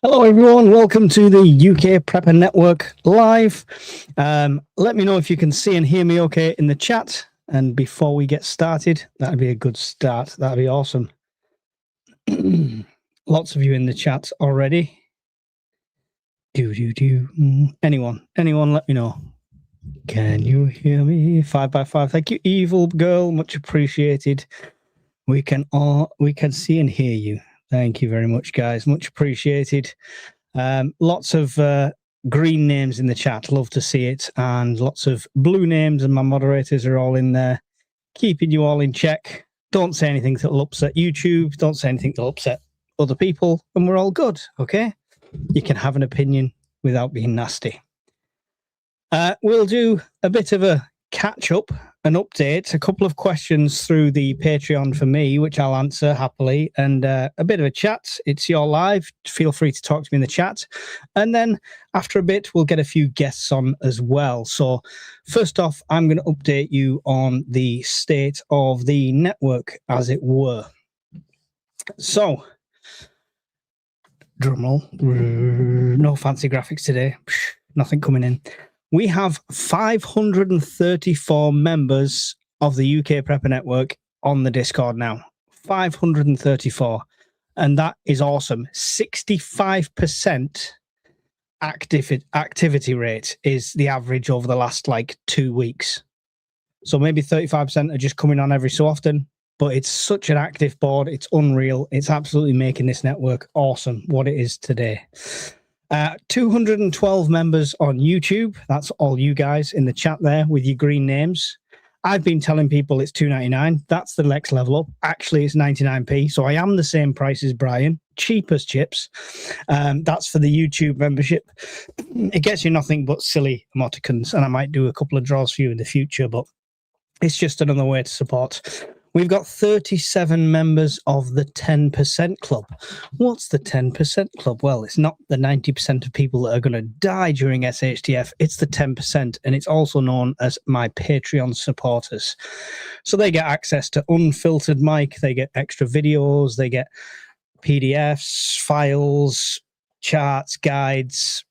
Hello, everyone. Welcome to the UK Prepper Network live. Let me know if you can see and hear me okay in the chat. And before we get started, that'd be a good start. That'd be awesome. Lots of you in the chat already. Anyone, let me know. Can you hear me? 5x5. Thank you, Evil Girl. Much appreciated. We can see and hear you. Thank you very much, guys. Much appreciated. Lots of green names in the chat. Love to see it. And lots of blue names, and my moderators are all in there, keeping you all in check. Don't say anything that'll upset YouTube. Don't say anything that'll upset other people. And we're all good, okay? You can have an opinion without being nasty. We'll do a bit of a catch-up, an update, a couple of questions through the Patreon for me, which I'll answer happily, and a bit of a chat. It's your live. Feel free to talk to me in the chat. And then after a bit, we'll get a few guests on as well. So first off, I'm going to update you on the state of the network, as it were. So, drumroll, no fancy graphics today. Nothing coming in. We have 534 members of the UK Prepper Network on the Discord now. 534. And that is awesome. 65% activity rate is the average over the last, 2 weeks. So maybe 35% are just coming on every so often. But it's such an active board. It's unreal. It's absolutely making this network awesome, what it is today. 212 members on YouTube. That's all you guys in the chat there with your green names. I've been telling people it's $2.99. That's the next level up. Actually, it's 99p. So I am the same price as Brian. Cheap as chips. That's for the YouTube membership. It gets you nothing but silly emoticons. And I might do a couple of draws for you in the future, but it's just another way to support. We've got 37 members of the 10% club. What's the 10% club? Well, it's not the 90% of people that are going to die during SHTF. It's the 10%, and it's also known as my Patreon supporters. So they get access to unfiltered mic. They get extra videos. They get PDFs, files, charts, guides,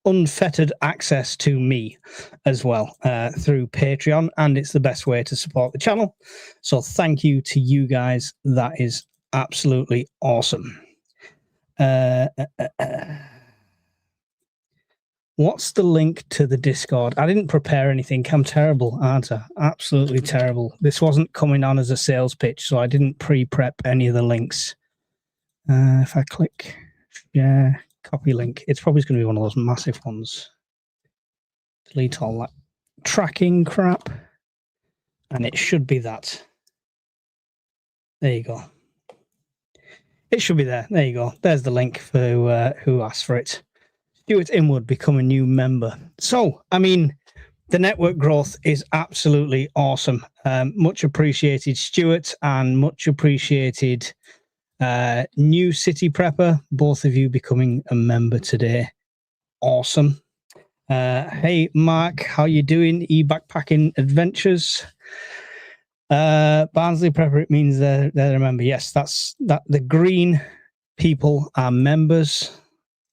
unfettered access to me as well through Patreon, and it's the best way to support the channel. So thank you to you guys. That is absolutely awesome. What's the link to the Discord? I didn't prepare anything. I'm terrible, aren't I? Absolutely terrible. This wasn't coming on as a sales pitch, so I didn't pre-prep any of the links. If I click share, copy link, it's probably going to be one of those massive ones. Delete all that tracking crap, and it should be that. There you go. It should be there. There you go. There's the link for who asked for it. Stuart Inwood, become a new member. So, the network growth is absolutely awesome. Much appreciated, Stuart, and much appreciated New City Prepper, both of you becoming a member today. Awesome. Hey Mark, how you doing? E-backpacking adventures. Barnsley Prepper, it means they're a member. Yes, that's that. The green people are members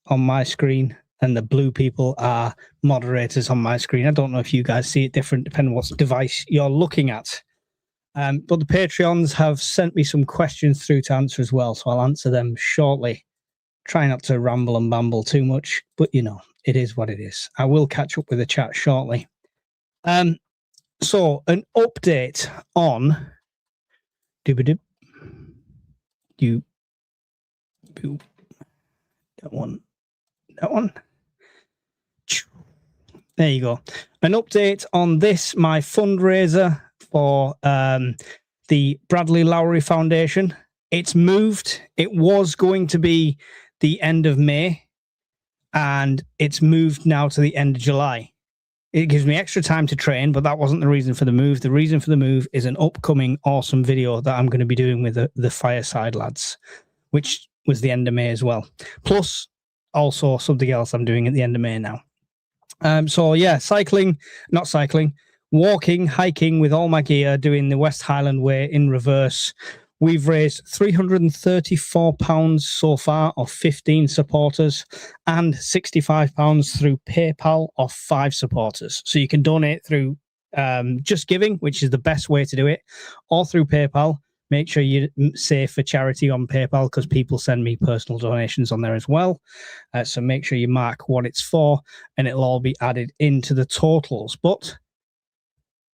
on my screen, and the blue people are moderators on my screen. I don't know if you guys see it different depending on what device you're looking at. But the Patreons have sent me some questions through to answer as well, so I'll answer them shortly. Try not to ramble and bamble too much, but it is what it is. I will catch up with the chat shortly. So an update on that one. There you go. An update on this, my fundraiser for the Bradley Lowry Foundation. It's moved. It was going to be the end of May, and it's moved now to the end of July. It gives me extra time to train, but that wasn't the reason for the move. The reason for the move is an upcoming awesome video that I'm going to be doing with the Fireside lads, which was the end of May as well. Plus, also something else I'm doing at the end of May now. So yeah, walking, hiking with all my gear, doing the West Highland Way in reverse We've raised £334 so far of 15 supporters and £65 through PayPal of 5 supporters. So you can donate through Just Giving, which is the best way to do it, or through PayPal. Make sure you save for charity on PayPal because people send me personal donations on there as well. So make sure you mark what it's for and it'll all be added into the totals. But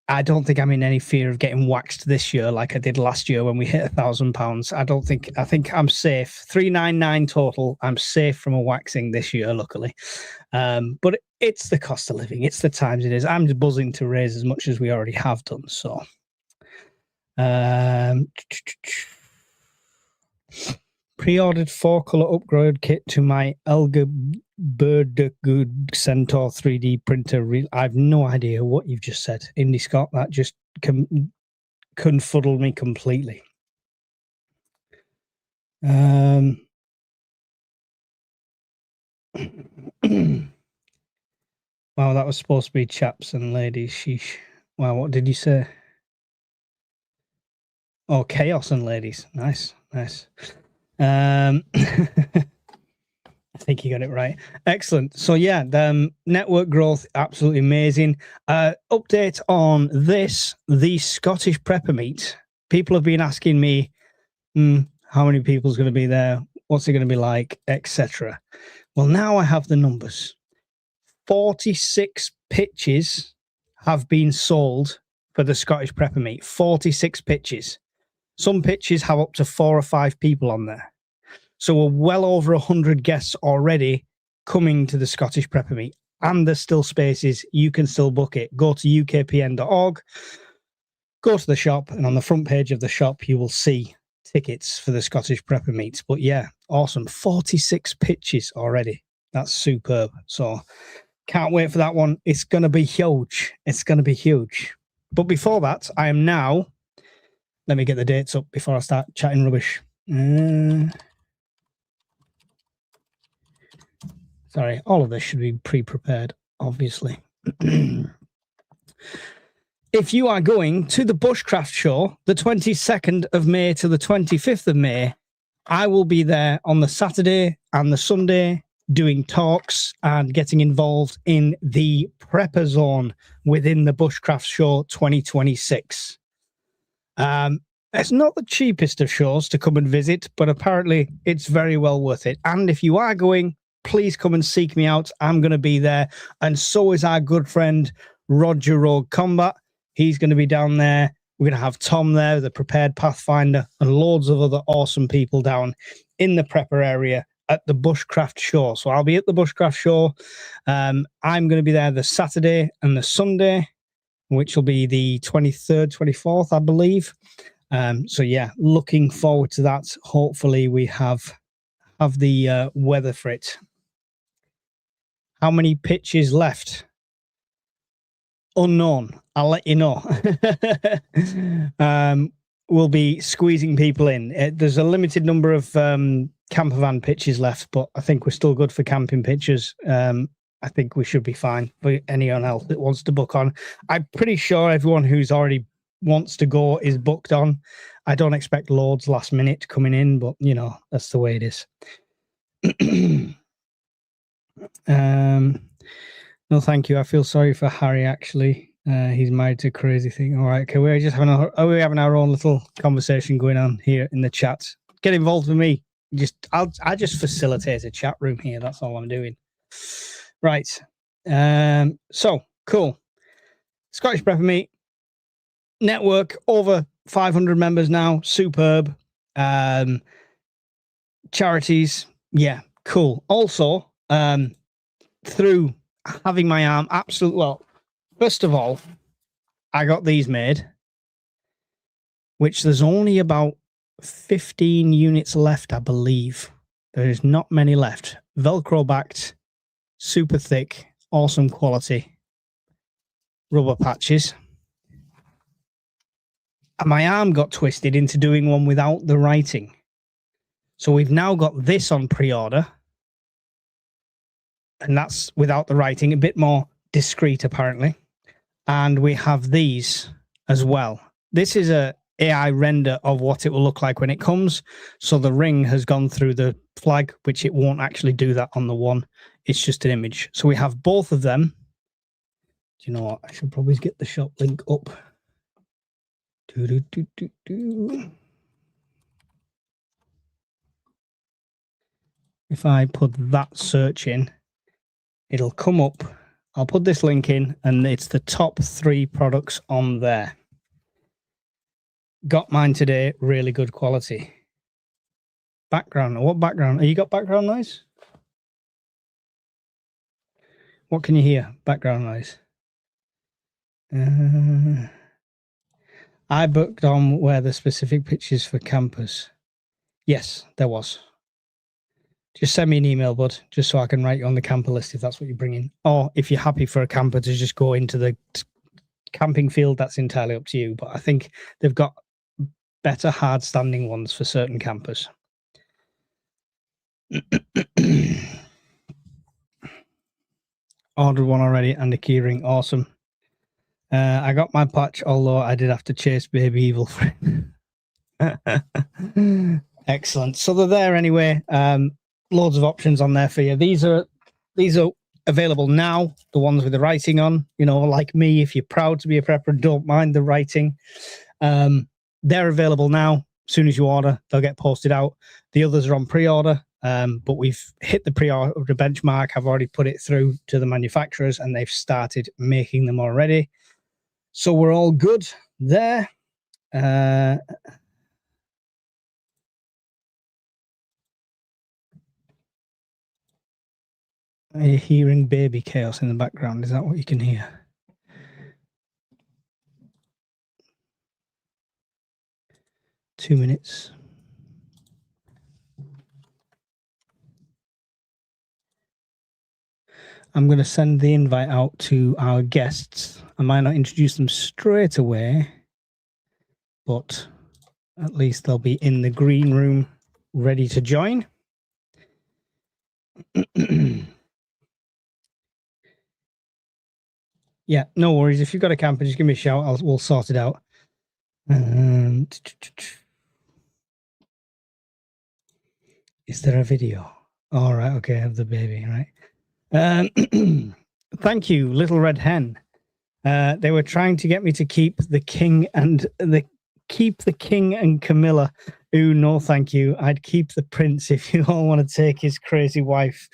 I don't think I'm in any fear of getting waxed this year like I did last year when we hit £1,000. I think I'm safe. 399 total. I'm safe from a waxing this year, luckily. But it's the cost of living. It's the times it is. I'm just buzzing to raise as much as we already have done. So, pre-ordered 4-color upgrade kit to my Elga Good Centaur 3D printer. I have no idea what you've just said, Indy Scott. That just confuddled me completely. Wow, that was supposed to be chaps and ladies. Sheesh. Wow, what did you say? Oh, chaos and ladies. Nice. I think you got it right. Excellent. So yeah, the network growth, absolutely amazing. Update on this, the Scottish Prepper Meet. People have been asking me, how many people's going to be there? What's it going to be like, etc. Well, now I have the numbers. 46 pitches have been sold for the Scottish Prepper Meet. 46 pitches. Some pitches have up to 4 or 5 people on there. So we're well over 100 guests already coming to the Scottish Prepper Meet. And there's still spaces. You can still book it. Go to ukpn.org, go to the shop, and on the front page of the shop, you will see tickets for the Scottish Prepper Meet. But yeah, awesome. 46 pitches already. That's superb. So can't wait for that one. It's going to be huge. It's going to be huge. But before that, I am now... Let me get the dates up before I start chatting rubbish. Sorry, all of this should be pre-prepared, obviously. If you are going to the Bushcraft Show, the 22nd of May to the 25th of May, I will be there on the Saturday and the Sunday doing talks and getting involved in the Prepper Zone within the Bushcraft Show 2026. It's not the cheapest of shows to come and visit, but apparently it's very well worth it. And if you are going, please come and seek me out. I'm going to be there. And so is our good friend, Roger Rogue Combat. He's going to be down there. We're going to have Tom there, the Prepared Pathfinder, and loads of other awesome people down in the prepper area at the Bushcraft Show. So I'll be at the Bushcraft Show. I'm going to be there the Saturday and the Sunday, which will be the 23rd, 24th, I believe. So yeah, looking forward to that. Hopefully we have the weather for it. How many pitches left? Unknown. I'll let you know. We'll be squeezing people in. There's a limited number of camper van pitches left, but I think we're still good for camping pitches. I think we should be fine for anyone else that wants to book on. I'm pretty sure everyone who's already wants to go is booked on. I don't expect loads last minute coming in, but you know, that's the way it is. No, thank you. I feel sorry for Harry, actually. He's married to a crazy thing. All right, okay, we're having our own little conversation going on here in the chat. Get involved with me. I just facilitate a chat room here. That's all I'm doing. Right. So cool. Scottish Prepper Meet network, over 500 members now. Superb. Charities. Yeah, cool. Also, through having my arm first of all, I got these made, which there's only about 15 units left, I believe. There's not many left. Velcro backed, super thick, awesome quality rubber patches. And my arm got twisted into doing one without the writing. So we've now got this on pre-order. And that's without the writing, a bit more discreet, apparently. And we have these as well. This is a AI render of what it will look like when it comes. So the ring has gone through the flag, which it won't actually do that on the one. It's just an image. So we have both of them. Do you know what? I should probably get the shop link up. If I put that search in, it'll come up. I'll put this link in, and it's the top 3 products on there. Got mine today, really good quality. Background, what background? Have you got background noise? What can you hear? Background noise. I booked on where the specific pictures for campers. Yes, there was. Just send me an email, bud, just so I can write you on the camper list if that's what you're bringing. Or if you're happy for a camper to just go into the camping field, that's entirely up to you. But I think they've got better hard-standing ones for certain campers. Ordered one already and a keyring. Awesome. I got my patch, although I did have to chase Baby Evil for it. Excellent. So they're there anyway. Loads of options on there for you. These are available now, the ones with the writing on. You know, like me, if you're proud to be a prepper and don't mind the writing, they're available now. As soon as you order, they'll get posted out. The others are on pre-order, but we've hit the pre-order benchmark. I've already put it through to the manufacturers, and they've started making them already. So we're all good there. Are you hearing baby chaos in the background? Is that what you can hear? Two minutes. I'm going to send the invite out to our guests. I might not introduce them straight away, but at least they'll be in the green room ready to join. Yeah, no worries. If you've got a camper, just give me a shout. We'll sort it out. Is there a video? All right. Okay. I have the baby. Right. Thank you, Little Red Hen. They were trying to get me to keep the king and Camilla. Ooh, no, thank you. I'd keep the prince if you all want to take his crazy wife.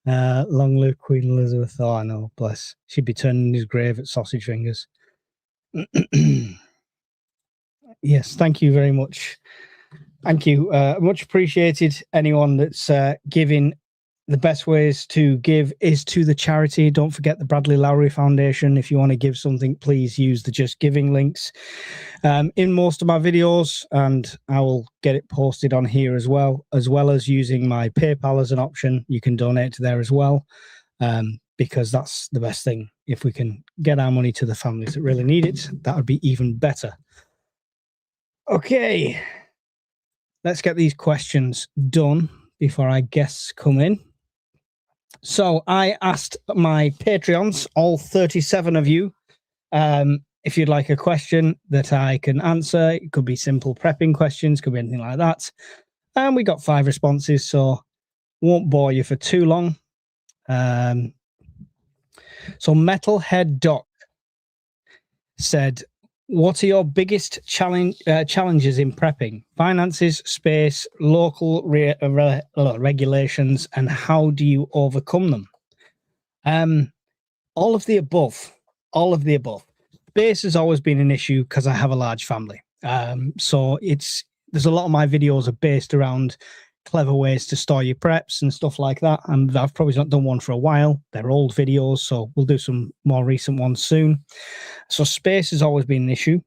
Long live Queen Elizabeth. Oh, no, bless. She'd be turning his grave at sausage fingers. Yes, thank you very much. Thank you. Much appreciated. Anyone that's giving. The best ways to give is to the charity. Don't forget the Bradley Lowry Foundation. If you want to give something, please use the Just Giving links in most of my videos, and I will get it posted on here as well as using my PayPal as an option. You can donate to there as well, because that's the best thing. If we can get our money to the families that really need it, that would be even better. Okay, let's get these questions done before our guests come in. So I asked my Patreons, all 37 of you, if you'd like a question that I can answer. It could be simple prepping questions, could be anything like that. And we got 5 responses, so won't bore you for too long. So Metalhead Doc said, what are your biggest challenges in prepping? Finances, space, local regulations, and how do you overcome them? All of the above. All of the above. Space has always been an issue because I have a large family. So there's a lot of my videos are based around clever ways to store your preps and stuff like that. And I've probably not done one for a while. They're old videos, so we'll do some more recent ones soon. So space has always been an issue.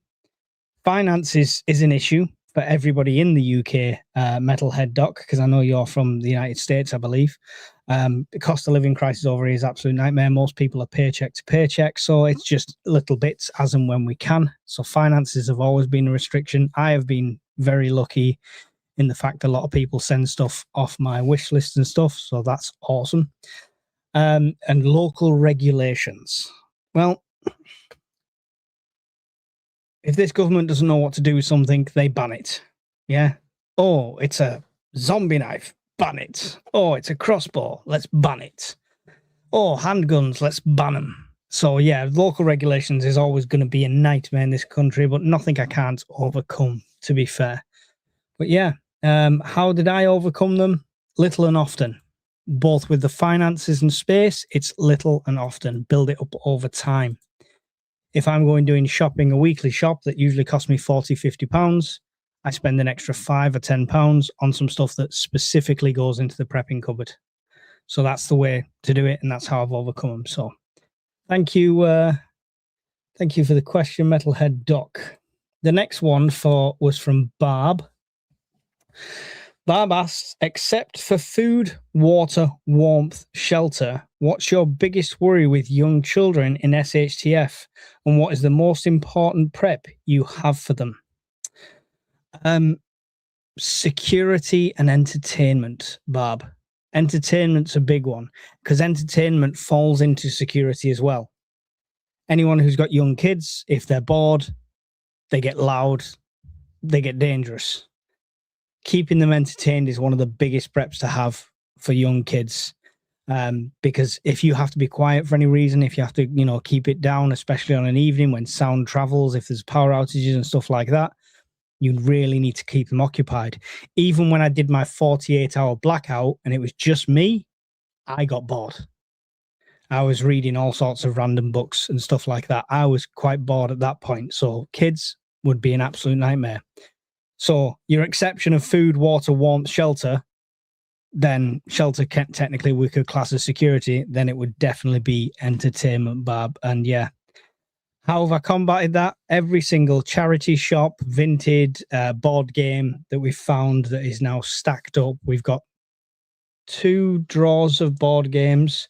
Finances is an issue for everybody in the UK, Metalhead Doc, because I know you're from the United States, I believe. The cost of living crisis over here is absolute nightmare. Most people are paycheck to paycheck, so it's just little bits as and when we can. So finances have always been a restriction. I have been very lucky in the fact a lot of people send stuff off my wish list and stuff, so that's awesome. And local regulations. Well, If this government doesn't know what to do with something, they ban it. Yeah. Oh, it's a zombie knife. Ban it. Oh, it's a crossbow. Let's ban it. Oh, handguns. Let's ban them. So, yeah, local regulations is always going to be a nightmare in this country, but nothing I can't overcome, to be fair. But, yeah, how did I overcome them? Little and often. Both with the finances and space, it's little and often. Build it up over time. If I'm going doing shopping, a weekly shop that usually costs me £40, £50, I spend an extra £5 or £10 on some stuff that specifically goes into the prepping cupboard. So that's the way to do it, and that's how I've overcome them. So thank you for the question, Metalhead Doc. The next one was from Barb. Barb asks, except for food, water, warmth, shelter, what's your biggest worry with young children in SHTF? And what is the most important prep you have for them? Security and entertainment, Barb. Entertainment's a big one because entertainment falls into security as well. Anyone who's got young kids, if they're bored, they get loud, they get dangerous. Keeping them entertained is one of the biggest preps to have for young kids. Because if you have to be quiet for any reason, if you have to, keep it down, especially on an evening when sound travels, if there's power outages and stuff like that, you really need to keep them occupied. Even when I did my 48-hour blackout and it was just me, I got bored. I was reading all sorts of random books and stuff like that. I was quite bored at that point. So kids would be an absolute nightmare. So your exception of food, water, warmth, shelter, then shelter technically we could class as security, then it would definitely be entertainment, Barb. And yeah, how have I combated that? Every single charity shop, vintage board game that we've found that is now stacked up. We've got 2 drawers of board games,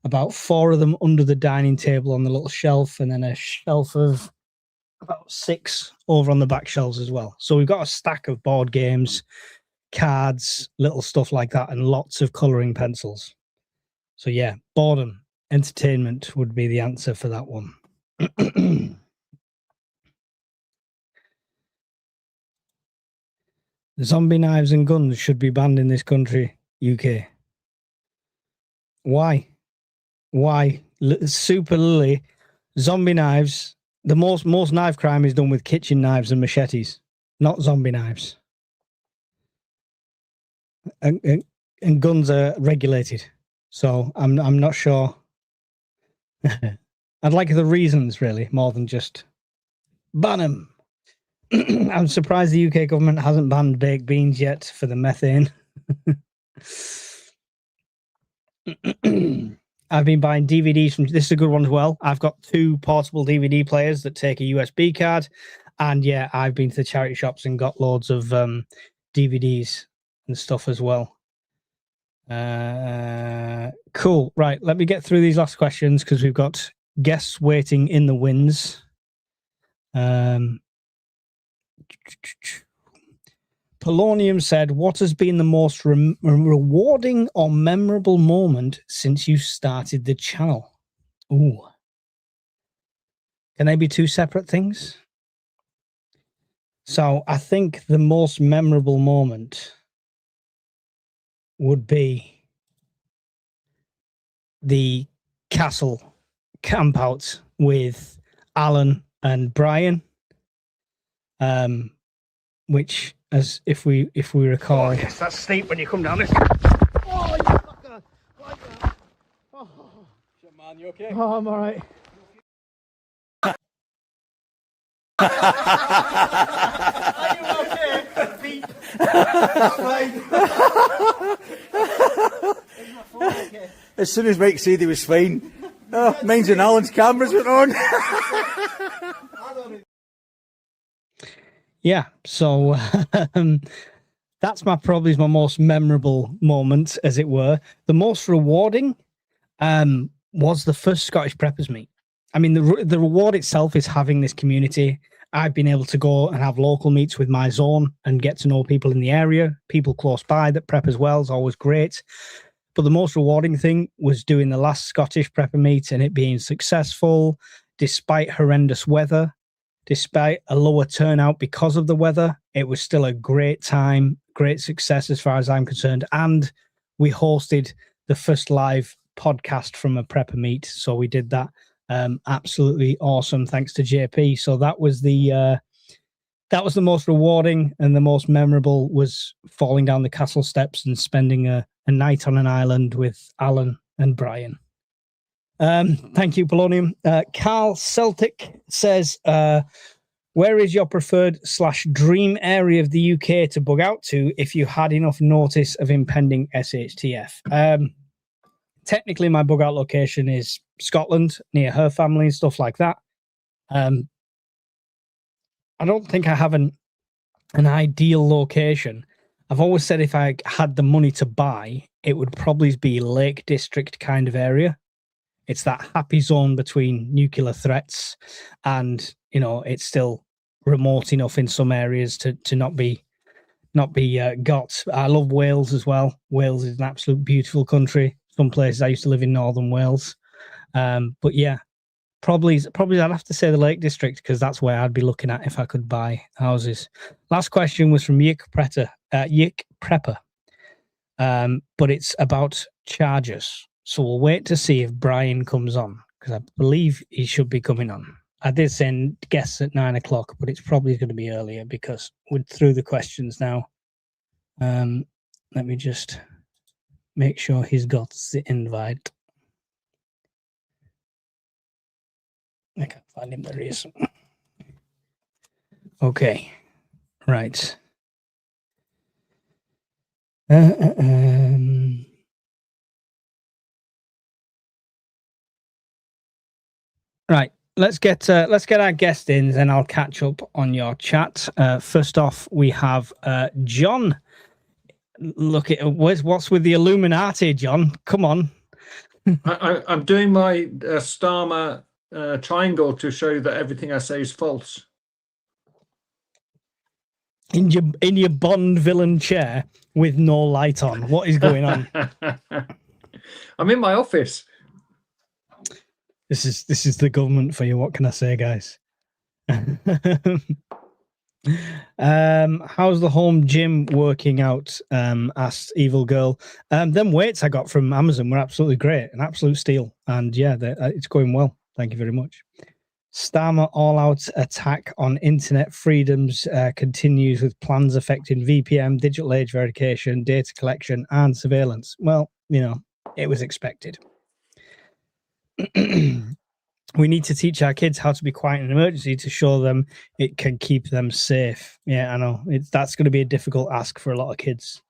about 4 of them under the dining table on the little shelf, and then a shelf of about 6 over on the back shelves as well. So we've got a stack of board games, cards, little stuff like that, and lots of colouring pencils. So yeah, boredom, entertainment would be the answer for that one. Zombie knives and guns should be banned in this country, UK. Why? Super Lily, zombie knives. The most knife crime is done with kitchen knives and machetes, not zombie knives. And guns are regulated, so I'm not sure. I'd like the reasons really more than just ban them. I'm surprised the UK government hasn't banned baked beans yet for the methane. I've been buying DVDs from, this is a good one as well. I've got 2 portable DVD players that take a USB card. And yeah, I've been to the charity shops and got loads of DVDs and stuff as well. Cool. Right, let me get through these last questions because we've got guests waiting in the wings. Polonium said, what has been the most rewarding or memorable moment since you started the channel? Ooh. Can they be 2 separate things? So I think the most memorable moment would be the castle camp out with Alan and Brian, which, as if we recall, oh yes, that's steep when you come down this. Oh, you fucker! Like that. Oh. Shit, man, you okay? Oh, I'm all right. Are you okay? Beep. As soon as Mike said he was fine, mine's and Alan's cameras went on. Yeah, so that's probably my most memorable moment, as it were. The most rewarding was the first Scottish Preppers meet. I mean, the reward itself is having this community. I've been able to go and have local meets with my zone and get to know people in the area, people close by that prep as well is always great. But the most rewarding thing was doing the last Scottish Prepper meet and it being successful, despite horrendous weather. despite a lower turnout because of the weather. It was still a great time, great success as far as I'm concerned. And we hosted the first live podcast from a prepper meet. So we did that. Absolutely awesome. Thanks to JP. So that was the most rewarding and the most memorable, was falling down the castle steps and spending a night on an island with Alan and Brian. Thank you, Polonium. Carl Celtic says, where is your preferred / dream area of the UK to bug out to if you had enough notice of impending SHTF? Technically, my bug out location is Scotland, near her family and stuff like that. I don't think I have an ideal location. I've always said if I had the money to buy, it would probably be Lake District kind of area. It's that happy zone between nuclear threats, and it's still remote enough in some areas to not be got. I love Wales as well. Wales is an absolute beautiful country. Some places I used to live in northern Wales, but yeah, probably I'd have to say the Lake District, because that's where I'd be looking at if I could buy houses. Last question was from Yick Prepper, but it's about chargers. So we'll wait to see if Brian comes on, because I believe he should be coming on. I did send guests at 9 o'clock, but it's probably going to be earlier because we're through the questions now. Let me just make sure he's got the invite. I can't find him. There he is. Okay. Right. Right. Let's get our guest in, then I'll catch up on your chat. First off, we have John. Look at what's with the Illuminati, John. Come on. I'm doing my Starmer triangle to show that everything I say is false. In your Bond villain chair with no light on. What is going on? I'm in my office. This is the government for you. What can I say, guys? How's the home gym working out? Asked Evil Girl. Them weights I got from Amazon were absolutely great, an absolute steal, and yeah, it's going well. Thank you very much. Starmer all-out attack on internet freedoms continues, with plans affecting VPN, digital age verification, data collection, and surveillance. Well, it was expected. We need to teach our kids how to be quiet in an emergency to show them it can keep them safe. Yeah, I know. That's going to be a difficult ask for a lot of kids.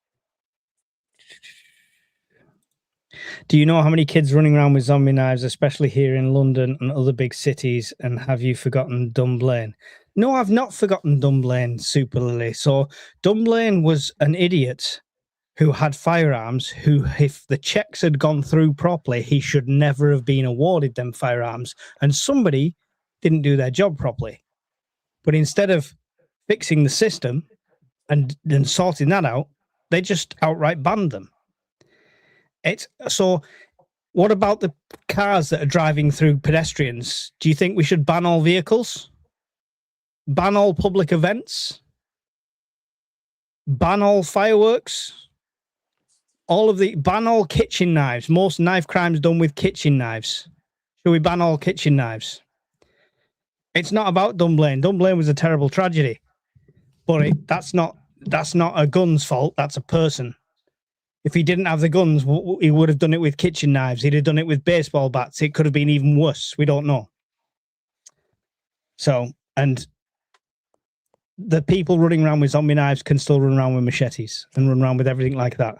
Do you know how many kids running around with zombie knives, especially here in London and other big cities? And have you forgotten Dunblane? No, I've not forgotten Dunblane, Super Lily. So Dunblane was an idiot who had firearms, who, if the checks had gone through properly, he should never have been awarded them firearms. And somebody didn't do their job properly. But instead of fixing the system and sorting that out, they just outright banned them. So what about the cars that are driving through pedestrians? Do you think we should ban all vehicles? Ban all public events? Ban all fireworks? Ban all kitchen knives. Most knife crimes done with kitchen knives. Should we ban all kitchen knives? It's not about Dunblane. Dunblane was a terrible tragedy, but that's not a gun's fault. That's a person. If he didn't have the guns, he would have done it with kitchen knives. He'd have done it with baseball bats. It could have been even worse. We don't know. So, and the people running around with zombie knives can still run around with machetes and run around with everything like that.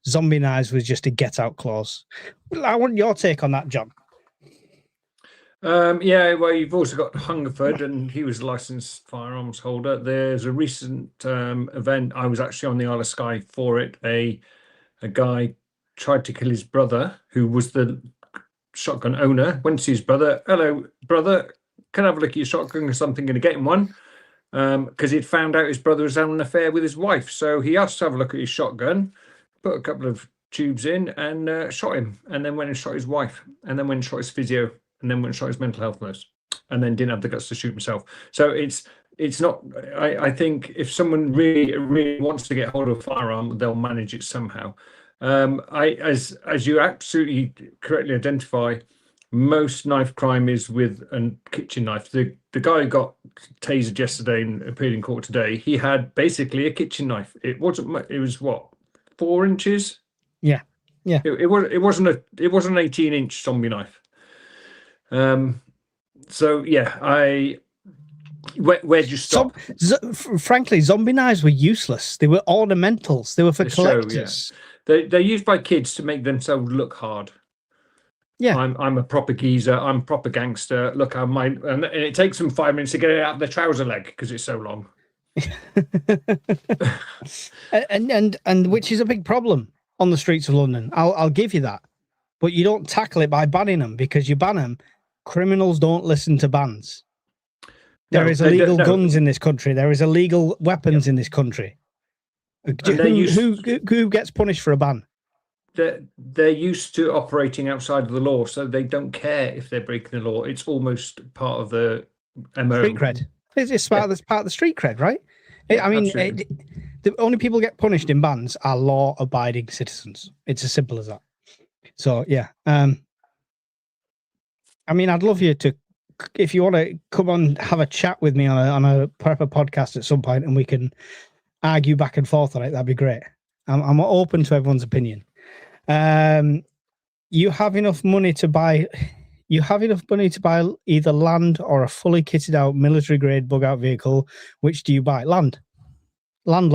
Zombie knives was just a get-out clause. I want your take on that, John. Yeah, well, you've also got Hungerford, and he was a licensed firearms holder. There's a recent event. I was actually on the Isle of Skye for it. A guy tried to kill his brother, who was the shotgun owner. Went to see his brother. Hello, brother. Can I have a look at your shotgun? Because I'm thinking of getting one. Because he'd found out his brother was having an affair with his wife. So he asked to have a look at his shotgun, put a couple of tubes in, and shot him. And then went and shot his wife. And then went and shot his physio. And then went and shot his mental health nurse. and then didn't have the guts to shoot himself. So it's not. I think if someone really wants to get hold of a firearm, they'll manage it somehow. As you absolutely correctly identify, most knife crime is with a kitchen knife. The guy who got tasered yesterday and appeared in court today, he had basically a kitchen knife. It wasn't. It was what, 4 inches? Yeah. It wasn't an 18-inch zombie knife. So yeah, where'd you stop? Frankly, zombie knives were useless. They were ornamentals. They were for collectors. They're used by kids to make themselves look hard. Yeah, I'm a proper geezer. I'm a proper gangster. Look, and it takes them 5 minutes to get it out of their trouser leg because it's so long. and which is a big problem on the streets of London. I'll give you that, but you don't tackle it by banning them, because you ban them, criminals don't listen to bans. There is illegal guns in this country. There is illegal weapons in this country. Who gets punished for a ban? They're used to operating outside of the law, so they don't care if they're breaking the law. It's almost part of the MO. Street cred. It's part of the street cred, right? I mean, the only people get punished in bans are law-abiding citizens. It's as simple as that. So yeah, I mean, I'd love you to, if you want to come on, have a chat with me on a proper podcast at some point, and we can argue back and forth on it. That'd be great. I'm open to everyone's opinion. You have enough money to buy. You have enough money to buy either land or a fully kitted out military grade bug out vehicle. Which do you buy? Land. All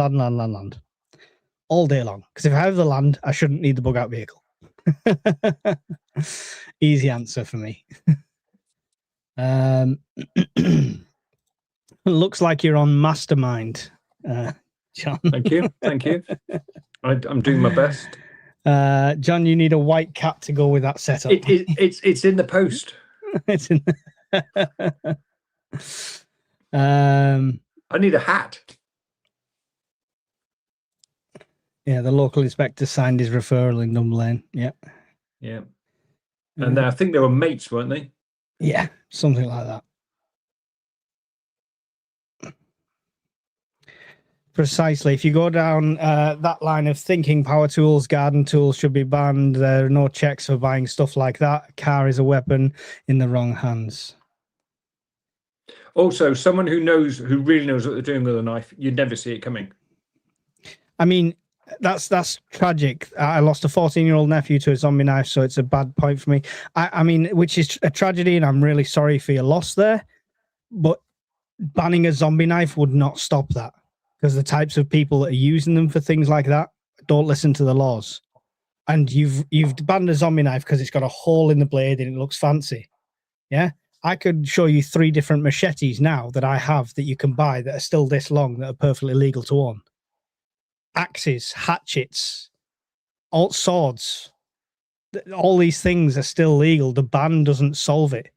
day long. Because if I have the land, I shouldn't need the bug out vehicle. Easy answer for me. Looks like you're on Mastermind, John. Thank you. I'm doing my best. John, you need a white cat to go with that setup. It's in the post. It's in. I need a hat. Yeah, the local inspector signed his referral in Number Lane. Yeah. And I think they were mates, weren't they? Yeah, something like that. Precisely. If you go down that line of thinking, power tools, garden tools should be banned. There are no checks for buying stuff like that. A car is a weapon in the wrong hands. Also, someone who really knows what they're doing with a knife, you'd never see it coming. I mean, that's tragic. I lost a 14-year-old nephew to a zombie knife, so it's a bad point for me. I mean, which is a tragedy, and I'm really sorry for your loss there. But banning a zombie knife would not stop that, because the types of people that are using them for things like that don't listen to the laws. And you've banned a zombie knife because it's got a hole in the blade and it looks fancy. Yeah, I could show you 3 different machetes now that I have that you can buy that are still this long, that are perfectly legal to own. Axes, hatchets, all swords, all these things are still legal. The ban doesn't solve it.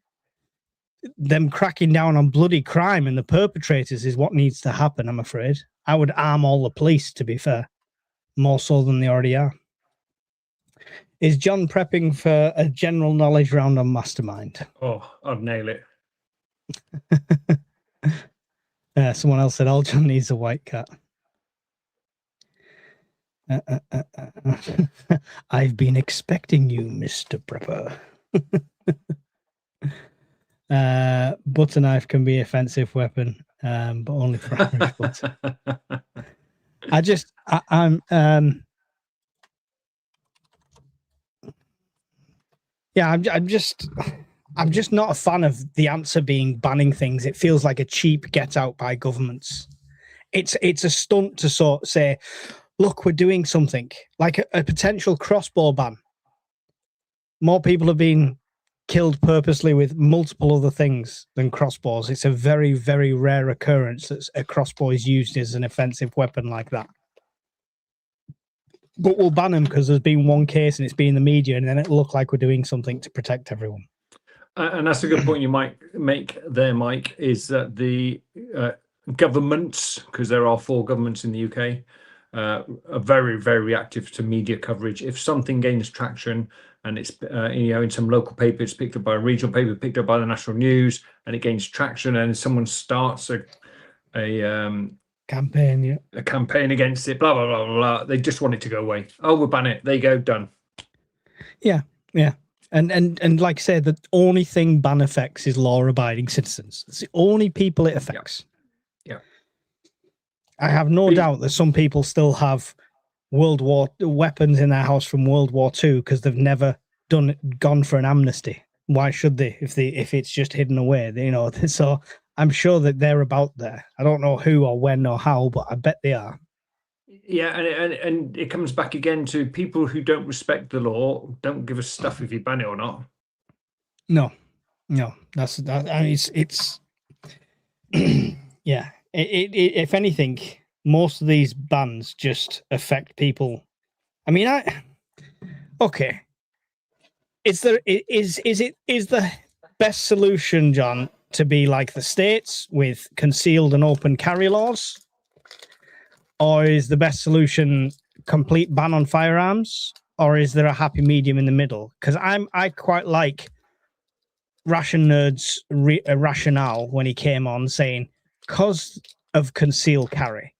Them cracking down on bloody crime and the perpetrators is what needs to happen, I'm afraid. I would arm all the police, to be fair, more so than they already are. Is John prepping for a general knowledge round on Mastermind? Oh, I'd nail it. Someone else said, all John needs a white cat. I've been expecting you, Mr. Prepper. Butter knife can be an offensive weapon, but only for Irish butter. I'm just not a fan of the answer being banning things. It feels like a cheap get out by governments. It's a stunt to sort of say, look, we're doing something like a potential crossbow ban. More people have been killed purposely with multiple other things than crossbows. It's a very, very rare occurrence that a crossbow is used as an offensive weapon like that. But we'll ban them because there's been one case and it's been in the media, and then it'll look like we're doing something to protect everyone. And that's a good point you might make there, Mike, is that the governments, because there are 4 governments in the UK, are very, very reactive to media coverage. If something gains traction and it's in some local paper, it's picked up by a regional paper, picked up by the national news, and it gains traction, and someone starts a campaign, a campaign against it, blah blah blah blah blah. They just want it to go away. Oh, we'll ban it. There you go, done. Yeah. And like I said, the only thing ban affects is law-abiding citizens. It's the only people it affects. Yeah. I have no doubt that some people still have World War weapons in their house from World War II because they've never gone for an amnesty. Why should they if it's just hidden away? So I'm sure that they're about there. I don't know who or when or how, but I bet they are. Yeah, and it comes back again to people who don't respect the law, don't give a stuff if you ban it or not. No, that's that. I mean, it's yeah. If anything, most of these bans just affect people. I mean, okay. Is the best solution, John, to be like the States with concealed and open carry laws? Or is the best solution complete ban on firearms? Or is there a happy medium in the middle? Because I quite like Ration Nerd's rationale when he came on saying, because of concealed carry,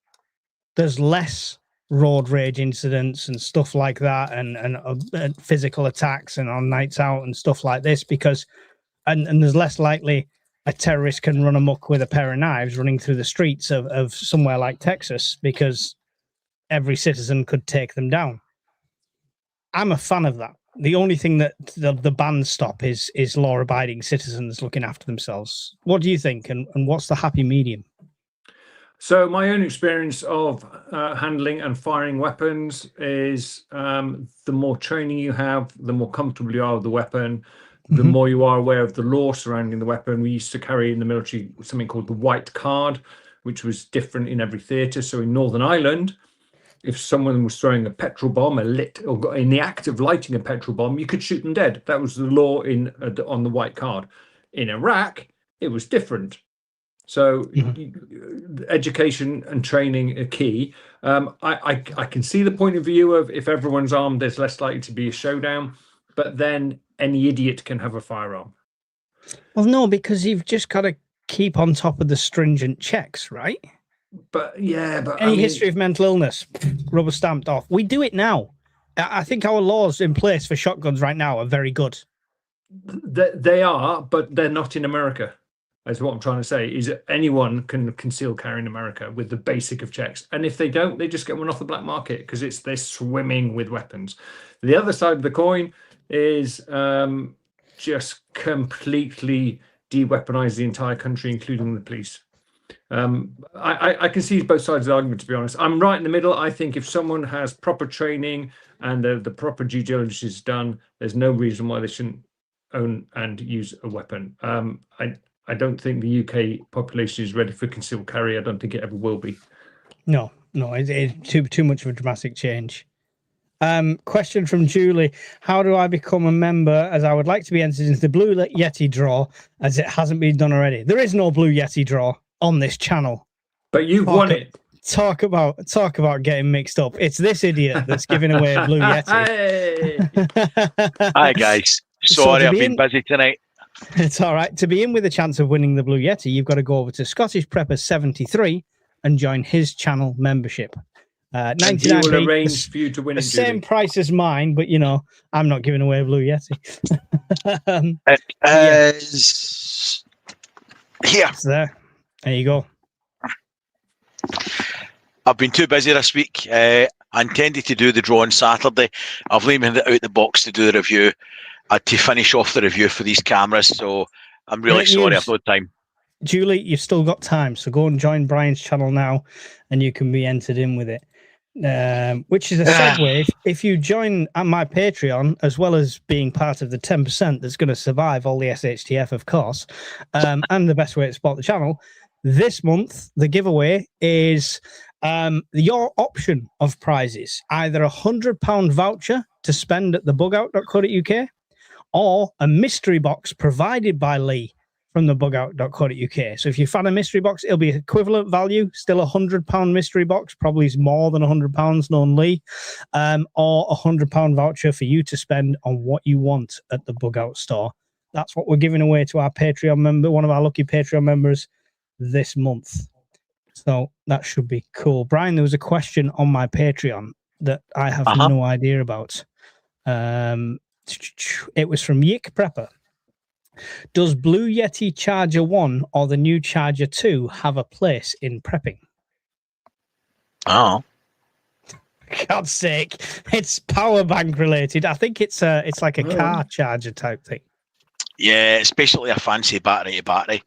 there's less road rage incidents and stuff like that, and physical attacks and on nights out and stuff like this, because and there's less likely a terrorist can run amok with a pair of knives running through the streets of somewhere like Texas, because every citizen could take them down. I'm a fan of that. The only thing that the bans stop is law-abiding citizens looking after themselves. What do you think, and what's the happy medium? So my own experience of handling and firing weapons is the more training you have, the more comfortable you are with the weapon, the more you are aware of the law surrounding the weapon. We used to carry in the military something called the white card, which was different in every theatre. So in Northern Ireland, if someone was throwing a petrol bomb, or in the act of lighting a petrol bomb, you could shoot them dead. That was the law on the white card. In Iraq, it was different. So education and training are key. I can see the point of view of if everyone's armed, there's less likely to be a showdown, but then any idiot can have a firearm. Well, no, because you've just got to keep on top of the stringent checks, right? But any history of mental illness, rubber stamped off. We do it now. I think our laws in place for shotguns right now are very good. They are, but they're not in America. That's what I'm trying to say, is that anyone can conceal carry in America with the basic of checks. And if they don't, they just get one off the black market because they're swimming with weapons. The other side of the coin is just completely de-weaponize the entire country, including the police. I can see both sides of the argument, to be honest. I'm right in the middle. I think if someone has proper training and the proper due diligence is done, there's no reason why they shouldn't own and use a weapon. I don't think the UK population is ready for concealed carry. I don't think it ever will be. No, it's too much of a dramatic change. Question from Julie: how do I become a member, as I would like to be entered into the Blue Yeti draw, as it hasn't been done already? There is no Blue Yeti draw on this channel. But you've won it. Talk about getting mixed up. It's this idiot that's giving away a Blue Yeti. Hi guys. Sorry, I've been busy tonight. It's all right. To be in with a chance of winning the Blue Yeti, you've got to go over to Scottish Prepper 73 and join his channel membership. 99 will arrange for you to win the same price as mine, but I'm not giving away a Blue Yeti. Here. It's there. There you go. I've been too busy this week. I intended to do the draw on Saturday. I've laid it out the box to do the review. To finish off the review for these cameras, so I'm really sorry I've no time. Julie, you've still got time, so go and join Brian's channel now and you can be entered in with it. Which is a segue. If you join my Patreon, as well as being part of the 10% that's going to survive all the SHTF, of course, and the best way to support the channel, this month the giveaway is your option of prizes: either £100 voucher to spend at thebugout.co.uk, or a mystery box provided by Lee from the bugout.co.uk. So if you're a fan of mystery box, it'll be equivalent value, still £100 mystery box, probably is more than £100 known Lee, or £100 voucher for you to spend on what you want at the Bugout store. That's what we're giving away to our Patreon member, one of our lucky Patreon members this month. So that should be cool. Brian, there was a question on my Patreon that I have no idea about. It was from Yik Prepper. Does Blue Yeti Charger 1 or the new Charger 2 have a place in prepping? Oh. For God's sake, it's power bank related. I think it's like a car charger type thing. Yeah, it's basically a fancy battery to battery.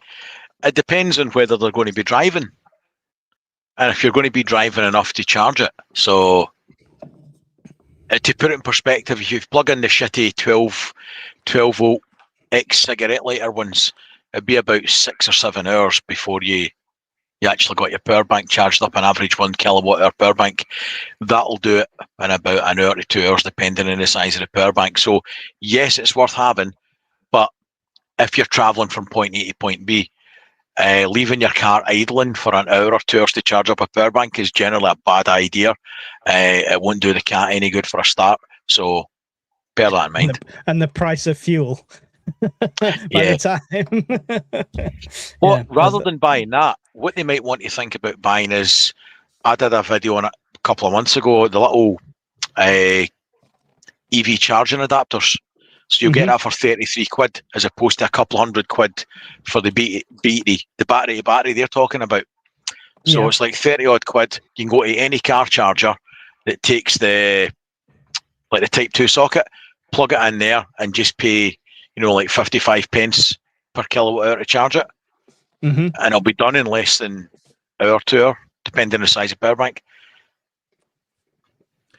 It depends on whether they're going to be driving. And if you're going to be driving enough to charge it. So, to put it in perspective, if you plug in the shitty 12 volt cigarette lighter ones, it'd be about 6 or 7 hours before you actually got your power bank charged up, an average 1 kilowatt hour power bank. That'll do it in about an hour to 2 hours, depending on the size of the power bank. So, yes, it's worth having, but if you're traveling from point A to point B, leaving your car idling for an hour or 2 hours to charge up a power bank is generally a bad idea. It won't do the cat any good for a start. So bear that in mind. And the price of fuel by the time. Well, rather than buying that, what they might want to think about buying is, I did a video on it a couple of months ago, the little EV charging adapters. So you'll get that for 33 quid as opposed to a couple £100 for the battery to battery they're talking about. So it's like 30 odd quid. You can go to any car charger that takes the Type 2 socket, plug it in there and just pay, like 55 pence per kilowatt hour to charge it. And it'll be done in less than an hour, 2 hour, depending on the size of power bank.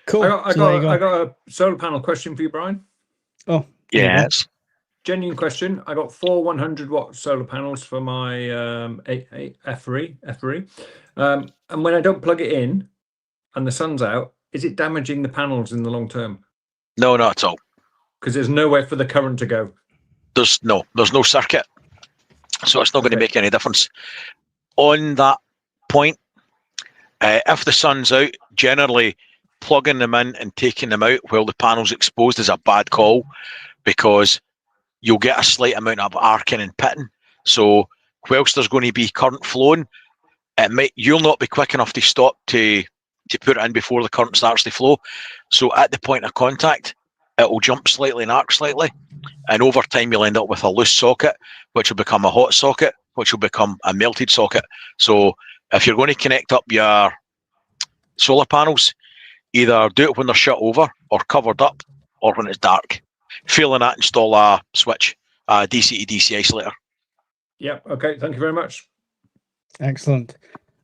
Cool. I got a solar panel question for you, Brian. Oh, yes. Genuine question. I got 4 100-watt solar panels for my F3. And when I don't plug it in and the sun's out, is it damaging the panels in the long term? No, not at all. Because there's nowhere for the current to go. There's no circuit. So it's not going to make any difference. On that point, if the sun's out, generally plugging them in and taking them out while the panel's exposed is a bad call, because you'll get a slight amount of arcing and pitting. So whilst there's going to be current flowing, you'll not be quick enough to stop to put it in before the current starts to flow. So at the point of contact, it will jump slightly and arc slightly, and over time you'll end up with a loose socket, which will become a hot socket, which will become a melted socket. So if you're going to connect up your solar panels, either do it when they're shut over or covered up, or when it's dark. Failing that, install a switch, a DC to DC isolator. Yep. Okay. Thank you very much. Excellent.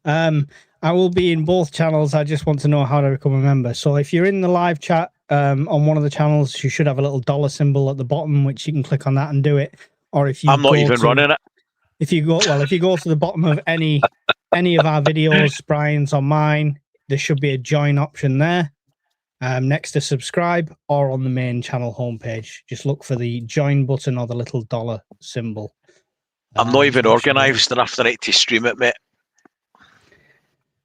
I will be in both channels. I just want to know how to become a member. So if you're in the live chat on one of the channels, you should have a little dollar symbol at the bottom, which you can click on that and do it. Or if you I'm not even running it. If you go to the bottom of any of our videos, Brian's or mine, there should be a join option there. Next to subscribe, or on the main channel homepage. Just look for the join button or the little dollar symbol. I'm not even organised enough tonight to stream it, mate.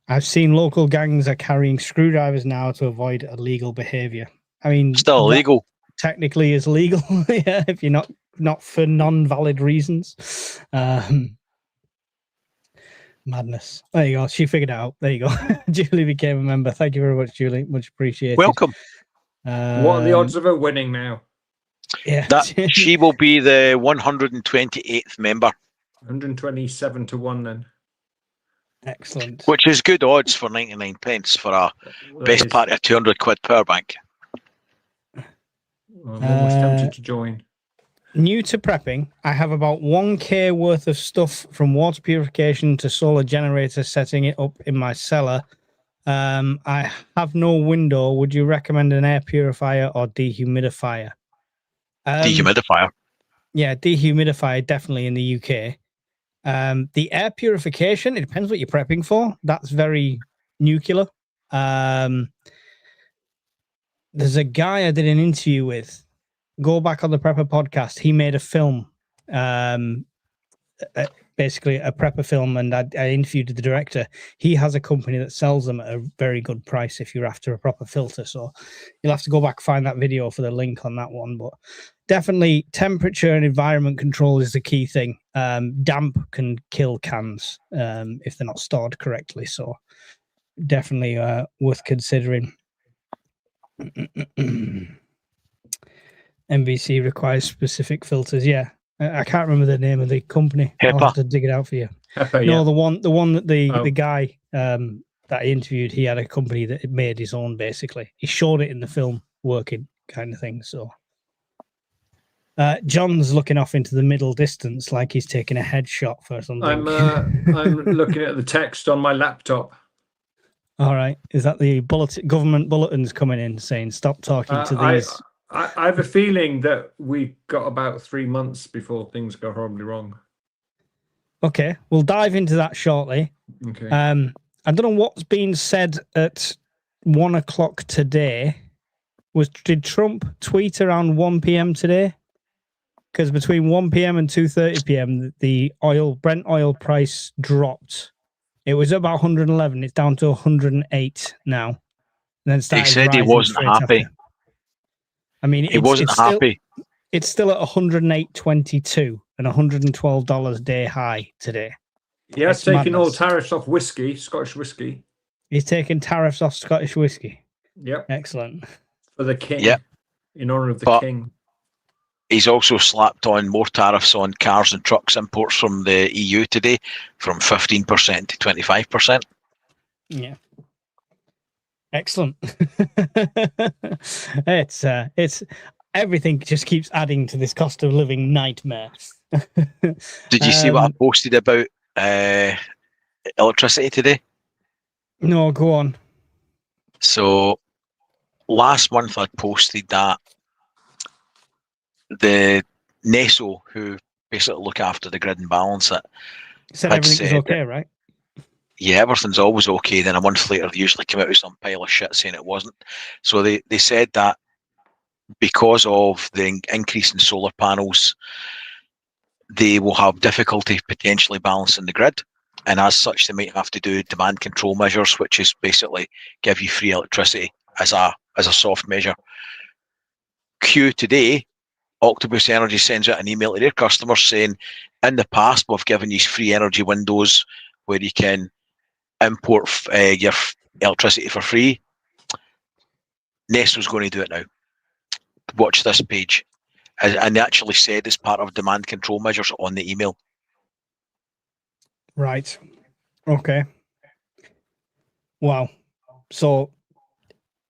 I've seen local gangs are carrying screwdrivers now to avoid illegal behaviour. I mean, still illegal. Technically is legal, yeah, if you're not for non-valid reasons. Madness. There you go. She figured it out. There you go. Julie became a member. Thank you very much, Julie. Much appreciated. Welcome. What are the odds of her winning now? Yeah, she will be the 128th member. 127 to 1 then. Excellent. Which is good odds for 99 pence for a best part of 200 quid power bank. I'm almost tempted to join. New to prepping, I have about 1k worth of stuff from water purification to solar generator, setting it up in my cellar. I have no window. Would you recommend an air purifier or dehumidifier? Dehumidifier. Yeah, dehumidifier definitely in the UK. The air purification, it depends what you're prepping for. That's very nuclear. There's a guy I did an interview with. Go back on the Prepper podcast. He made a film basically a prepper film, and I interviewed the director. He has a company that sells them at a very good price if you're after a proper filter. So you'll have to go back and find that video for the link on that one. But definitely temperature and environment control is the key thing. Damp can kill cans if they're not stored correctly. So definitely worth considering. NBC requires specific filters. Yeah. I can't remember the name of the company. I'll have to dig it out for you. HEPA, No, yeah. the one that the guy that I interviewed, he had a company that made his own. Basically, he showed it in the film working, kind of thing. So, John's looking off into the middle distance like he's taking a headshot for something. I'm looking at the text on my laptop. All right, is that the government bulletins coming in saying stop talking to these? I have a feeling that we got about 3 months before things go horribly wrong. Okay, we'll dive into that shortly. Okay. I don't know what's been said at 1 o'clock today. Did Trump tweet around 1 p.m. today? Because between 1 p.m. and 2:30 p.m., the Brent oil price dropped. It was about 111. It's down to 108 now. And then he said he wasn't happy. After. I mean, he wasn't happy. It's still at 108.22 and $112 day high today. He has taken all tariffs off whiskey, Scottish whiskey. He's taken tariffs off Scottish whiskey. Yep. Excellent. For the king. Yep. In honor of the king. He's also slapped on more tariffs on cars and trucks imports from the EU today, from 15% to 25%. Yeah. Excellent. It's everything just keeps adding to this cost of living nightmare. Did you see what I posted about electricity today? No, go on. So last month I posted that the NESO, who basically look after the grid and balance it, said everything was okay, right? Yeah, everything's always okay. Then a month later, they usually come out with some pile of shit saying it wasn't. So they said that because of the increase in solar panels, they will have difficulty potentially balancing the grid. And as such, they might have to do demand control measures, which is basically give you free electricity as a soft measure. Q today, Octopus Energy sends out an email to their customers saying, in the past, we've given you free energy windows where you can import your electricity for free. NESO's going to do it now. Watch this page. And they actually said as part of demand control measures on the email. Right. Okay. Wow. So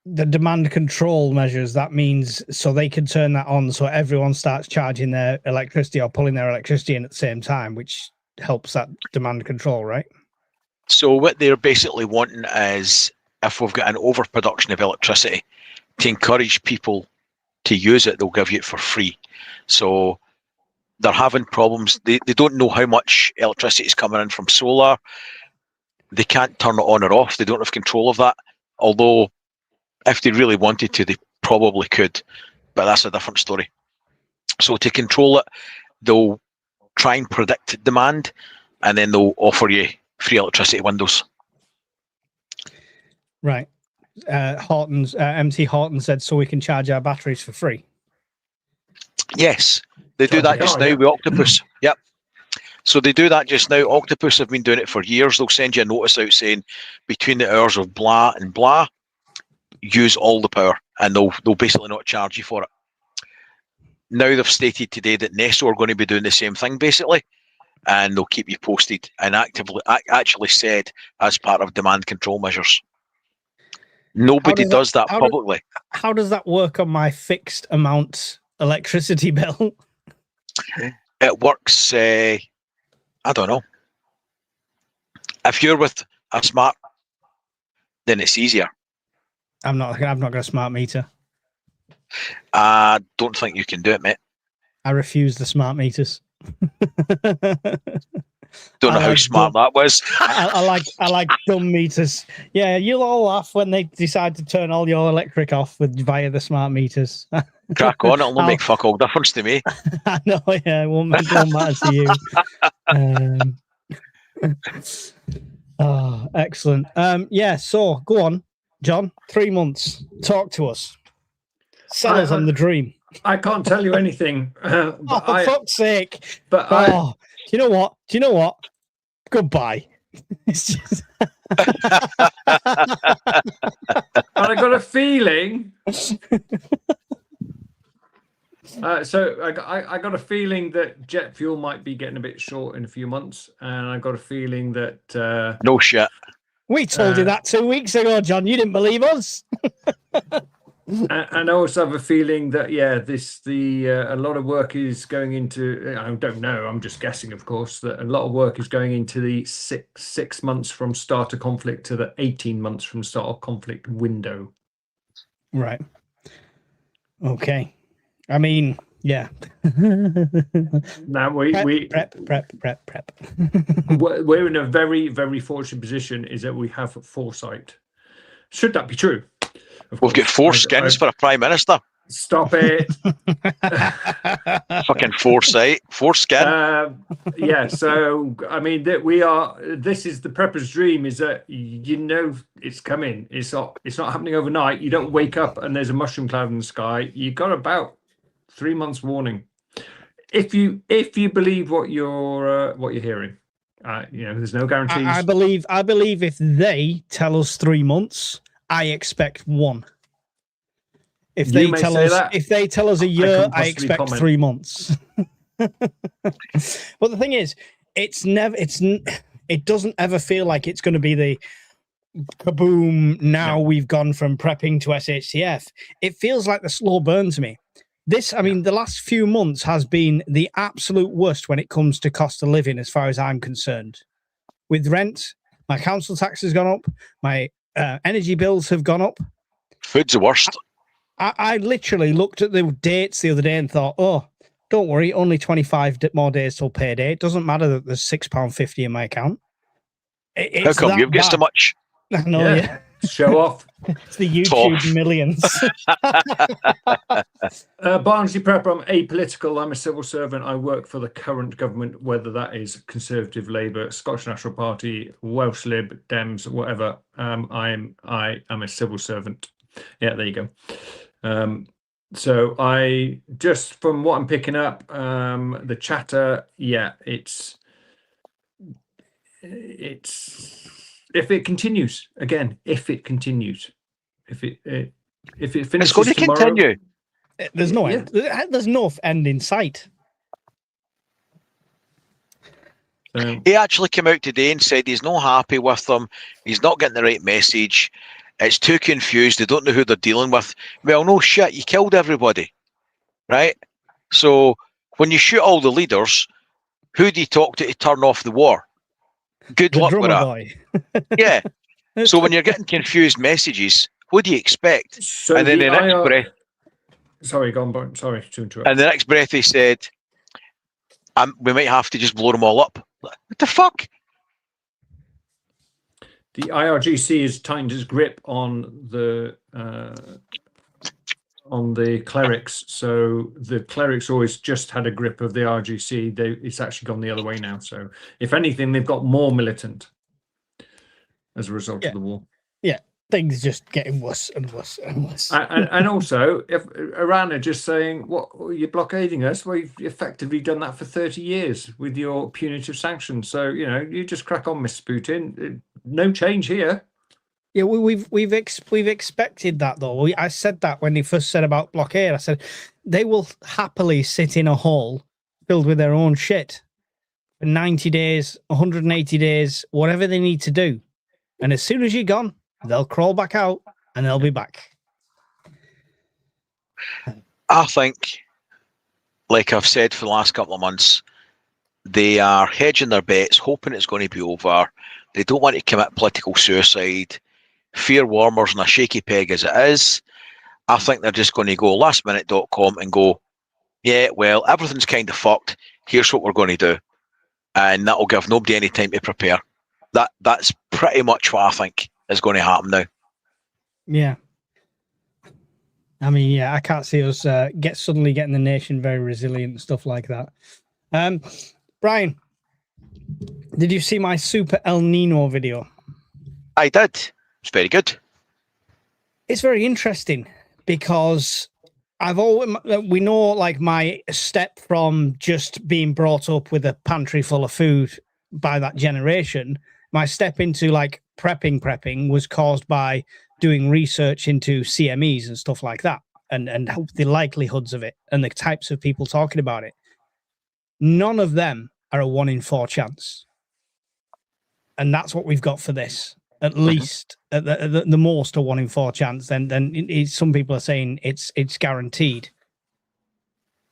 the demand control measures, that means so they can turn that on so everyone starts charging their electricity or pulling their electricity in at the same time, which helps that demand control, right? So what they're basically wanting is, if we've got an overproduction of electricity, to encourage people to use it, they'll give you it for free. So they're having problems. They don't know how much electricity is coming in from solar. They can't turn it on or off. They don't have control of that. Although, if they really wanted to, they probably could. But that's a different story. So to control it, they'll try and predict demand, and then they'll offer you free electricity windows. Right. MC Horton said, so we can charge our batteries for free. Yes, they do that just now with Octopus. Yep. So they do that just now. Octopus have been doing it for years. They'll send you a notice out saying between the hours of blah and blah, use all the power, and they'll basically not charge you for it. Now they've stated today that NESO are going to be doing the same thing basically, and they'll keep you posted, and actually said as part of demand control measures. Nobody does that publicly. How does that work on my fixed amount electricity bill? It works. I don't know. If you're with a smart, then it's easier. I've not got a smart meter. I don't think you can do it, mate. I refuse the smart meters. Don't know I how like smart that was. I like dumb meters. Yeah, you'll all laugh when they decide to turn all your electric off via the smart meters. Crack on, it'll not make fuck all difference to me. I know, yeah, it won't matter to you. Oh, excellent. Yeah, so go on, John. 3 months. Talk to us. Sell us on the dream. I can't tell you anything. For fuck's sake. But do you know what? Goodbye. It's just... I got a feeling. So I got a feeling that jet fuel might be getting a bit short in a few months, and I got a feeling that no shit. We told you that 2 weeks ago, John. You didn't believe us. And I also have a feeling that a lot of work is going into. I don't know. I'm just guessing, of course, that a lot of work is going into the six months from start of conflict to the 18 months from start of conflict window. Right. Okay. I mean, yeah. Now prep. We're in a very, very fortunate position. Is that we have foresight. Should that be true? We've got four skins for a prime minister. Stop it. Fucking foresight, foreskin. Yeah. So I mean, this is the prepper's dream. Is that it's coming. It's not happening overnight. You don't wake up and there's a mushroom cloud in the sky. You got about 3 months warning. If you believe what you're hearing, there's no guarantees. I believe if they tell us 3 months, I expect 1. If they tell us a year, I expect 3 months. But the thing is, it doesn't ever feel like it's going to be the kaboom. Now we've gone from prepping to SHTF. It feels like the slow burn to me. The last few months has been the absolute worst when it comes to cost of living, as far as I'm concerned. With rent, my council tax has gone up, my energy bills have gone up. Food's the worst. I literally looked at the dates the other day and thought, oh, don't worry, only 25 more days till payday. It doesn't matter that there's £6.50 in my account. How come you've got so much? I know, yeah. Show off. It's the YouTube millions. Barnsley Prepper, I'm apolitical. I'm a civil servant. I work for the current government, whether that is Conservative, Labour, Scottish National Party, Welsh Lib, Dems, whatever. I'm a civil servant. Yeah, there you go. So I just from what I'm picking up, the chatter, yeah, it's if it continues, if it finishes, it's going to tomorrow, continue. There's no end. There's no end in sight. He actually came out today and said he's not happy with them. He's not getting the right message. It's too confused. They don't know who they're dealing with. Well, no shit. You killed everybody, right? So when you shoot all the leaders, who do you talk to turn off the war? Good luck with that. Boy. Yeah. So when you're getting confused messages, what do you expect? So and then the next breath. Sorry, go on. Sorry to interrupt. And the next breath he said, "We might have to just blow them all up." What the fuck? The IRGC has tightened its grip on the clerics. So the clerics always just had a grip of the IRGC. It's actually gone the other way now. So if anything, they've got more militant as a result of the war. Yeah, things just getting worse and worse and worse. And also, if Iran are just saying, "What, you're blockading us?" Well, you've effectively done that for 30 years with your punitive sanctions. So you just crack on, Mr. Putin. No change here. Yeah, we've expected that though. I said that when he first said about blockade. I said they will happily sit in a hole filled with their own shit for 90 days, 180 days, whatever they need to do. And as soon as you're gone, they'll crawl back out and they'll be back. I think, like I've said for the last couple of months, they are hedging their bets, hoping it's going to be over. They don't want to commit political suicide. Fear warmers and a shaky peg as it is. I think they're just going to go lastminute.com and go, yeah, well, everything's kind of fucked. Here's what we're going to do. and that will give nobody any time to prepare. That's pretty much what I think is going to happen now. Yeah. I mean, yeah, I can't see us suddenly getting the nation very resilient and stuff like that. Brian, did you see my Super El Nino video? I did. It's very good. It's very interesting because we know, like, my step from just being brought up with a pantry full of food by that generation, my step into like prepping was caused by doing research into CMEs and stuff like that, and the likelihoods of it and the types of people talking about it. None of them are a 1 in 4 chance. And that's what we've got for this. At least at the most a 1 in 4 chance. Then some people are saying it's guaranteed.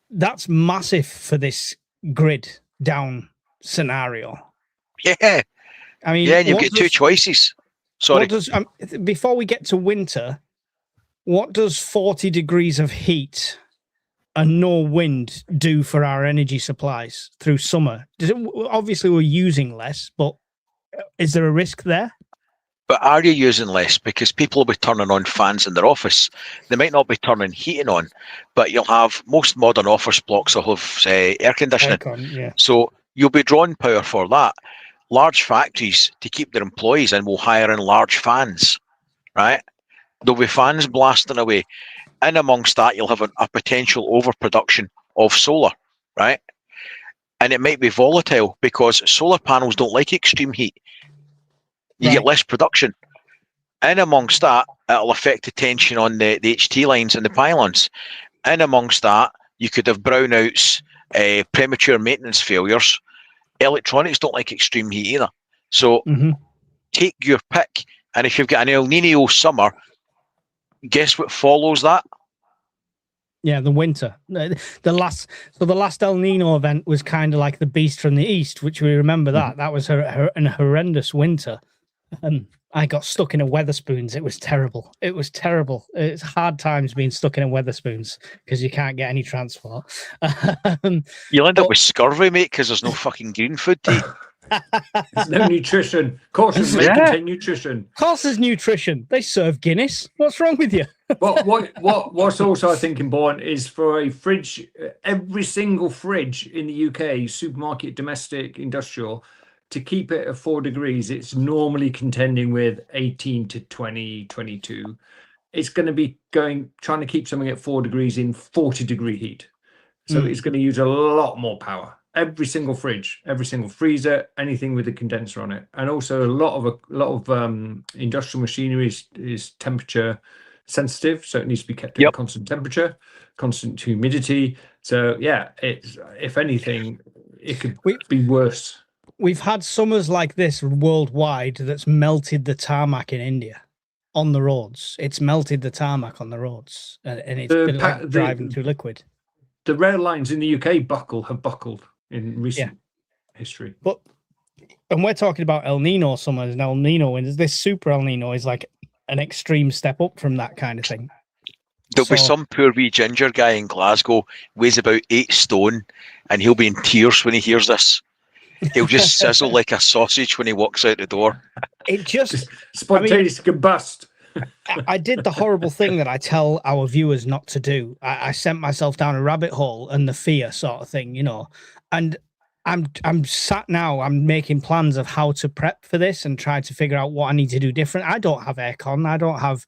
That's massive for this grid down scenario. Yeah. I mean, yeah, and you've got two choices. Sorry. Before we get to winter, what does 40 degrees of heat and no wind do for our energy supplies through summer? Obviously, we're using less, but is there a risk there? But are you using less? Because people will be turning on fans in their office. They might not be turning heating on, but you'll have most modern office blocks will have air conditioning. Yeah. So you'll be drawing power for that. Large factories, to keep their employees in, will hire in large fans, right? There'll be fans blasting away. In amongst that, you'll have a potential overproduction of solar, right? And it might be volatile because solar panels don't like extreme heat. You get less production. In amongst that, it'll affect the tension on the HT lines and the pylons. In amongst that, you could have brownouts, premature maintenance failures. Electronics don't like extreme heat either. So take your pick. And if you've got an El Nino summer, guess what follows that? Yeah, the winter. The last El Nino event was kind of like the Beast from the East, which we remember that. That was an horrendous winter. I got stuck in a Weatherspoons. It was terrible. It's hard times being stuck in a Weatherspoons because you can't get any transport. You'll end up with scurvy, mate, because there's no fucking green food to eat. There's no nutrition. Caution, may contain nutrition. Of course there's nutrition. They serve Guinness. What's wrong with you? What's also, I think, important is for a fridge, every single fridge in the UK, supermarket, domestic, industrial, to keep it at 4 degrees, it's normally contending with 18 to 20, 22. It's going to be trying to keep something at 4 degrees in 40 degree heat. So it's going to use a lot more power. Every single fridge, every single freezer, anything with a condenser on it. And also a lot of industrial machinery is temperature sensitive. So it needs to be kept at a constant temperature, constant humidity. So yeah, if anything, it could be worse. We've had summers like this worldwide that's melted the tarmac in India on the roads. It's melted the tarmac on the roads, and it's been like driving through liquid. The rail lines in the UK have buckled in recent history. And we're talking about El Nino summers and El Nino, and this Super El Nino is like an extreme step up from that kind of thing. There'll be some poor wee ginger guy in Glasgow, weighs about 8 stone, and he'll be in tears when he hears this. He'll just sizzle like a sausage when he walks out the door. It just spontaneous combust. I did the horrible thing that I tell our viewers not to do. I sent myself down a rabbit hole and the fear sort of thing, and I'm sat now, I'm making plans of how to prep for this and try to figure out what I need to do different. I don't have aircon. I don't have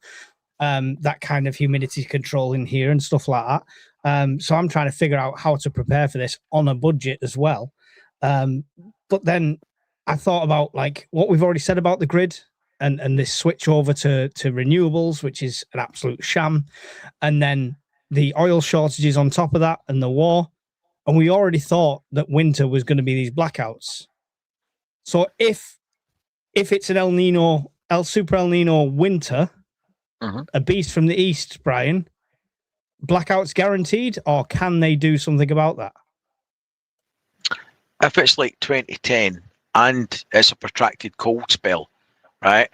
that kind of humidity control in here and stuff like that. So I'm trying to figure out how to prepare for this on a budget as well. But then I thought about like what we've already said about the grid and this switch over to renewables, which is an absolute sham. And then the oil shortages on top of that and the war. And we already thought that winter was going to be these blackouts. So if it's an Super El Nino winter, a beast from the east, Brian, blackouts guaranteed, or can they do something about that? If it's like 2010 and it's a protracted cold spell, right,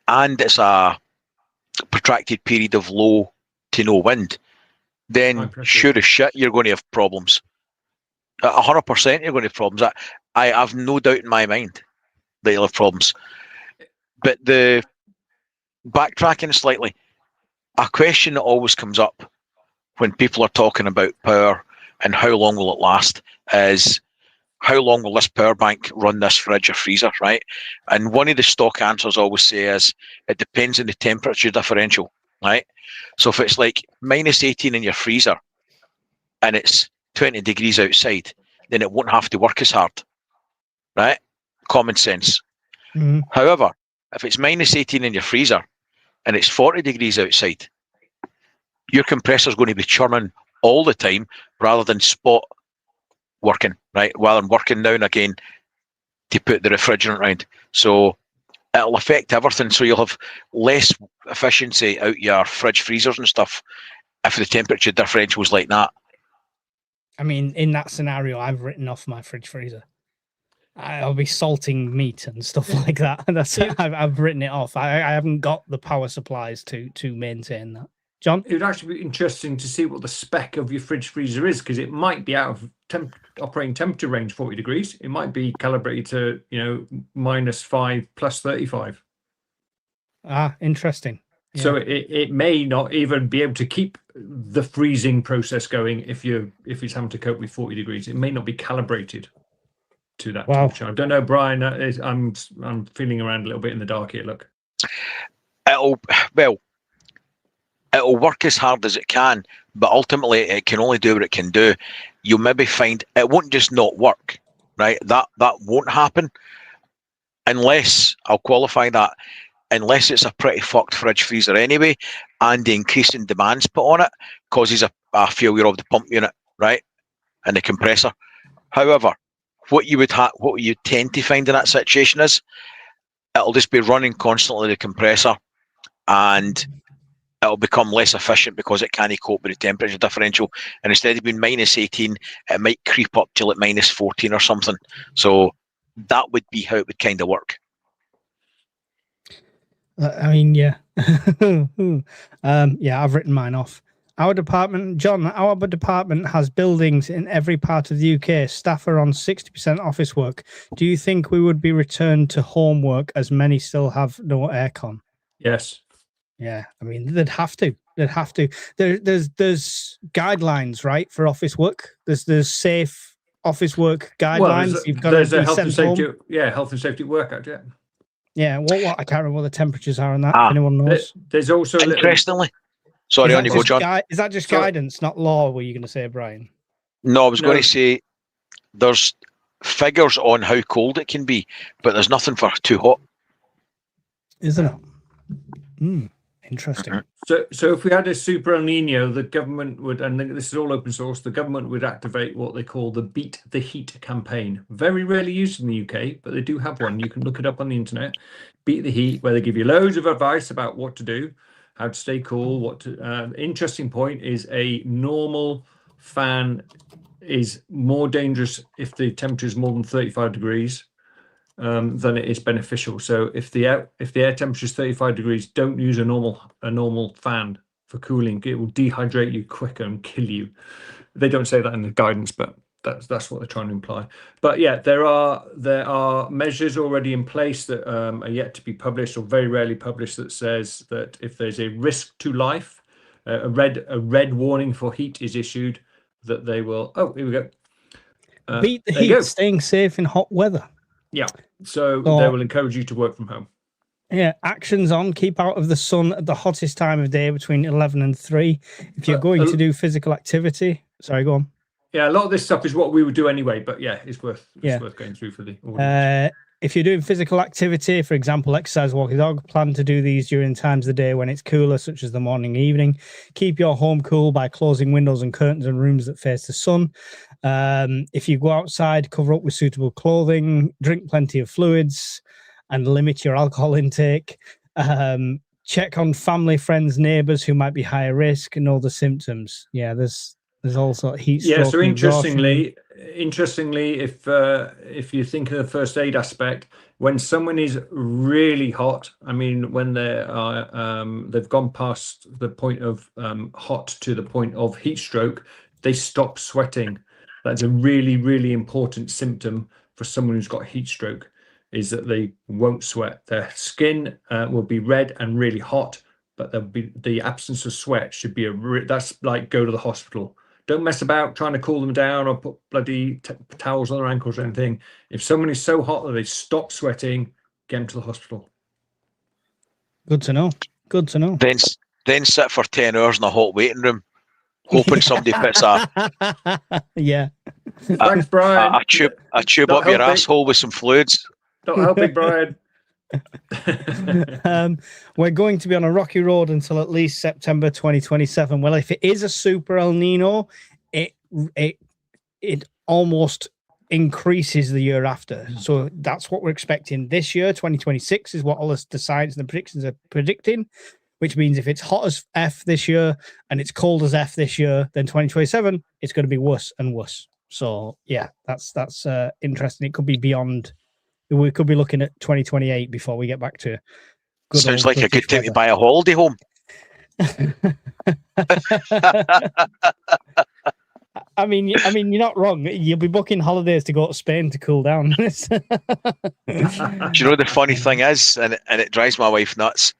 and it's a protracted period of low to no wind, then sure as shit you're going to have problems. 100% you're going to have problems. I have no doubt in my mind that you'll have problems. But the backtracking slightly, a question that always comes up when people are talking about power and how long will it last is how long will this power bank run this fridge or freezer, right? And one of the stock answers I always say is it depends on the temperature differential, right? So if it's like minus 18 in your freezer and it's 20 degrees outside, then it won't have to work as hard, right? Common sense. Mhm. However, if it's minus 18 in your freezer and it's 40 degrees outside, your compressor's going to be churning all the time rather than spot working, right? Rather than working now and again to put the refrigerant around. So it'll affect everything. So you'll have less efficiency out your fridge freezers and stuff if the temperature differential is like that. I mean, in that scenario, I've written off my fridge freezer. I'll be salting meat and stuff like that. That's I've written it off. I haven't got the power supplies to maintain that. John? It would actually be interesting to see what the spec of your fridge freezer is, because it might be out of operating temperature range 40 degrees. It might be calibrated to, -5 plus 35. Ah, interesting. So it may not even be able to keep the freezing process going if it's having to cope with 40 degrees. It may not be calibrated to that temperature. I don't know, Brian. I'm feeling around a little bit in the dark here. Look, It'll work as hard as it can, but ultimately it can only do what it can do. You'll maybe find it won't just not work, right? That won't happen unless, I'll qualify that, unless it's a pretty fucked fridge freezer anyway, and the increasing demands put on it causes a failure of the pump unit, right, and the compressor. However, what you tend to find in that situation is it'll just be running constantly the compressor, and it'll become less efficient because it can't cope with the temperature differential. And instead of being minus 18, it might creep up till at minus 14 or something. So that would be how it would kind of work. I mean, yeah. I've written mine off. Our department has buildings in every part of the UK. Staff are on 60% office work. Do you think we would be returned to homework as many still have no aircon? yes. Yeah, I mean, they'd have to. There's guidelines, right, for office work. There's safe office work guidelines. Well, there's a health and safety, health and safety work act. Yeah. What I can't remember what the temperatures are on that. If anyone knows. There's also interestingly. Sorry, on you go, John. Is that just guidance, not law? Were you going to say, Brian? No, I was going to say there's figures on how cold it can be, but there's nothing for too hot. Isn't it? Interesting. So if we had a super El Nino, the government would, and this is all open source, the government would activate what they call the Beat the Heat campaign. Very rarely used in the UK, but they do have one. You can look it up on the internet. Beat the Heat, where they give you loads of advice about what to do, how to stay cool. Interesting point is a normal fan is more dangerous if the temperature is more than 35 degrees. Then it is beneficial. So if the air temperature is 35 degrees, don't use a normal fan for cooling. It will dehydrate you quicker and kill you. They don't say that in the guidance, but that's what they're trying to imply. But yeah, there are measures already in place that are yet to be published or very rarely published that says that if there's a risk to life, a red warning for heat is issued, that they will. Oh, here we go. Beat the heat, staying safe in hot weather. Yeah, so they will encourage you to work from home. Yeah, actions on, keep out of the sun at the hottest time of day between 11 and 3. If you're going to do physical activity, sorry, go on. Yeah, a lot of this stuff is what we would do anyway, but yeah, it's worth going through for the audience. If you're doing physical activity, for example, exercise, walk a dog, plan to do these during times of the day when it's cooler, such as the morning and evening. Keep your home cool by closing windows and curtains in rooms that face the sun. If you go outside, cover up with suitable clothing, drink plenty of fluids, and limit your alcohol intake. Check on family, friends, neighbours who might be higher risk and all the symptoms. Yeah, there's also heat stroke. Yeah, so interestingly, if you think of the first aid aspect, when someone is really hot, I mean, when they've gone past the point of hot to the point of heat stroke, they stop sweating. That's a really, really important symptom for someone who's got heat stroke is that they won't sweat. Their skin will be red and really hot, but there'll be the absence of sweat should be that's like go to the hospital. Don't mess about trying to cool them down or put bloody towels on their ankles or anything. If someone is so hot that they stop sweating, get them to the hospital. Good to know. Good to know. Then sit for 10 hours in a hot waiting room, hoping somebody puts a Yeah. Thanks, Brian. a tube Not up your helping. asshole with some fluids. Not helping, Brian. We're going to be on a rocky road until at least September 2027. Well, if it is a super El Nino, it almost increases the year after. So that's what we're expecting this year. 2026 is what all the science and the predictions are predicting, which means if it's hot as F this year and it's cold as F this year, then 2027 it's going to be worse and worse. So yeah, that's interesting. It could be beyond. We could be looking at 2028 before we get back to. Sounds like a good time to buy a holiday home. I mean, you're not wrong. You'll be booking holidays to go to Spain to cool down. Do you know the funny thing is, and it drives my wife nuts?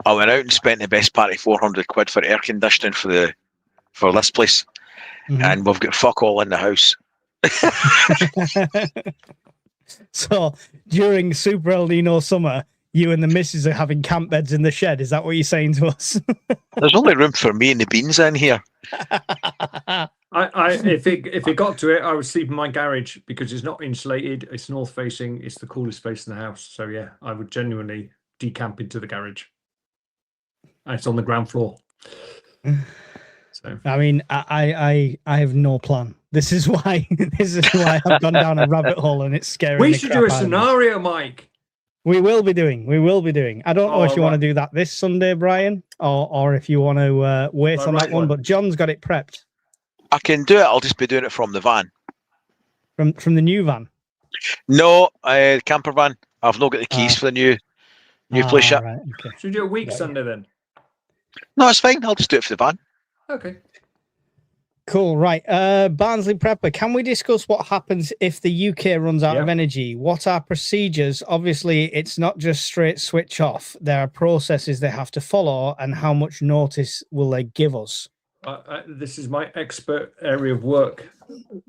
I went out and spent the best part of 400 quid for air conditioning for this place, and we've got fuck all in the house. So during Super El Nino summer, you and the missus are having camp beds in the shed. Is that what you're saying to us? There's only room for me and the beans in here. If it got to it, I would sleep in my garage because it's not insulated. It's north facing. It's the coolest space in the house. So yeah, I would genuinely decamp into the garage. And it's on the ground floor. So I mean, I have no plan. This is why I've gone down a rabbit hole and it's scary. We should do a scenario, Mike. We will be doing. I don't know if you want to do that this Sunday, Brian, or if you want to wait on that one. But John's got it prepped. I can do it. I'll just be doing it from the van. From the new van? No, camper van. I've not got the keys for the new place yet. Right, okay. Should we do a week Sunday then? No, it's fine. I'll just do it for the van. Okay. Cool, right. Barnsley Prepper, can we discuss what happens if the UK runs out of energy? What are procedures? Obviously, it's not just straight switch off. There are processes they have to follow, and how much notice will they give us? This is my expert area of work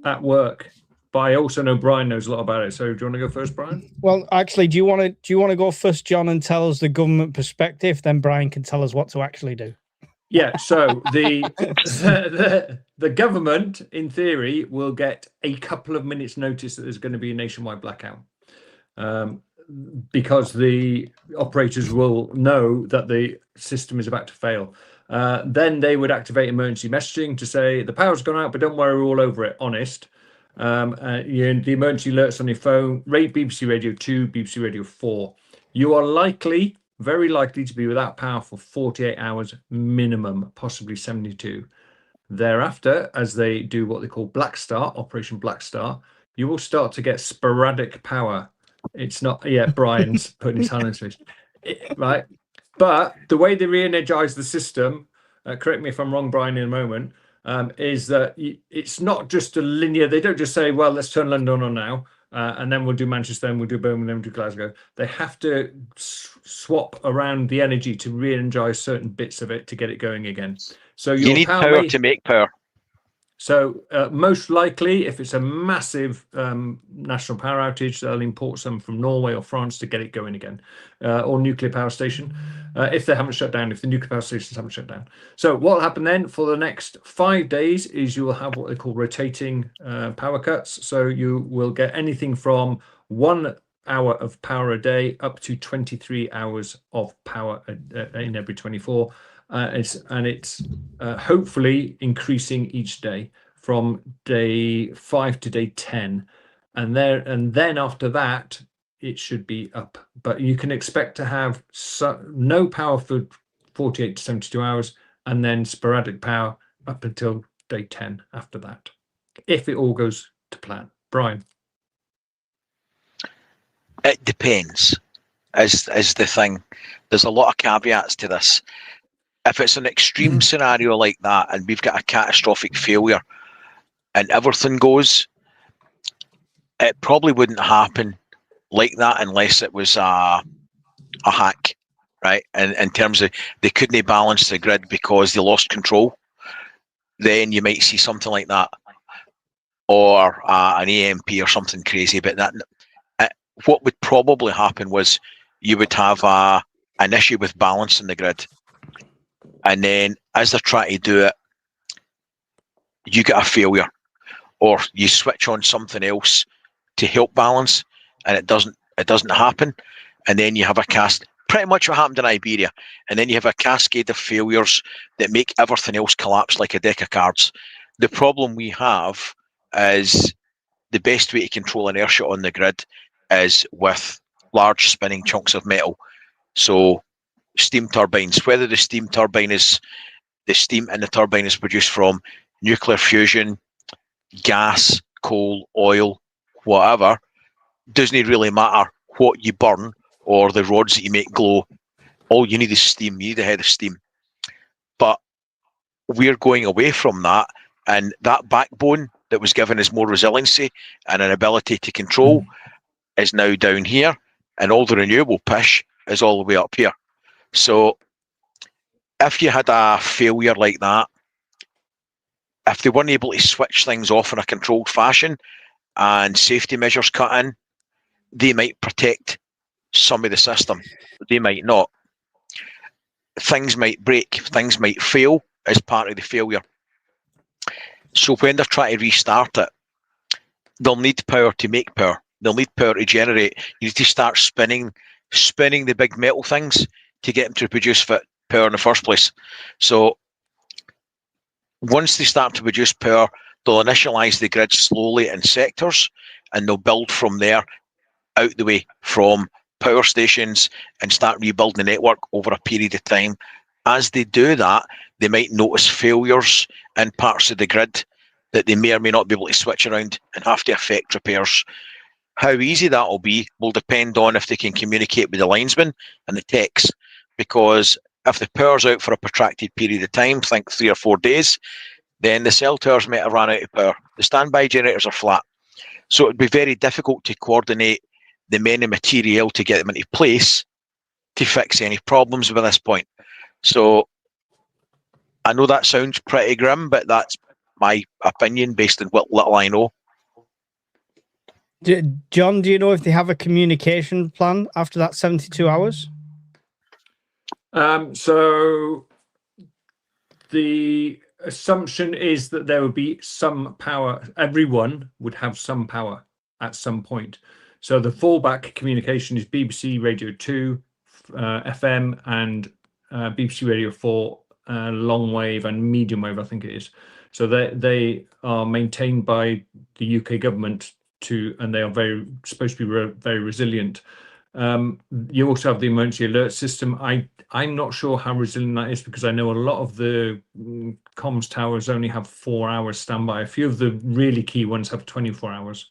at work, but I also know Brian knows a lot about it. So do you want to go first, Brian? Well, actually, do you want to go first, John, and tell us the government perspective? Then Brian can tell us what to actually do. Yeah, so the government, in theory, will get a couple of minutes' notice that there's going to be a nationwide blackout, because the operators will know that the system is about to fail. Then they would activate emergency messaging to say the power's gone out, but don't worry, we're all over it. Honest. The emergency alerts on your phone. Rate BBC Radio 2, BBC Radio 4. You are very likely to be without power for 48 hours minimum, possibly 72. Thereafter, as they do what they call Black Star, Operation Black Star, you will start to get sporadic power. It's not, Brian's putting his hand in his face, right? But the way they re-energize the system, correct me if I'm wrong, Brian, in a moment, is that it's not just a linear. They don't just say, well, let's turn London on now. And then we'll do Manchester, then we'll do Birmingham, then we'll do Glasgow. They have to swap around the energy to re-energize certain bits of it to get it going again. So you need power to make power. So most likely, if it's a massive national power outage, they'll import some from Norway or France to get it going again, or nuclear power station, if they haven't shut down, if the nuclear power stations haven't shut down. So what will happen then for the next 5 days is you will have what they call rotating power cuts. So you will get anything from 1 hour of power a day up to 23 hours of power in every 24. It's hopefully increasing each day from day 5 to day 10, and then after that it should be up. But you can expect to have no power for 48 to 72 hours, and then sporadic power up until day 10 after that, if it all goes to plan. Brian? It depends, is the thing. There's a lot of caveats to this. If it's an extreme scenario like that and we've got a catastrophic failure and everything goes, it probably wouldn't happen like that unless it was a hack, right? And in terms of they couldn't balance the grid because they lost control, then you might see something like that, or an AMP or something crazy. But that, what would probably happen was you would have an issue with balancing the grid, and then as they're trying to do it, you get a failure, or you switch on something else to help balance, and it doesn't happen, and then you have a cast. Pretty much what happened in Iberia, and then you have a cascade of failures that make everything else collapse like a deck of cards. The problem we have is the best way to control inertia on the grid is with large spinning chunks of metal. So steam turbines, whether the steam in the turbine is produced from nuclear fusion, gas, coal, oil, whatever, doesn't really matter what you burn or the rods that you make glow. All you need is steam. You need a head of steam. But we're going away from that, and that backbone that was given us more resiliency and an ability to control is now down here, and all the renewable pish is all the way up here. So if you had a failure like that, if they weren't able to switch things off in a controlled fashion and safety measures cut in, they might protect some of the system. They might not. Things might break, things might fail as part of the failure. So when they're trying to restart it, they'll need power to make power. They'll need power to generate. You need to start spinning the big metal things to get them to produce power in the first place. So once they start to produce power, they'll initialize the grid slowly in sectors, and they'll build from there out the way from power stations and start rebuilding the network over a period of time. As they do that, they might notice failures in parts of the grid that they may or may not be able to switch around and have to affect repairs. How easy that will be will depend on if they can communicate with the linesmen and the techs, because if the power's out for a protracted period of time, think 3 or 4 days, then the cell towers might have run out of power. The standby generators are flat. So it'd be very difficult to coordinate the men and material to get them into place to fix any problems with this point. So I know that sounds pretty grim, but that's my opinion based on what little I know. John, do you know if they have a communication plan after that 72 hours? So the assumption is that there would be some power. Everyone would have some power at some point. So the fallback communication is BBC Radio 2, FM, and BBC Radio 4, long wave and medium wave, I think it is. So they are maintained by the UK government and they are supposed to be very resilient. You also have the emergency alert system. I'm not sure how resilient that is, because I know a lot of the comms towers only have 4 hours standby. A few of the really key ones have 24 hours.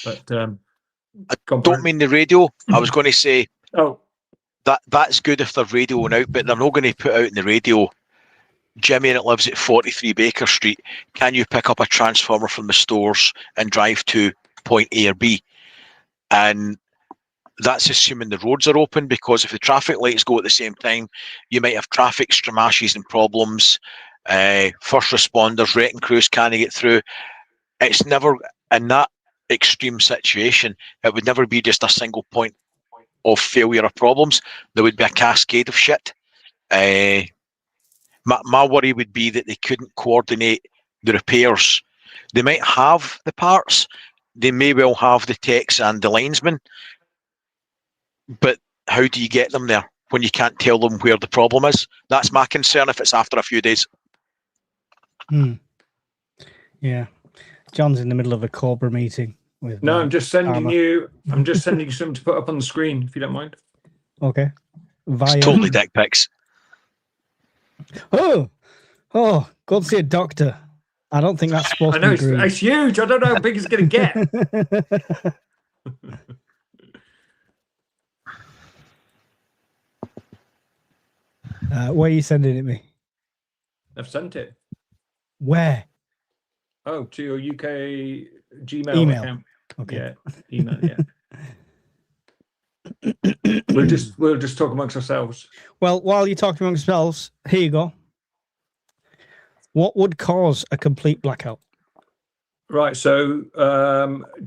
But I don't mean the radio. I was going to say, oh, that's good if they're radioing out, but they're not going to put out in the radio, Jimmy that lives at 43 Baker Street, can you pick up a transformer from the stores and drive to point A or B? And that's assuming the roads are open, because if the traffic lights go at the same time, you might have traffic stramashes and problems. First responders, wrecking crews can't get through. It's never, in that extreme situation, it would never be just a single point of failure or problems. There would be a cascade of shit. My worry would be that they couldn't coordinate the repairs. They might have the parts, they may well have the techs and the linesmen, but how do you get them there when you can't tell them where the problem is? That's my concern if it's after a few days. Yeah. John's in the middle of a Cobra meeting. No, I'm just sending you something to put up on the screen, if you don't mind. Okay. It's totally dick pics. Oh, go and see a doctor. I don't think that's supposed to be green. It's huge. I don't know how big it's going to get. Where are you sending it me? I've sent it. Where? Oh, to your UK Gmail email account. Okay. Yeah, email. Yeah. we'll just talk amongst ourselves. Well, while you're talking amongst yourselves, here you go. What would cause a complete blackout? Right. So,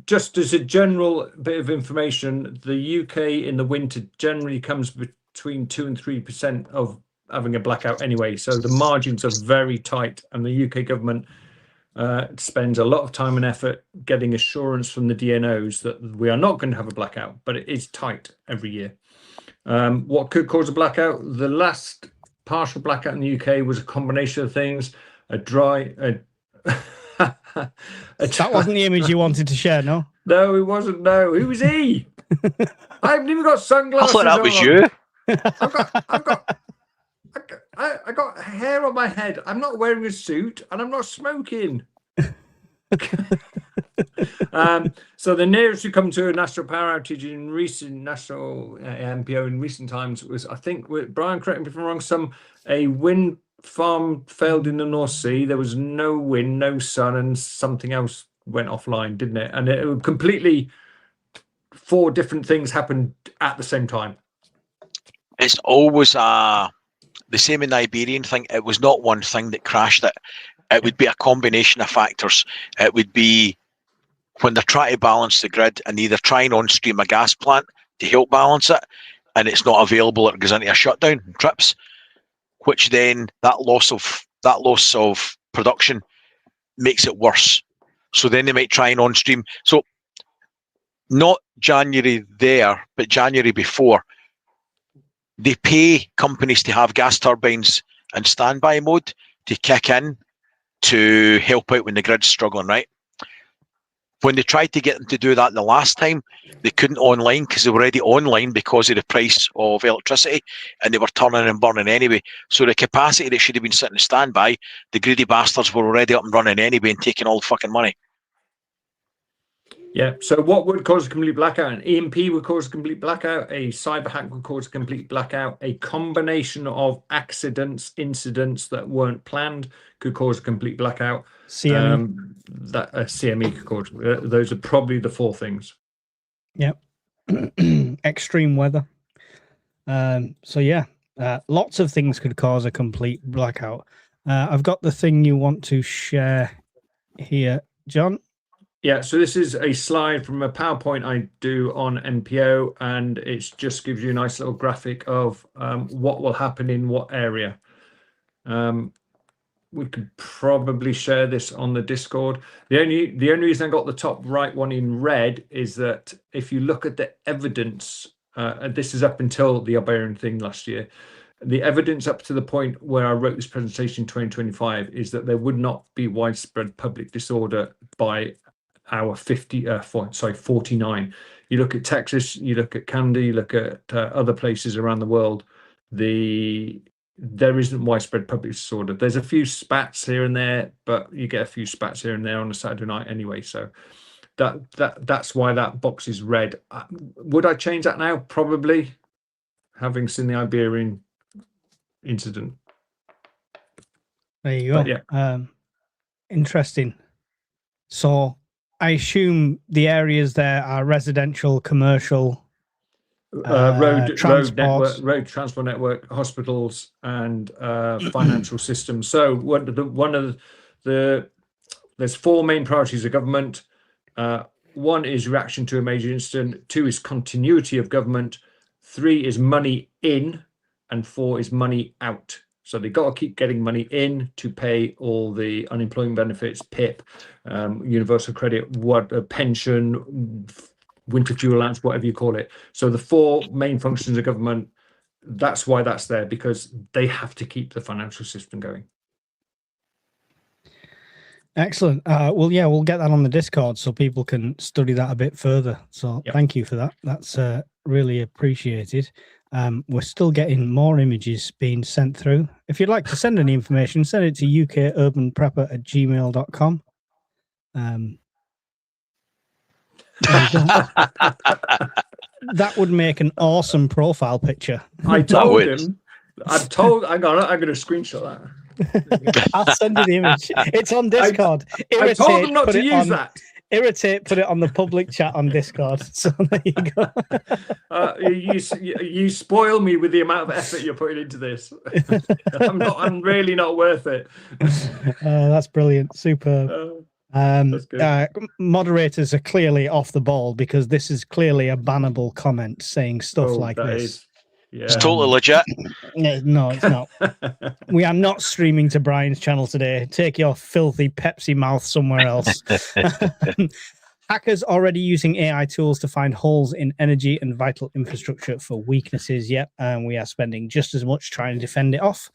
just as a general bit of information, the UK in the winter generally comes between 2 and 3% of having a blackout anyway. So the margins are very tight, and the UK government spends a lot of time and effort getting assurance from the DNOs that we are not going to have a blackout, but it is tight every year. What could cause a blackout? The last partial blackout in the UK was a combination of things: that wasn't the image you wanted to share, no? No, it wasn't. No, who was he? I haven't even got I sunglasses. thought that on. was you. I got hair on my head. I'm not wearing a suit, and I'm not smoking. So the nearest we come to a national power outage in recent national MPO in recent times was, I think, Brian, correct me if I'm wrong, a wind farm failed in the North Sea. There was no wind, no sun, and something else went offline, didn't it? And it completely 4 different things happened at the same time. It's always the same in the Iberian thing. It was not one thing that crashed it. It would be a combination of factors. It would be when they're trying to balance the grid and either trying on stream a gas plant to help balance it, and it's not available, or it goes into a shutdown, trips, which then that loss of production makes it worse. So then they might try and on stream. So not January there, but January before, they pay companies to have gas turbines in standby mode to kick in to help out when the grid's struggling, right? When they tried to get them to do that the last time, they couldn't online because they were already online because of the price of electricity, and they were turning and burning anyway. So the capacity that should have been sitting in standby, the greedy bastards were already up and running anyway and taking all the fucking money. Yeah. So what would cause a complete blackout? An EMP would cause a complete blackout. A cyber hack would cause a complete blackout. A combination of accidents, incidents that weren't planned could cause a complete blackout. CME. That a CME could cause. Those are probably the 4 things. Yep. Extreme weather. So yeah, lots of things could cause a complete blackout. I've got the thing you want to share here, John. Yeah, so this is a slide from a PowerPoint I do on NPO, and it just gives you a nice little graphic of what will happen in what area. We could probably share this on the Discord. The only reason I got the top right one in red is that if you look at the evidence, and this is up until the Iberian thing last year, the evidence up to the point where I wrote this presentation in 2025 is that there would not be widespread public disorder by hour 49. You look at Texas, you look at Canada, you look at other places around the world, there isn't widespread public disorder. There's a few spats here and there, but you get a few spats here and there on a Saturday night anyway. So that's why that box is red. Would I change that now? Probably, having seen the Iberian incident. There you go. But yeah. Interesting. So I assume the areas there are residential, commercial, road transport network, hospitals, and financial systems. So there's 4 main priorities of government. 1 is reaction to a major incident. 2 is continuity of government. 3 is money in, and 4 is money out. So they've got to keep getting money in to pay all the unemployment benefits, PIP, universal credit, pension, winter fuel allowance, whatever you call it. So the 4 main functions of government, that's why that's there, because they have to keep the financial system going. Excellent. Well, yeah, we'll get that on the Discord so people can study that a bit further. So Thank you for that. That's really appreciated. We're still getting more images being sent through. If you'd like to send any information, send it to ukurbanprepper@gmail.com. That would make an awesome profile picture. I told him. I'm going to screenshot that. I'll send you the image. It's on Discord. I told them not to use that. Irritate, put it on the public chat on Discord. So there you go. You spoil me with the amount of effort you're putting into this. I'm really not worth it. That's brilliant. Superb. That's good. Moderators are clearly off the ball because this is clearly a bannable comment saying stuff like that this. is- yeah. It's totally legit. No, it's not. We are not streaming to Brian's channel today. Take your filthy Pepsi mouth somewhere else. Hackers already using AI tools to find holes in energy and vital infrastructure for weaknesses. Yep, and we are spending just as much trying to defend it off.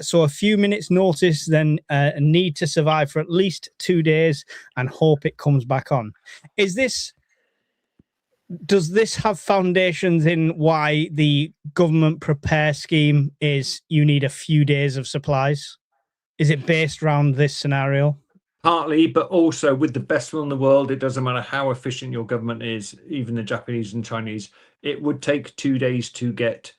So a few minutes notice, then a need to survive for at least 2 days and hope it comes back on. Does this have foundations in why the government prepare scheme is you need a few days of supplies? Is it based around this scenario? Partly, but also with the best will in the world, it doesn't matter how efficient your government is, even the Japanese and Chinese, it would take 2 days to get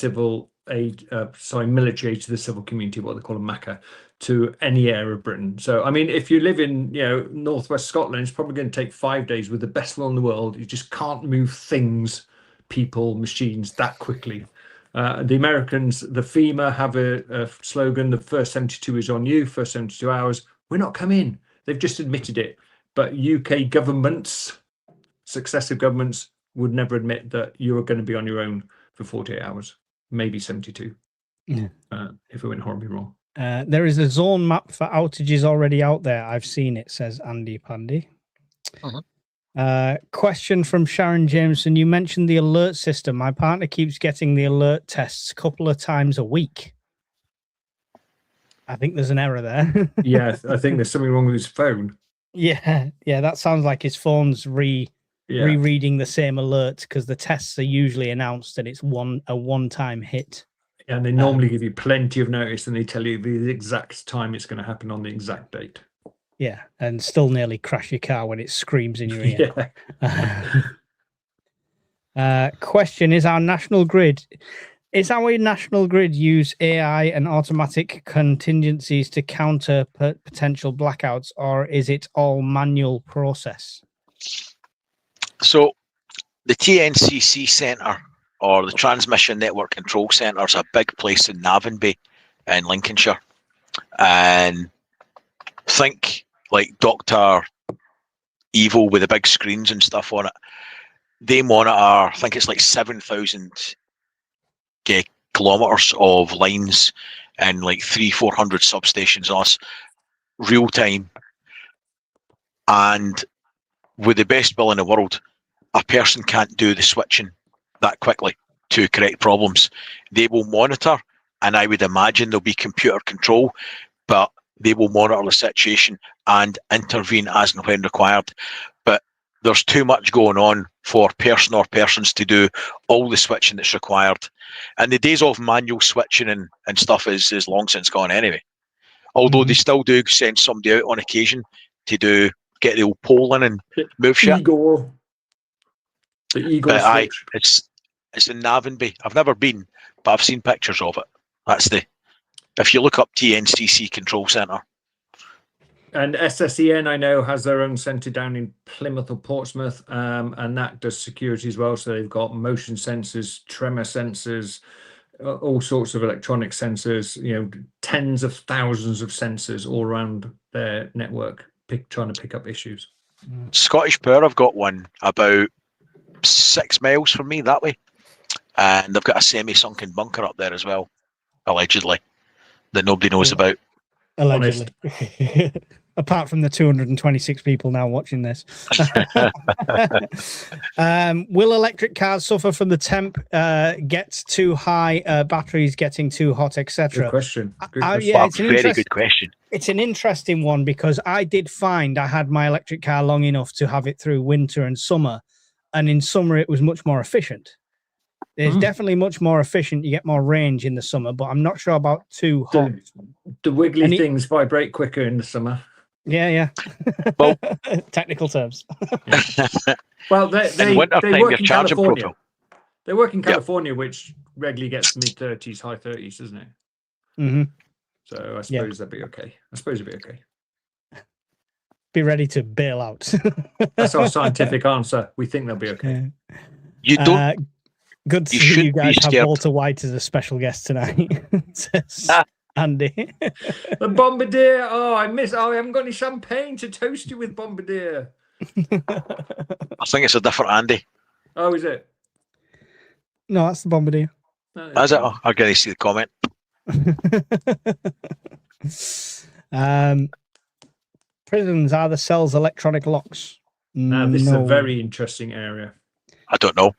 military aid to the civil community, what they call a MACA, to any area of Britain. So, I mean, if you live in, northwest Scotland, it's probably going to take 5 days with the best will in the world. You just can't move things, people, machines that quickly. The Americans, the FEMA have a slogan, the first 72 is on you, first 72 hours. We're not coming. They've just admitted it. But UK governments, successive governments, would never admit that you're going to be on your own for 48 hours, maybe 72, if it went horribly wrong. There is a zone map for outages already out there. I've seen it, says Andy Pandy. Question from Sharon Jameson. You mentioned the alert system. My partner keeps getting the alert tests a couple of times a week. I think there's an error there. Yeah, I think there's something wrong with his phone. Yeah, that sounds like his phone's rereading the same alert because the tests are usually announced and it's a one-time hit. And they normally give you plenty of notice and they tell you the exact time it's going to happen on the exact date. Yeah, and still nearly crash your car when it screams in your ear. Question, is our national grid use AI and automatic contingencies to counter potential blackouts, or is it all manual process? So the TNCC Centre, or the Transmission Network Control Centre, is a big place in Navanby in Lincolnshire. And think like Dr. Evil with the big screens and stuff on it. They monitor, I think it's like 7,000 kilometers of lines and like 300-400 substations on us real time. And with the best will in the world, a person can't do the switching that quickly to correct problems. They will monitor, and I would imagine there'll be computer control, but they will monitor the situation and intervene as and when required. But there's too much going on for person or persons to do all the switching that's required. And the days of manual switching and stuff is long since gone anyway. Although they still do send somebody out on occasion to get the old pole in and move shit. The Eagle switch. It's in Navanby. I've never been, but I've seen pictures of it. If you look up TNCC Control Centre. And SSEN, I know, has their own centre down in Plymouth or Portsmouth, and that does security as well. So they've got motion sensors, tremor sensors, all sorts of electronic sensors, tens of thousands of sensors all around their network, trying to pick up issues. Scottish Power have got one about 6 miles from me that way. And they've got a semi-sunken bunker up there as well, allegedly, that nobody knows about. Allegedly. Apart from the 226 people now watching this. Will electric cars suffer from the temp gets too high, batteries getting too hot, etc.? Good question. Yeah, it's very good question. It's an interesting one because I did find I had my electric car long enough to have it through winter and summer. And in summer, it was much more efficient. It's definitely much more efficient. You get more range in the summer, but I'm not sure about too hot. The wiggly things vibrate quicker in the summer. Yeah. Well, technical terms. Well, they work in California. They work in California, which regularly gets mid-30s, high 30s, doesn't it? Mm-hmm. So I suppose that'd be okay. I suppose it'd be okay. be ready to bail out. That's our scientific answer. We think they'll be okay. You don't. Good to You see you shouldn't be guys have scared. Walter White as a special guest tonight. Says Ah. Andy. The Bombardier. Oh, I haven't got any champagne to toast you with, Bombardier. I think it's a different Andy. Oh, is it? No, that's the Bombardier. No, Is it? Oh, I'm going to see the comment. Prisons, are the cells electronic locks? Now, this is a No. very interesting area. I don't know.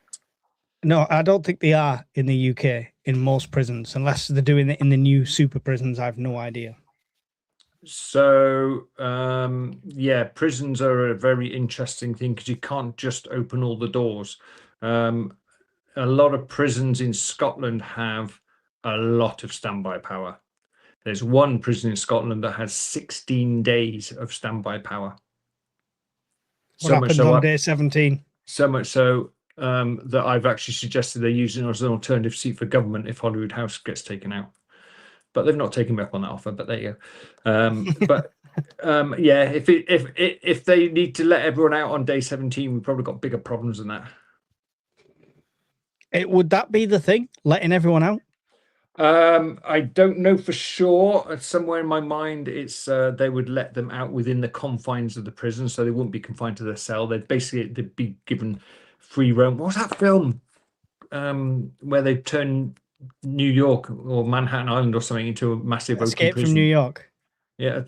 No, I don't think they are in the UK in most prisons, unless they're doing it in the new super prisons. I have no idea. So, yeah, prisons are a very interesting thing because you can't just open all the doors. A lot of prisons in Scotland have a lot of standby power. There's one prison in Scotland that has 16 days of standby power. What happens on day 17? So much so that I've actually suggested they're using it as an alternative seat for government if Holyrood House gets taken out. But they've not taken me up on that offer. But there you go. Yeah, if they need to let everyone out on day 17, we've probably got bigger problems than that. Would that be the thing, letting everyone out? I don't know for sure. Somewhere in my mind, it's they would let them out within the confines of the prison, so they wouldn't be confined to their cell. They'd be given free roam. What was that film where they turn New York or Manhattan Island or something into a massive Escape open prison? from New York. Yeah.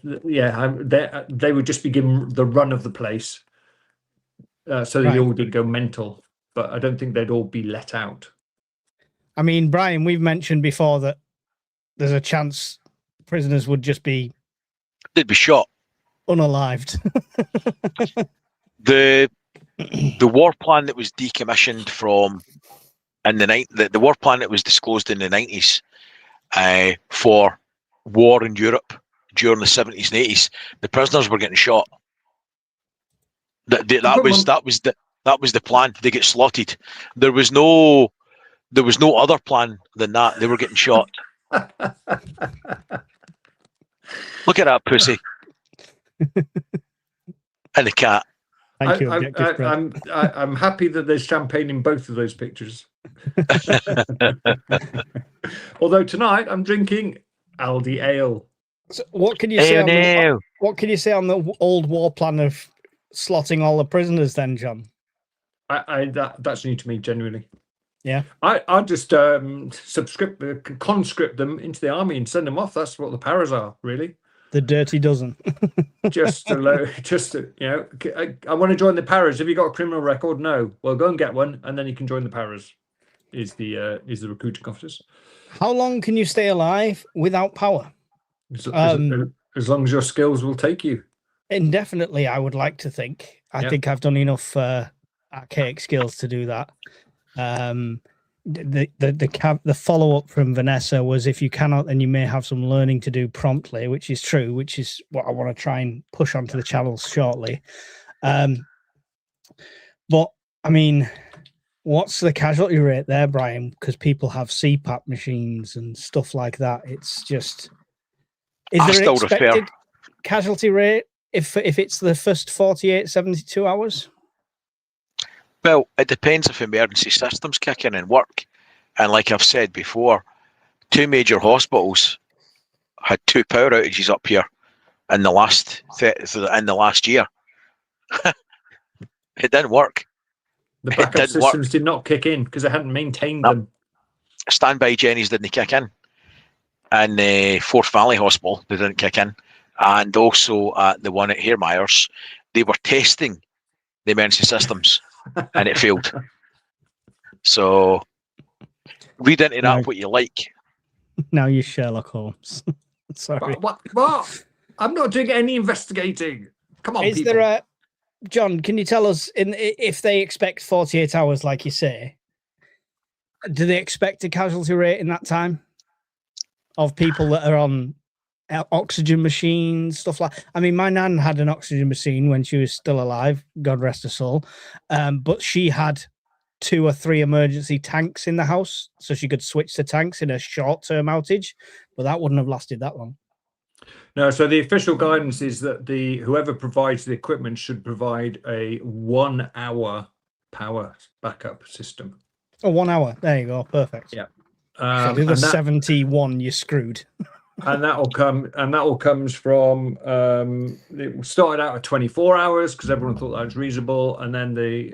They would just be given the run of the place, so they all did go mental. But I don't think they'd all be let out. I mean, Brian, we've mentioned before that there's a chance prisoners would just be... They'd be shot. Unalived. The war plan that was decommissioned from in the war plan that was disclosed in the 90s for war in Europe during the 70s and 80s, the prisoners were getting shot. That was the plan. They get slotted. There was no other plan than that. They were getting shot. Look at that pussy. And the cat. Thank you, I'm happy that there's champagne in both of those pictures. Although tonight I'm drinking Aldi Ale. So what can you say? What can you say on the old war plan of slotting all the prisoners? Then, John. That's new to me, genuinely. Yeah, I'll just conscript them into the army and send them off. That's what the paras are, really. The dirty dozen. I want to join the paras. Have you got a criminal record? No. Well, go and get one, and then you can join the paras. Is the recruiting officers. How long can you stay alive without power? As long as your skills will take you. Indefinitely, I would like to think. I think I've done enough archaic skills to do that. The follow-up from Vanessa was, if you cannot, then you may have some learning to do promptly, which is true, which is what I want to try and push onto the channels shortly. But I mean, what's the casualty rate there, Brian? Because people have CPAP machines and stuff like that. It's just, is there an expected casualty rate if it's the first 48, 72 hours? Well, it depends if emergency systems kick in and work. And like I've said before, 2 major hospitals had 2 power outages up here in the last year. It didn't work. The backup systems did not kick in because they hadn't maintained them. Standby Jennies didn't kick in. And Forth Valley Hospital, they didn't kick in. And also the one at Hairmyres, they were testing the emergency systems. And it failed. So read into that what you like. Now you're Sherlock Holmes. Sorry. What? I'm not doing any investigating. Come on, people. There John, can you tell us if they expect 48 hours, like you say, do they expect a casualty rate in that time of people that are on oxygen machines, stuff like? I mean, my nan had an oxygen machine when she was still alive, God rest her soul, but she had 2 or 3 emergency tanks in the house, so she could switch to tanks in a short-term outage, but that wouldn't have lasted that long. No, so the official guidance is that whoever provides the equipment should provide a 1 hour power backup system. Oh, 1 hour. There you go. Perfect. Yeah. So the other 71, you're screwed. And that all comes from it started out at 24 hours because everyone thought that was reasonable, and then the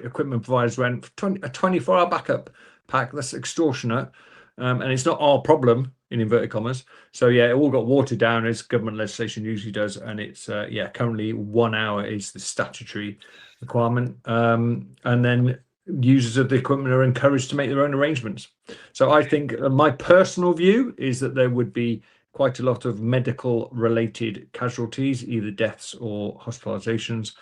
equipment providers went for a 24-hour backup pack. That's extortionate, and it's not our problem in inverted commas. So yeah, it all got watered down as government legislation usually does, and it's currently 1 hour is the statutory requirement, and then users of the equipment are encouraged to make their own arrangements. So I think my personal view is that there would be quite a lot of medical related casualties, either deaths or hospitalizations.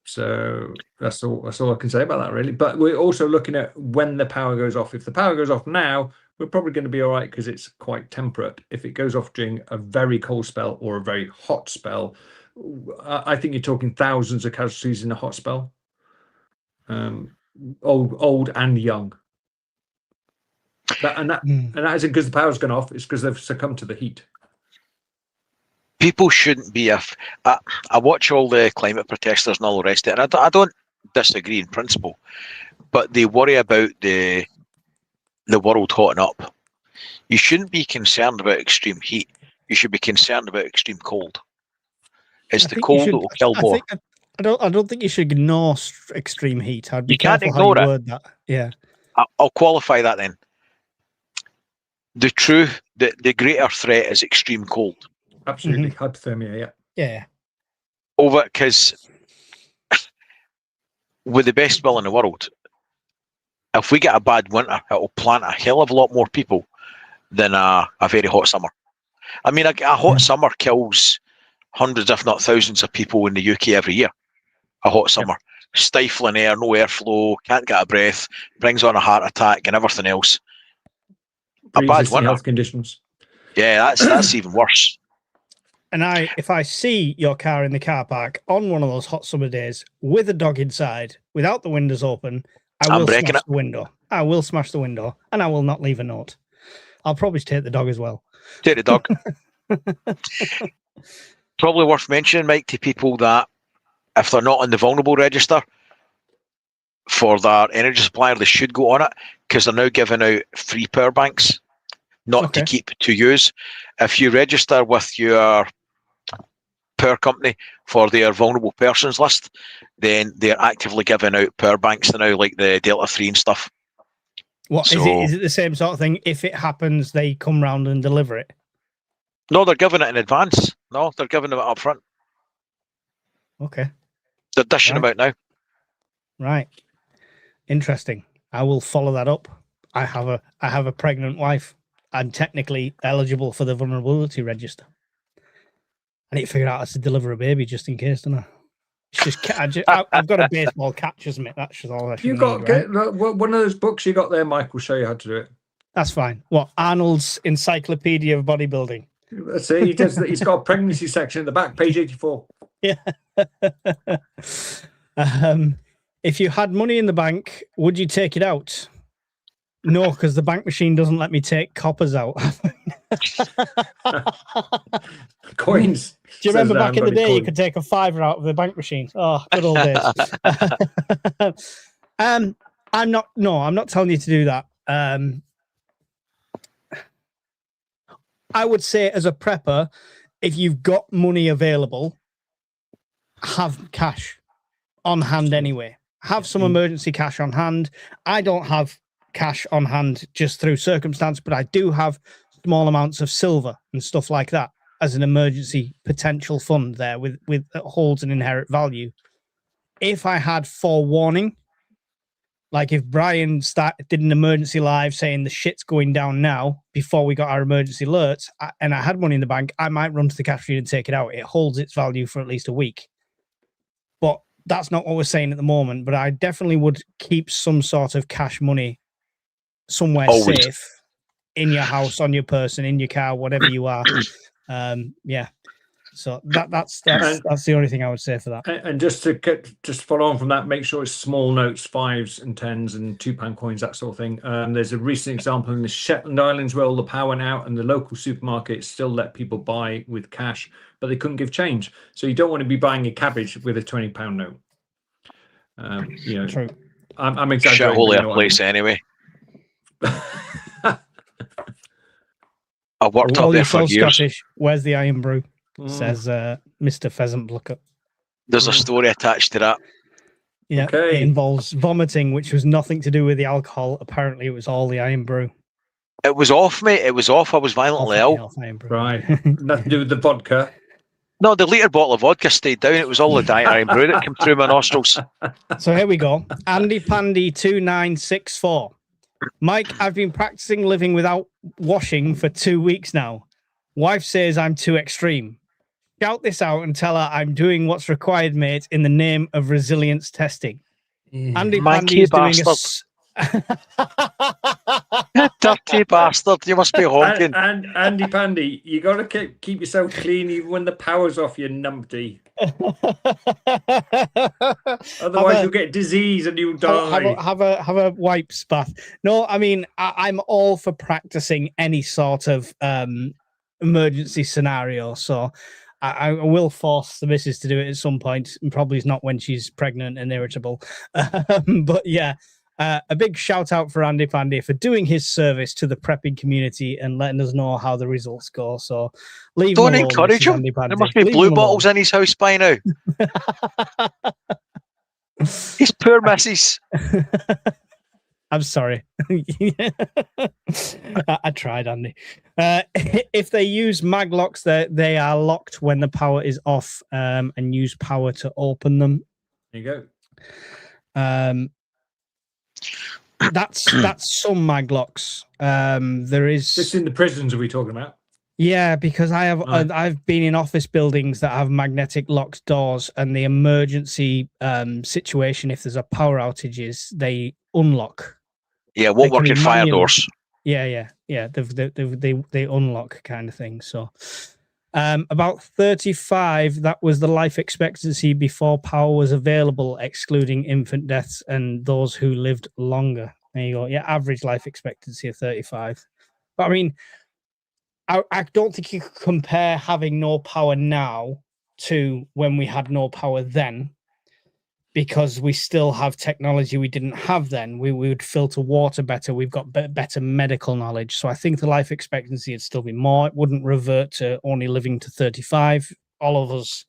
So that's all I can say about that, really. But we're also looking at when the power goes off. If the power goes off now, we're probably going to be all right because it's quite temperate. If it goes off during a very cold spell or a very hot spell, I think you're talking thousands of casualties in a hot spell. Old and young. That isn't because the power's gone off, it's because they've succumbed to the heat. People shouldn't be I watch all the climate protesters and all the rest of it, and I don't disagree in principle, but they worry about the world hotting up. You shouldn't be concerned about extreme heat. You should be concerned about extreme cold. It's the cold that will kill more. I don't think you should ignore extreme heat. I'd be You can't careful how you ignore it. word that. Yeah. I'll qualify that then. The greater threat is extreme cold. Absolutely. Hypothermia, yeah. Yeah. Over, because with the best will in the world, if we get a bad winter, it'll plant a hell of a lot more people than a very hot summer. I mean, a hot summer kills hundreds, if not thousands, of people in the UK every year. A hot summer. Stifling air, no airflow, can't get a breath, brings on a heart attack and everything else. A bad winter. Health conditions. Yeah, that's even worse. And if I see your car in the car park on one of those hot summer days with a dog inside, without the windows open, I will smash the window. I will smash the window, and I will not leave a note. I'll probably take the dog as well. Take the dog. Probably worth mentioning, Mike, to people that if they're not on the vulnerable register for their energy supplier, they should go on it, because they're now giving out free power banks, not to keep to use. If you register with your power company for their vulnerable persons list, then they're actively giving out power banks now, like the Delta 3 and stuff. Is it the same sort of thing? If it happens, they come round and deliver it? No, they're giving it in advance. No, they're giving it up front. Okay. They're dishing them out now. Right. Interesting. I will follow that up. I have a pregnant wife. I'm technically eligible for the vulnerability register. I need to figure out how to deliver a baby just in case, don't I? It's just I've got a baseball catcher's mitt. That's just all I should one of those books you got there, Mike, will show you how to do it. That's fine. What, Arnold's Encyclopedia of Bodybuilding? Let's see. He's got a pregnancy section at the back, page 84. Yeah. If you had money in the bank, would you take it out? No, because the bank machine doesn't let me take coppers out. Coins. Do you remember back in the day you could take a £5 out of the bank machine? Oh, good old days. I'm not telling you to do that. I would say, as a prepper, if you've got money available, have cash on hand anyway. Have some emergency cash on hand. I don't have cash on hand just through circumstance, but I do have small amounts of silver and stuff like that as an emergency potential fund there with that holds an inherent value. If I had forewarning, like if Brian did an emergency live saying the shit's going down now before we got our emergency alerts, and I had money in the bank, I might run to the cash machine and take it out. It holds its value for at least a week. But that's not what we're saying at the moment. But I definitely would keep some sort of cash money somewhere safe in your house, on your person, in your car, whatever you are. Yeah. So that's the only thing I would say for that. And just to follow on from that, make sure it's small notes, 5s and 10s and £2 coins, that sort of thing. There's a recent example in the Shetland Islands where all the power went out and the local supermarkets still let people buy with cash, but they couldn't give change. So you don't want to be buying a cabbage with a £20 note. True. I'm exaggerating. Shithole of a place anyway. I worked up there for years. Scottish, where's the iron brew? Says Mr. Pheasant Plucker. There's a story attached to that. Yeah, Okay. It involves vomiting, which was nothing to do with the alcohol. Apparently, it was all the iron brew. It was off, mate. It was off. I was violently ill. Right. Nothing to do with the vodka. No, the litre bottle of vodka stayed down. It was all the diet iron brew that came through my nostrils. So here we go. Andy Pandy 2964. Mike, I've been practicing living without washing for 2 weeks now. Wife says I'm too extreme. Shout this out and tell her I'm doing what's required, mate, in the name of resilience testing. Andy Pandy is doing Dirty bastard. You must be honking. And Andy Pandy, you got to keep yourself clean even when the power's off, you numpty. Otherwise, you'll get disease and you'll die. Have a wipes bath. No, I mean, I'm all for practicing any sort of emergency scenario. So I will force the missus to do it at some point. And probably it's not when she's pregnant and irritable. But yeah. A big shout out for Andy Pandy for doing his service to the prepping community and letting us know how the results go. So don't encourage him. There must be blue bottles in his house by now. His poor missus. I'm sorry. I tried, Andy. If they use mag locks, they are locked when the power is off and use power to open them. There you go. That's some mag locks. There is just in the prisons. Are we talking about? Yeah, because I've been in office buildings that have magnetic locked doors, and the emergency situation, if there's a power outage, they unlock. Yeah, won't work in fire doors. Yeah. They unlock kind of thing. So. About 35, that was the life expectancy before power was available, excluding infant deaths and those who lived longer. There you go. Yeah, average life expectancy of 35. But I mean, I don't think you could compare having no power now to when we had no power then, because we still have technology we didn't have then. We would filter water better. We've got better medical knowledge. So I think the life expectancy would still be more. It wouldn't revert to only living to 35. All of us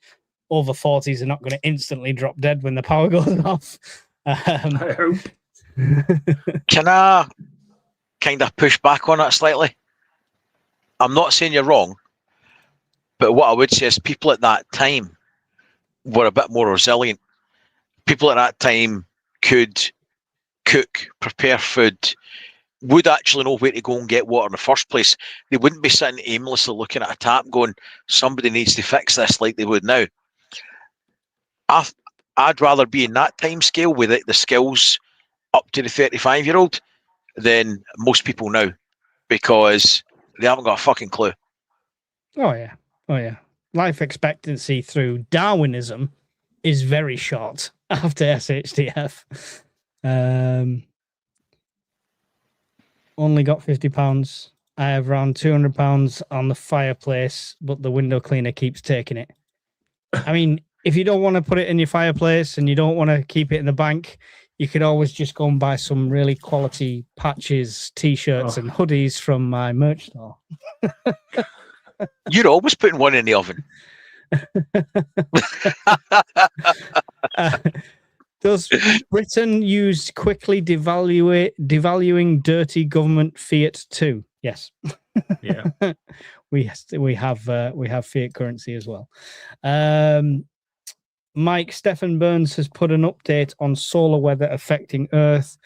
over 40s are not going to instantly drop dead when the power goes off. I hope. Can I kind of push back on that slightly? I'm not saying you're wrong, but what I would say is people at that time were a bit more resilient. People at that time could cook, prepare food, would actually know where to go and get water in the first place. They wouldn't be sitting aimlessly looking at a tap going, somebody needs to fix this, like they would now. I'd rather be in that time scale with the skills up to the 35-year-old than most people now, because they haven't got a fucking clue. Oh yeah. Life expectancy through Darwinism is very short after SHDF. Only got £50. I have around £200 on the fireplace, but the window cleaner keeps taking it. I mean, if you don't want to put it in your fireplace and you don't want to keep it in the bank, you could always just go and buy some really quality patches, t-shirts and hoodies from my merch store. You're always putting one in the oven. Does Britain use quickly devaluing dirty government fiat too? Yes. Yeah. we have fiat currency as well. Mike, Stephen Burns has put an update on solar weather affecting Earth.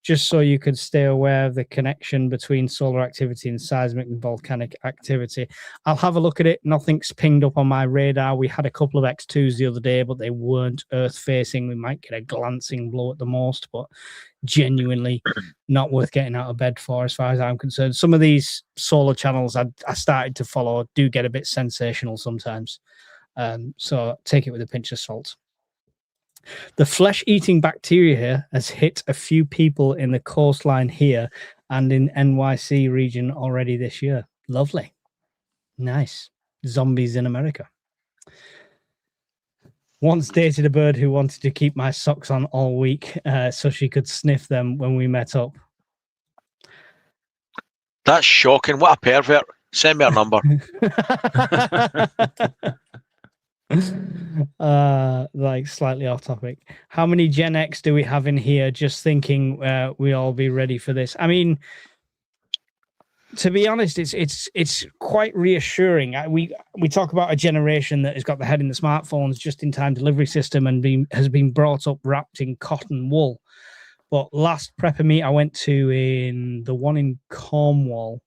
just so you could stay aware of the connection between solar activity and seismic and volcanic activity. I'll have a look at it. Nothing's pinged up on my radar. We had a couple of X2s the other day, but they weren't Earth facing. We might get a glancing blow at the most, but genuinely not worth getting out of bed for, as far as I'm concerned. Some of these solar channels I started to follow do get a bit sensational sometimes. So take it with a pinch of salt. The flesh-eating bacteria here has hit a few people in the coastline here and in NYC region already this year. Lovely. Nice. Zombies in America. Once dated a bird who wanted to keep my socks on all week so she could sniff them when we met up. That's shocking. What a pervert. Send me a number. Like slightly off topic. How many Gen X do we have in here? Just thinking we all be ready for this. I mean, to be honest, it's quite reassuring. We talk about a generation that has got the head in the smartphones, just-in-time delivery system, and has been brought up wrapped in cotton wool. But last prepper meet I went to, in the one in Cornwall,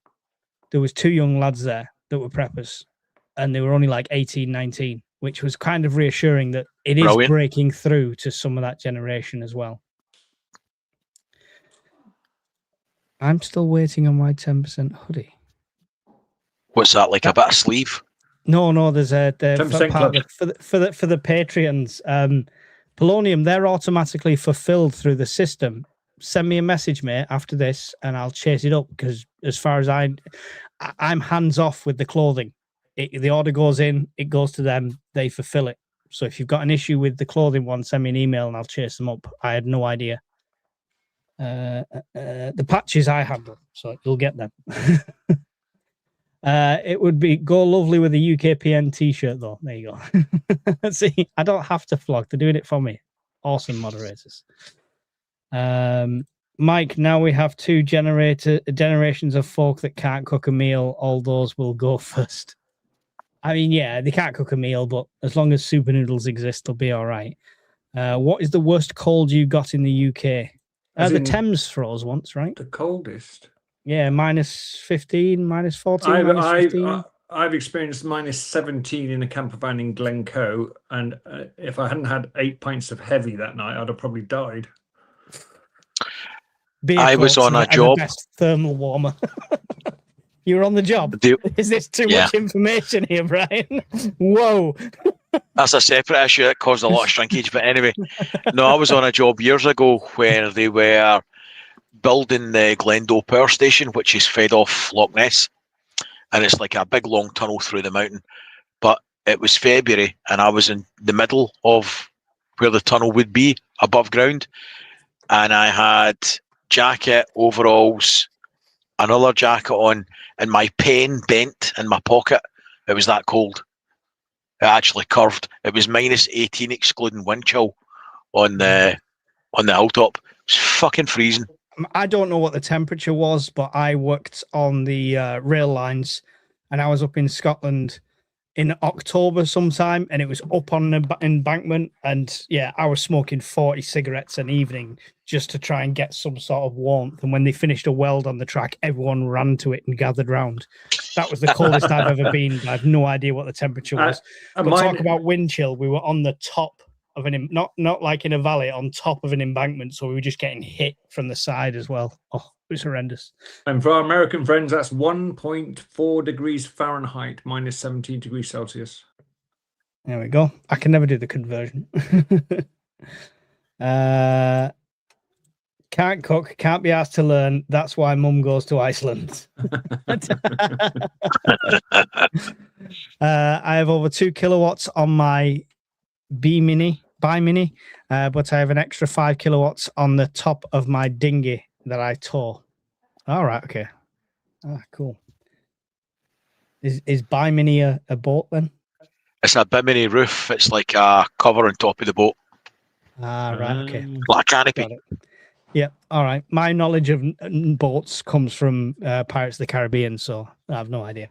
there was 2 young lads there that were preppers, and they were only like 18, 19, which was kind of reassuring that it is Brilliant. breaking through to some of that generation as well. I'm still waiting on my 10% hoodie. What's that, like a bit of sleeve? No, there's a 10% part club. for the Patreons. Polonium, they're automatically fulfilled through the system. Send me a message, mate, after this, and I'll chase it up, because as far as I'm hands off with the clothing. The order goes in, it goes to them, they fulfill it. So if you've got an issue with the clothing one, send me an email and I'll chase them up. I had no idea. The patches I handle, so you'll get them. It would go lovely with a UKPN t-shirt, though. There you go. See, I don't have to flog. They're doing it for me. Awesome moderators. Mike, now we have 2 generations of folk that can't cook a meal. All those will go first. I mean, yeah, they can't cook a meal, but as long as super noodles exist, they'll be all right. What is the worst cold you got in the UK? The Thames froze once, right? The coldest. Yeah, minus 15, minus 14, minus 15. I've experienced minus 17 in a camper van in Glencoe, and if I hadn't had 8 pints of heavy that night, I'd have probably died. I was on a job. The best thermal warmer. You were on the job. Is this too much information here, Brian? Whoa. That's a separate issue that caused a lot of shrinkage. But anyway, no, I was on a job years ago where they were building the Glendale Power Station, which is fed off Loch Ness. And it's like a big long tunnel through the mountain. But it was February and I was in the middle of where the tunnel would be above ground. And I had jacket, overalls, another jacket on, and my pen bent in my pocket. It was that cold. It actually curved. It was minus 18 excluding wind chill on the hilltop. It was fucking freezing. I don't know what the temperature was, but I worked on the rail lines, and I was up in Scotland in October sometime, and it was up on the embankment, and yeah, I was smoking 40 cigarettes an evening just to try and get some sort of warmth. And when they finished a weld on the track, everyone ran to it and gathered round. That was the coldest I've ever been. I have no idea what the temperature was. But talk about wind chill. We were on the top of not like in a valley, on top of an embankment, so we were just getting hit from the side as well. Oh, it was horrendous. And for our American friends, that's 1.4 degrees Fahrenheit, minus 17 degrees Celsius. There we go. I can never do the conversion. Can't cook, can't be asked to learn. That's why Mum goes to Iceland. I have over 2 kilowatts on my Bi-Mini, but I have an extra 5 kilowatts on the top of my dinghy that I tow. All right, okay. Ah, cool. Is Bi-Mini a boat then? It's a Bimini roof. It's like a cover on top of the boat. Ah, right, okay. Like a canopy. Got it. Yeah, all right. My knowledge of boats comes from Pirates of the Caribbean, so I have no idea.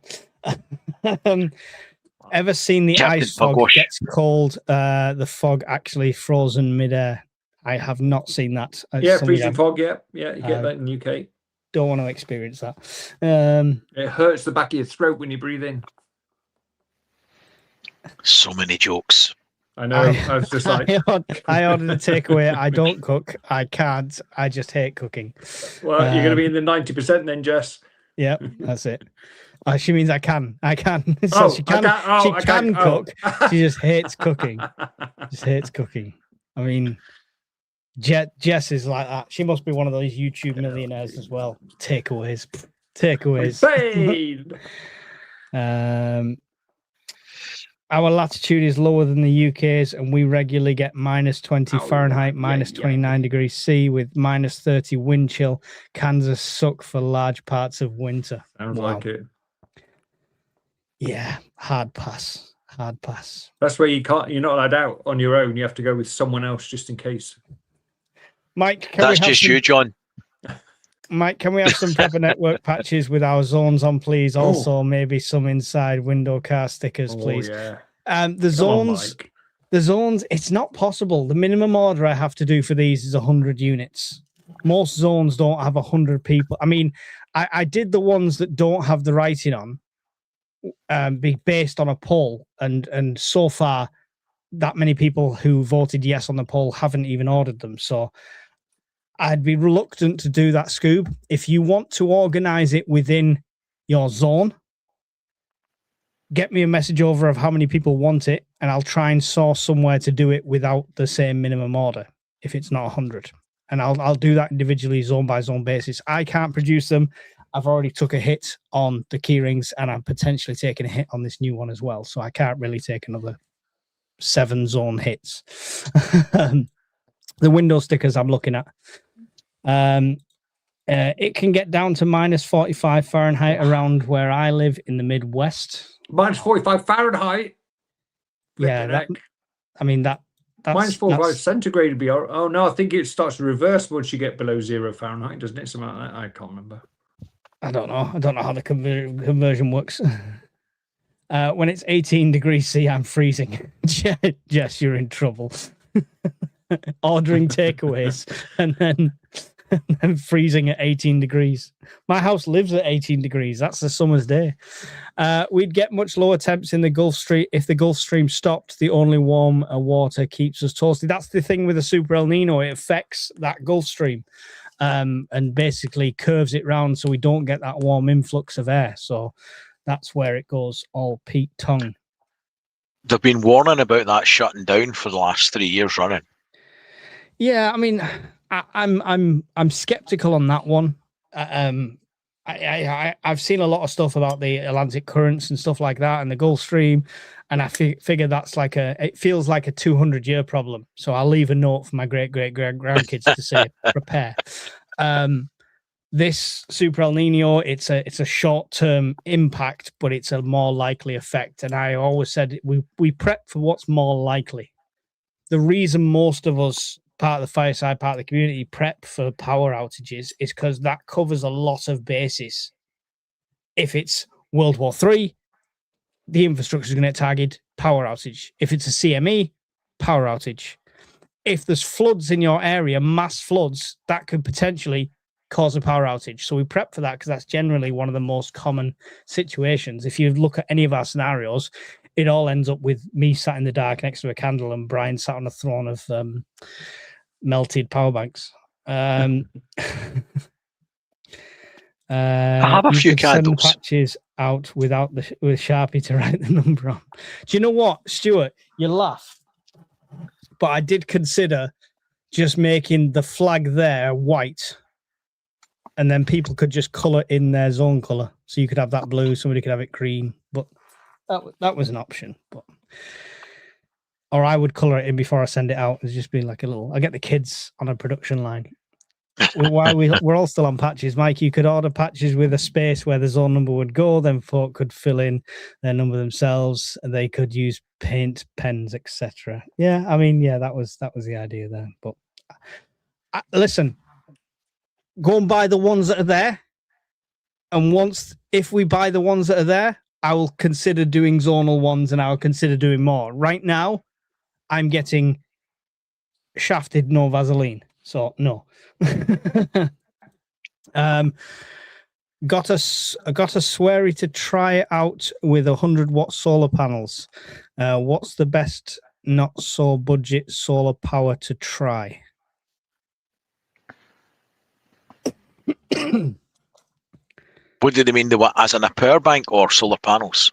Ever seen the Captain ice fog Pugwash. gets cold? The fog actually frozen midair. I have not seen that. Yeah, freezing fog. Yeah, you get that in the UK. Don't want to experience that. It hurts the back of your throat when you breathe in. So many jokes. I know. I was just like, I ordered a takeaway. I don't cook. I can't. I just hate cooking. Well, you're going to be in the 90% then, Jess. Yeah, that's it. She means I can. So she can cook. She just hates cooking. Just hates cooking. I mean, Jess is like that. She must be one of those YouTube millionaires as well. Takeaways. Our latitude is lower than the UK's, and we regularly get -20 Fahrenheit, -29 degrees C with -30 wind chill. Kansas suck for large parts of winter. Sounds like it. Yeah, hard pass. That's where you're not allowed out on your own. You have to go with someone else just in case. Mike, that's just you, John. Mike, can we have some Prepper Network patches with our zones on, please? Also, maybe some inside window car stickers, please. Yeah. The zones, it's not possible. The minimum order I have to do for these is 100 units. Most zones don't have 100 people. I mean, I did the ones that don't have the writing on, be based on a poll, and so far, that many people who voted yes on the poll haven't even ordered them. So I'd be reluctant to do that, Scoob. If you want to organize it within your zone, get me a message over of how many people want it, and I'll try and source somewhere to do it without the same minimum order if it's not 100. And I'll do that individually, zone by zone basis. I can't produce them. I've already took a hit on the keyrings, and I'm potentially taking a hit on this new one as well. So I can't really take another 7 zone hits. The window stickers I'm looking at. It can get down to -45 Fahrenheit around where I live in the Midwest. -45 Fahrenheit. Yeah, that's -45 centigrade would be. Oh no, I think it starts to reverse once you get below 0 Fahrenheit, doesn't it? Something like that. I can't remember. I don't know how the conversion works. When it's 18 degrees C, I'm freezing. Jess, you're in trouble. Ordering takeaways and then freezing at 18 degrees. My house lives at 18 degrees. That's a summer's day. We'd get much lower temps in the Gulf Stream. If the Gulf Stream stopped, the only warm water keeps us toasty. That's the thing with the Super El Nino. It affects that Gulf Stream and basically curves it round so we don't get that warm influx of air. So that's where it goes all Pete tongue. They've been warning about that shutting down for the last 3 years running. Yeah, I mean, I'm skeptical on that one. I've seen a lot of stuff about the Atlantic currents and stuff like that, and the Gulf Stream, and I figure that's it feels like a 200-year problem. So I'll leave a note for my great grandkids to say prepare. This Super El Nino, it's a short-term impact, but it's a more likely effect. And I always said we prep for what's more likely. The reason most of us, part of the fireside, part of the community, prep for power outages is because that covers a lot of bases. If it's World War III, the infrastructure is going to get targeted, power outage. If it's a CME, power outage. If there's floods in your area, mass floods, that could potentially cause a power outage. So we prep for that because that's generally one of the most common situations. If you look at any of our scenarios, it all ends up with me sat in the dark next to a candle and Brian sat on a throne of melted power banks. I have a few candles. Send patches out with Sharpie to write the number on. Do you know what, Stuart? You laugh, but I did consider just making the flag there white, and then people could just colour in their zone colour. So you could have that blue, somebody could have it green, but that was an option. Or I would colour it in before I send it out. It's just been like I get the kids on a production line. While we're all still on patches, Mike, you could order patches with a space where the zone number would go, then folk could fill in their number themselves, and they could use paint, pens, etc. Yeah, I mean, yeah, that was the idea there. But listen, go and buy the ones that are there, and if we buy the ones that are there, I will consider doing zonal ones, and I will consider doing more. Right now, I'm getting shafted, no Vaseline. So no. Got a sweary to try it out with 100-watt solar panels. What's the best not so budget solar power to try? What do they mean? As in a power bank or solar panels?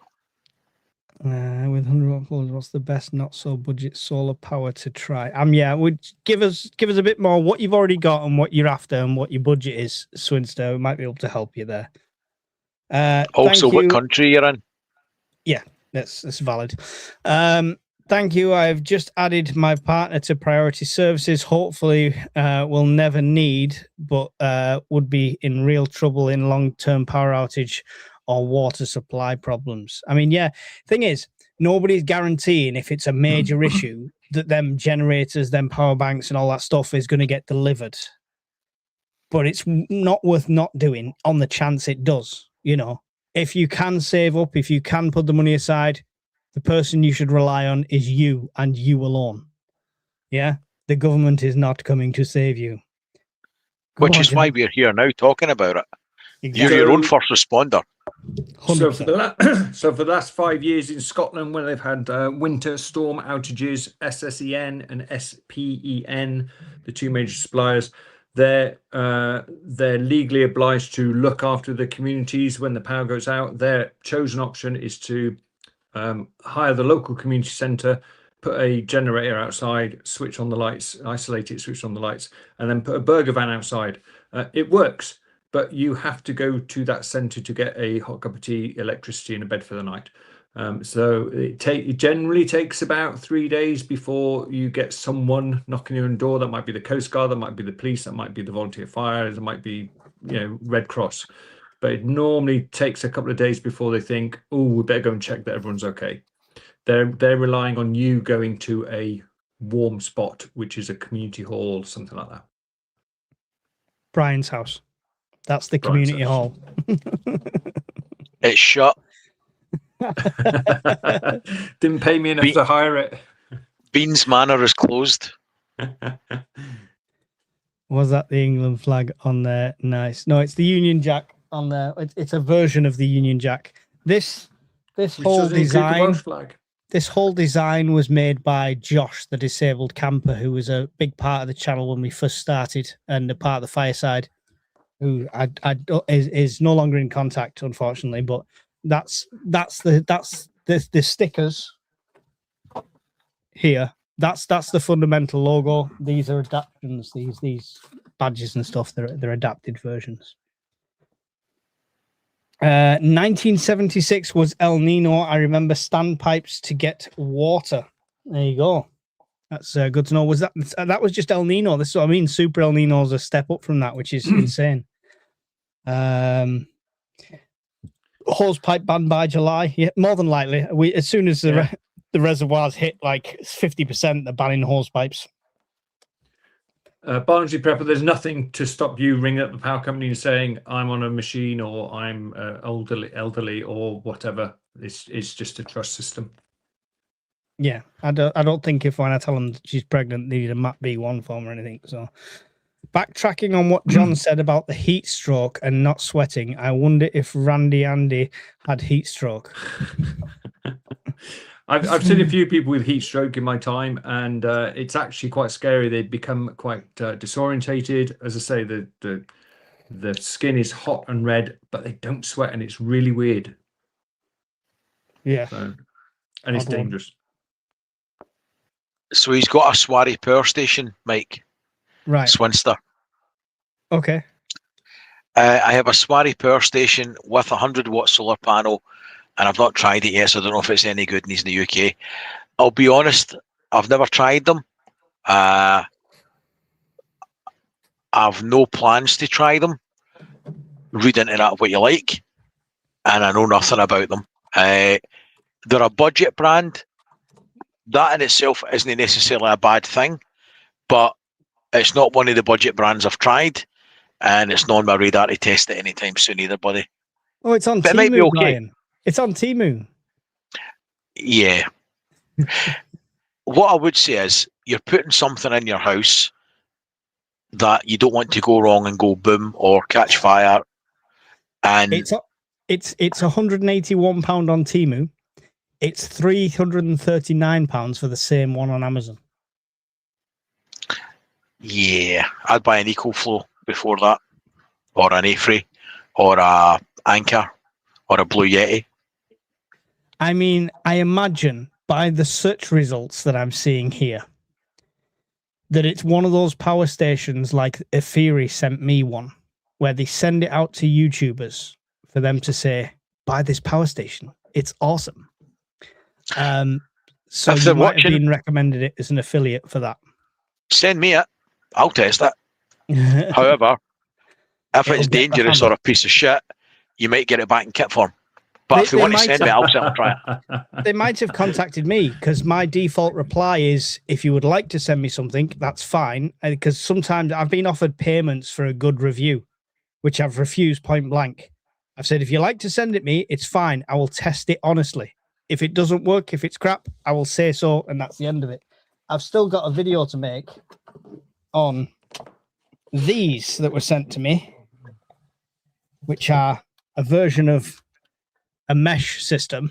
With 100-watt panels, what's the best not so budget solar power to try? Yeah, would give us a bit more what you've already got and what you're after and what your budget is, Swinster. We might be able to help you there. Also, what country you're in? Yeah, that's valid. Thank you. I've just added my partner to priority services. Hopefully, will never need, but would be in real trouble in long-term power outage or water supply problems. I mean, yeah, thing is, nobody's guaranteeing if it's a major issue that them generators, them power banks and all that stuff is going to get delivered. But it's not worth not doing on the chance it does, you know. If you can save up, if you can put the money aside, the person you should rely on is you and you alone. Yeah? The government is not coming to save you. Which is why we're here now talking about it. Exactly. You're your own first responder. So for the last 5 years in Scotland, when they've had winter storm outages, SSEN and SPEN, the two major suppliers, they're legally obliged to look after the communities when the power goes out. Their chosen option is to hire the local community centre, put a generator outside, switch on the lights, isolate it, switch on the lights, and then put a burger van outside. It works, but you have to go to that centre to get a hot cup of tea, electricity, and a bed for the night. So it generally takes about 3 days before you get someone knocking on your door. That might be the Coast Guard, that might be the police, that might be the volunteer fire, that might be, you know, Red Cross. But it normally takes a couple of days before they think, oh, we better go and check that everyone's okay. They're relying on you going to a warm spot, which is a community hall, something like that. Brian's house. That's the community hall. It's shut. Didn't pay me enough to hire it. Beans Manor is closed. Was that the England flag on there? Nice. No, it's the Union Jack on there. It's a version of the Union Jack. This whole design. This whole design was made by Josh, the disabled camper, who was a big part of the channel when we first started, and a part of the Fireside, who is no longer in contact, unfortunately. But that's the stickers here. That's the fundamental logo. These are adaptations. These badges and stuff. They're adapted versions. 1976 was El Nino. I remember standpipes to get water. There you go. That's good to know. Was that was just El Nino? This is what I mean. Super El Nino is a step up from that, which is insane. Hose pipe banned by July. Yeah, more than likely. As soon as the reservoirs hit like 50%, they're banning hose pipes. Barnsley Prepper, there's nothing to stop you ringing up the power company and saying I'm on a machine or I'm elderly or whatever. It's just a trust system. Yeah, I don't think if when I tell them she's pregnant, they need a MAP B1 form or anything. So, backtracking on what John said about the heat stroke and not sweating, I wonder if Randy Andy had heat stroke. I've seen a few people with heat stroke in my time, and it's actually quite scary. They become quite disorientated. As I say, the skin is hot and red, but they don't sweat, and it's really weird. Yeah, and it's dangerous. So he's got a Swarry power station, Mike. Right. Swinster. Okay. I have a Swarry power station with a 100-watt solar panel, and I've not tried it yet, so I don't know if it's any good, and he's in the UK. I'll be honest, I've never tried them. I've no plans to try them. Read into that what you like, and I know nothing about them. They're a budget brand. That in itself isn't necessarily a bad thing, but it's not one of the budget brands I've tried, and it's not on my radar to test it anytime soon either, buddy. Oh, it's on but Temu, it might be okay. Brian. It's on Temu. Yeah. What I would say is, you're putting something in your house that you don't want to go wrong and go boom or catch fire. And It's £181 on Temu. It's £339 for the same one on Amazon. yeah, I'd buy an EcoFlow before that, or an A-Free, or a Anchor, or a Blue Yeti. I mean, I imagine by the search results that I'm seeing here that it's one of those power stations like Efiri sent me one, where they send it out to YouTubers for them to say, buy this power station. It's awesome. So If you they're might have watching- been recommended it as an affiliate for that. Send me it. I'll test it. However, if It'll it's get the dangerous hammer. or a piece of shit, you might get it back in kit form. But if They you want to might send me, have- I'll certainly try it. They might have contacted me because my default reply is, if you would like to send me something, that's fine. Because sometimes I've been offered payments for a good review, which I've refused point blank. I've said, if you like to send it me, it's fine. I will test it honestly. If it doesn't work, if it's crap, I will say so, and that's the end of it. I've still got a video to make on these that were sent to me, which are a version of a mesh system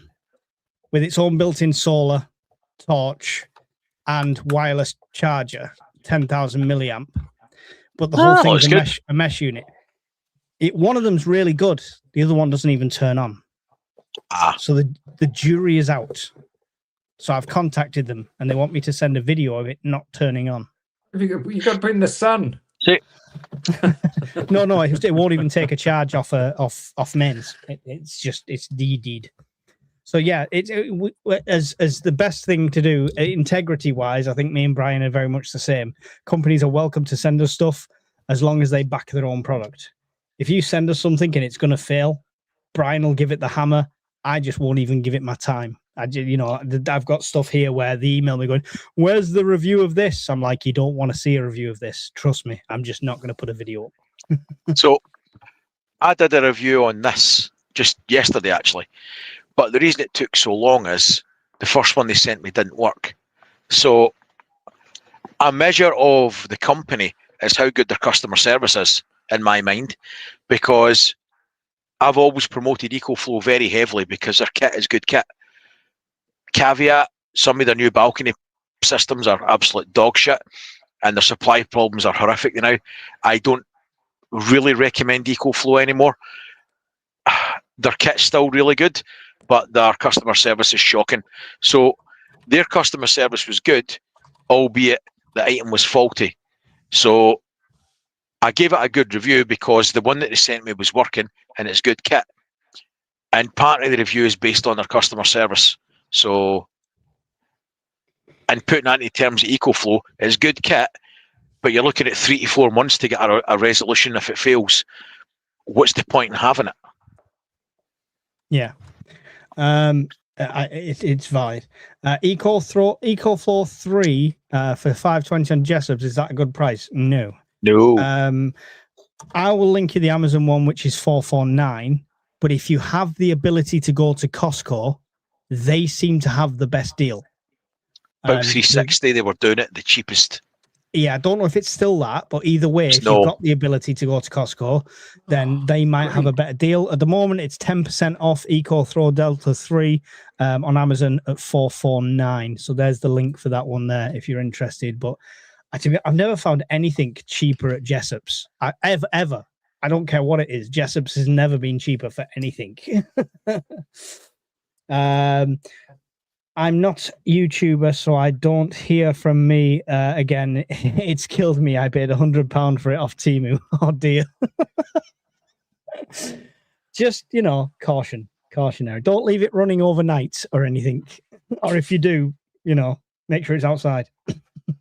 with its own built-in solar, torch, and wireless charger, 10,000 milliamp. But the whole thing's that's a mesh unit. One of them's really good. The other one doesn't even turn on. So the jury is out. So I've contacted them, and they want me to send a video of it not turning on. You got to put in the sun. See, No, it won't even take a charge off mains. It's deed. So yeah, as the best thing to do, integrity wise, I think me and Brian are very much the same. Companies are welcome to send us stuff as long as they back their own product. If you send us something and it's going to fail, Brian will give it the hammer. I just won't even give it my time. I've got stuff here where they email me going, "Where's the review of this?" I'm like, you don't want to see a review of this. Trust me, I'm just not going to put a video up. so I did a review on this just yesterday, actually. But the reason it took so long is the first one they sent me didn't work. So a measure of the company is how good their customer service is, in my mind, because I've always promoted EcoFlow very heavily because their kit is good kit. Caveat, some of their new balcony systems are absolute dog shit and their supply problems are horrific now. I don't really recommend EcoFlow anymore. Their kit's still really good, but their customer service is shocking. So their customer service was good, albeit the item was faulty. So I gave it a good review because the one that they sent me was working and it's good kit. And part of the review is based on their customer service. So, and putting that in terms of EcoFlow, it's good kit, but you're looking at 3 to 4 months to get a resolution if it fails. What's the point in having it? Yeah. It's valid. EcoFlow 3 for 520 on Jessup's, is that a good price? No. I will link you the Amazon one, which is 449. But if you have the ability to go to Costco, they seem to have the best deal. About 360, they were doing it the cheapest. Yeah, I don't know if it's still that, but either way, if you've got the ability to go to Costco, then they might have a better deal. At the moment, it's 10% off EcoFlow Delta 3 on Amazon at 449. So there's the link for that one there if you're interested. But I've never found anything cheaper at Jessup's. Ever. I don't care what it is. Jessup's has never been cheaper for anything. I'm not YouTuber, so I don't hear from me again. It's killed me. I paid £100 for it off Temu. Oh dear. Just, cautionary. Don't leave it running overnight or anything. Or if you do, make sure it's outside.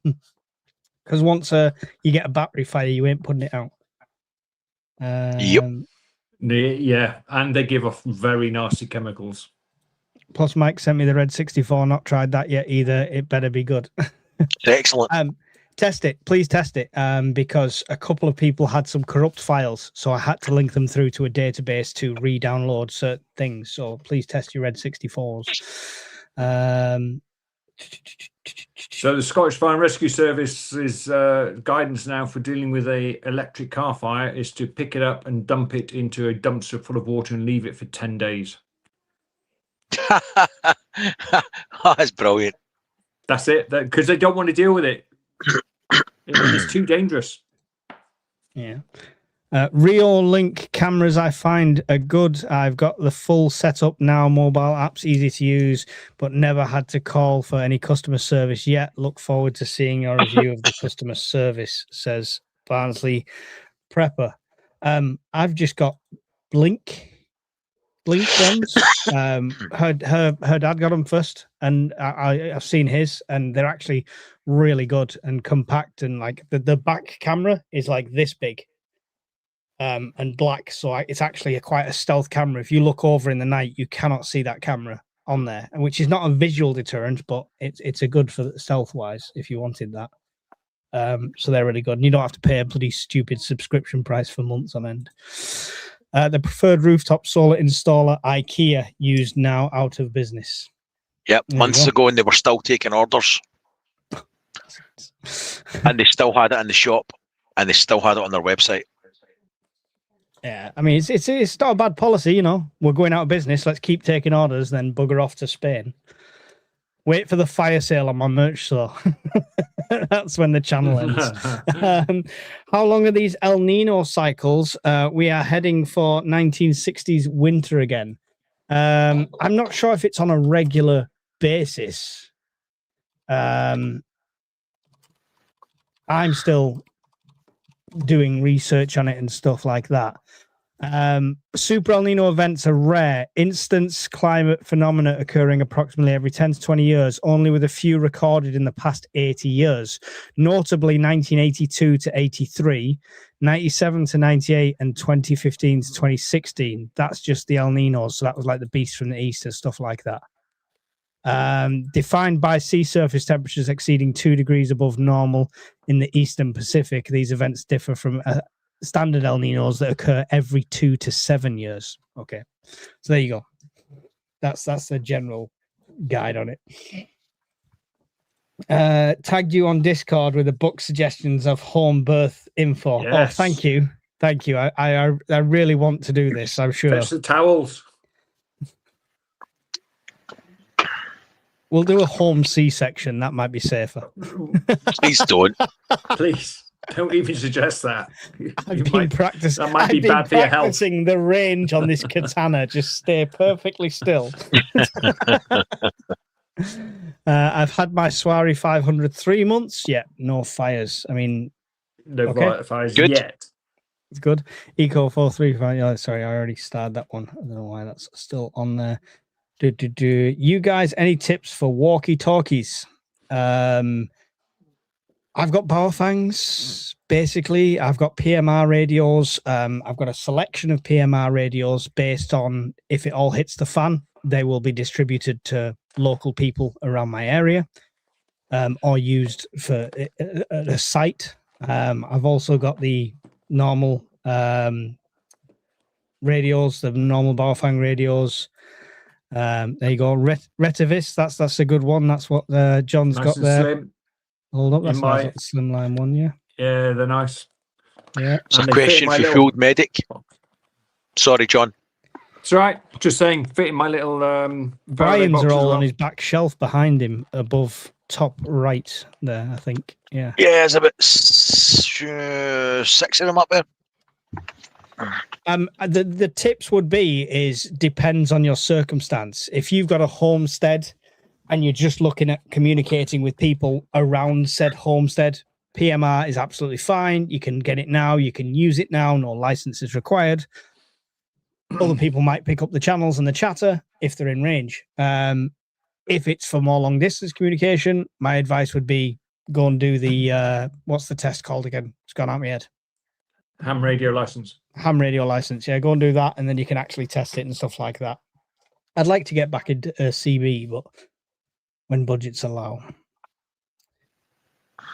Because once you get a battery fire, you ain't putting it out. Yep. Yeah, and they give off very nasty chemicals. Plus, Mike sent me the Red 64. Not tried that yet either. It better be good. Excellent. Test it. Please test it. Because a couple of people had some corrupt files, so I had to link them through to a database to re-download certain things. So please test your Red 64s. So the Scottish Fire and Rescue Service's guidance now for dealing with a electric car fire is to pick it up and dump it into a dumpster full of water and leave it for 10 days. Oh, that's brilliant. That's it. Because they don't want to deal with it. It's too dangerous. Yeah. Rio Link cameras I find are good. I've got the full setup now, mobile apps, easy to use, but never had to call for any customer service yet. Look forward to seeing your review of the customer service, says Barnsley Prepper. I've just got Blink ones. Her dad got them first, and I've seen his, and they're actually really good and compact, and like the back camera is like this big. And black, so it's actually quite a stealth camera. If you look over in the night, you cannot see that camera on there, which is not a visual deterrent, but it's a good for stealth wise if you wanted that. So they're really good, and you don't have to pay a bloody stupid subscription price for months on end. The preferred rooftop solar installer IKEA used now out of business. Yep, months ago, and they were still taking orders, and they still had it in the shop, and they still had it on their website. Yeah, I mean, it's not a bad policy, you know. We're going out of business. Let's keep taking orders, then bugger off to Spain. Wait for the fire sale on my merch store. That's when the channel ends. How long are these El Nino cycles? We are heading for 1960s winter again. I'm not sure if it's on a regular basis. I'm still doing research on it and stuff like that. Super El Nino events are rare. Instance climate phenomena occurring approximately every 10 to 20 years, only with a few recorded in the past 80 years. Notably 1982 to 83, 97 to 98, and 2015 to 2016. That's just the El Ninos. So that was like the beast from the east and stuff like that. Defined by sea surface temperatures exceeding 2 degrees above normal in the eastern Pacific, these events differ from standard El Ninos that occur every 2 to 7 years. Okay, so there you go. That's the general guide on it. Tagged you on Discord with the book suggestions of home birth info. Yes. Oh, thank you. I really want to do this. I'm sure. Fetch the towels. We'll do a home C-section. That might be safer. Please don't. Please don't even suggest that. I've been practicing. That might be bad for your health. Practicing the range on this katana. Just stay perfectly still. I've had my Swari 500 3 months yet. No fires. I mean, no fires good. Yet. It's good. Eco 435. Oh, sorry, I already started that one. I don't know why that's still on there. You guys, any tips for walkie-talkies? I've got Powerfangs, basically. I've got PMR radios. I've got a selection of PMR radios based on if it all hits the fan, they will be distributed to local people around my area or used for a site. I've also got the normal radios, the normal Powerfang radios. There you go. Retivis, that's a good one. That's what John's Nice got and there. slim. Hold up, that's nice. That's the slimline one, yeah. Yeah, they're nice. Yeah. It's a question for Field Medic. Sorry, John. It's all right. Just saying, fit in my little. Brian's are all on his back shelf behind him, above top right there, I think. Yeah. Yeah, there's about 6 of them up there. The tips would be depends on your circumstance. If you've got a homestead and you're just looking at communicating with people around said homestead, PMR is absolutely fine. You can get it now. You can use it now. No license is required. Other people might pick up the channels and the chatter if they're in range. If it's for more long distance communication, my advice would be go and do the what's the test called again? It's gone out of my head. Ham radio license. Ham radio license, yeah. Go and do that, and then you can actually test it and stuff like that. I'd like to get back into CB, but when budgets allow.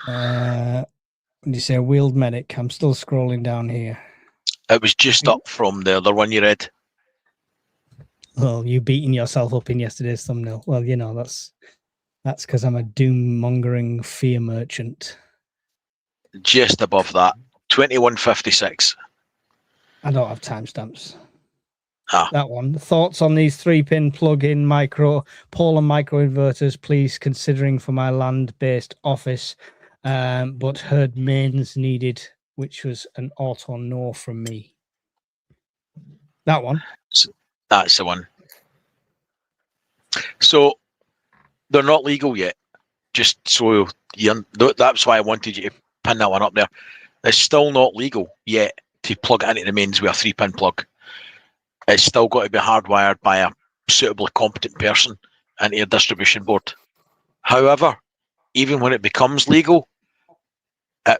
When you say wheeled medic, I'm still scrolling down here. It was just up from the other one you read. Well, you beating yourself up in yesterday's thumbnail. Well, you know, that's That's because I'm a doom-mongering fear merchant. Just above that, 2156. I don't have timestamps. Ah. That one. Thoughts on these 3-pin plug-in Polar micro inverters, please, considering for my land-based office, but heard mains needed, which was an auto no from me. That one. That's the one. So they're not legal yet. Just so that's why I wanted you to pin that one up there. It's still not legal yet to plug it into the mains with a 3-pin plug. It's still got to be hardwired by a suitably competent person into your distribution board. However, even when it becomes legal,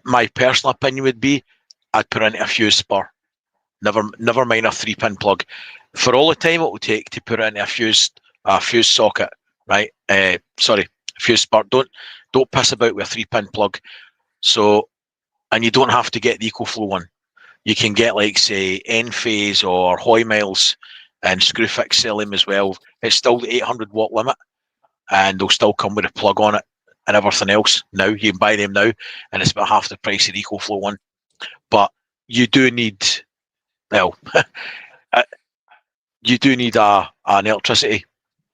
my personal opinion would be I'd put in a fuse spur. Never mind a 3-pin plug. For all the time it will take to put in a fuse socket, right? Fuse spur. Don't piss about with a 3-pin plug. So, and you don't have to get the EcoFlow one. You can get, like, say, Enphase or Hoymiles, and Screwfix sell them as well. It's still the 800 watt limit, and they'll still come with a plug on it and everything else. Now you can buy them now, and it's about half the price of the EcoFlow one. But you do need, well, you do need an electricity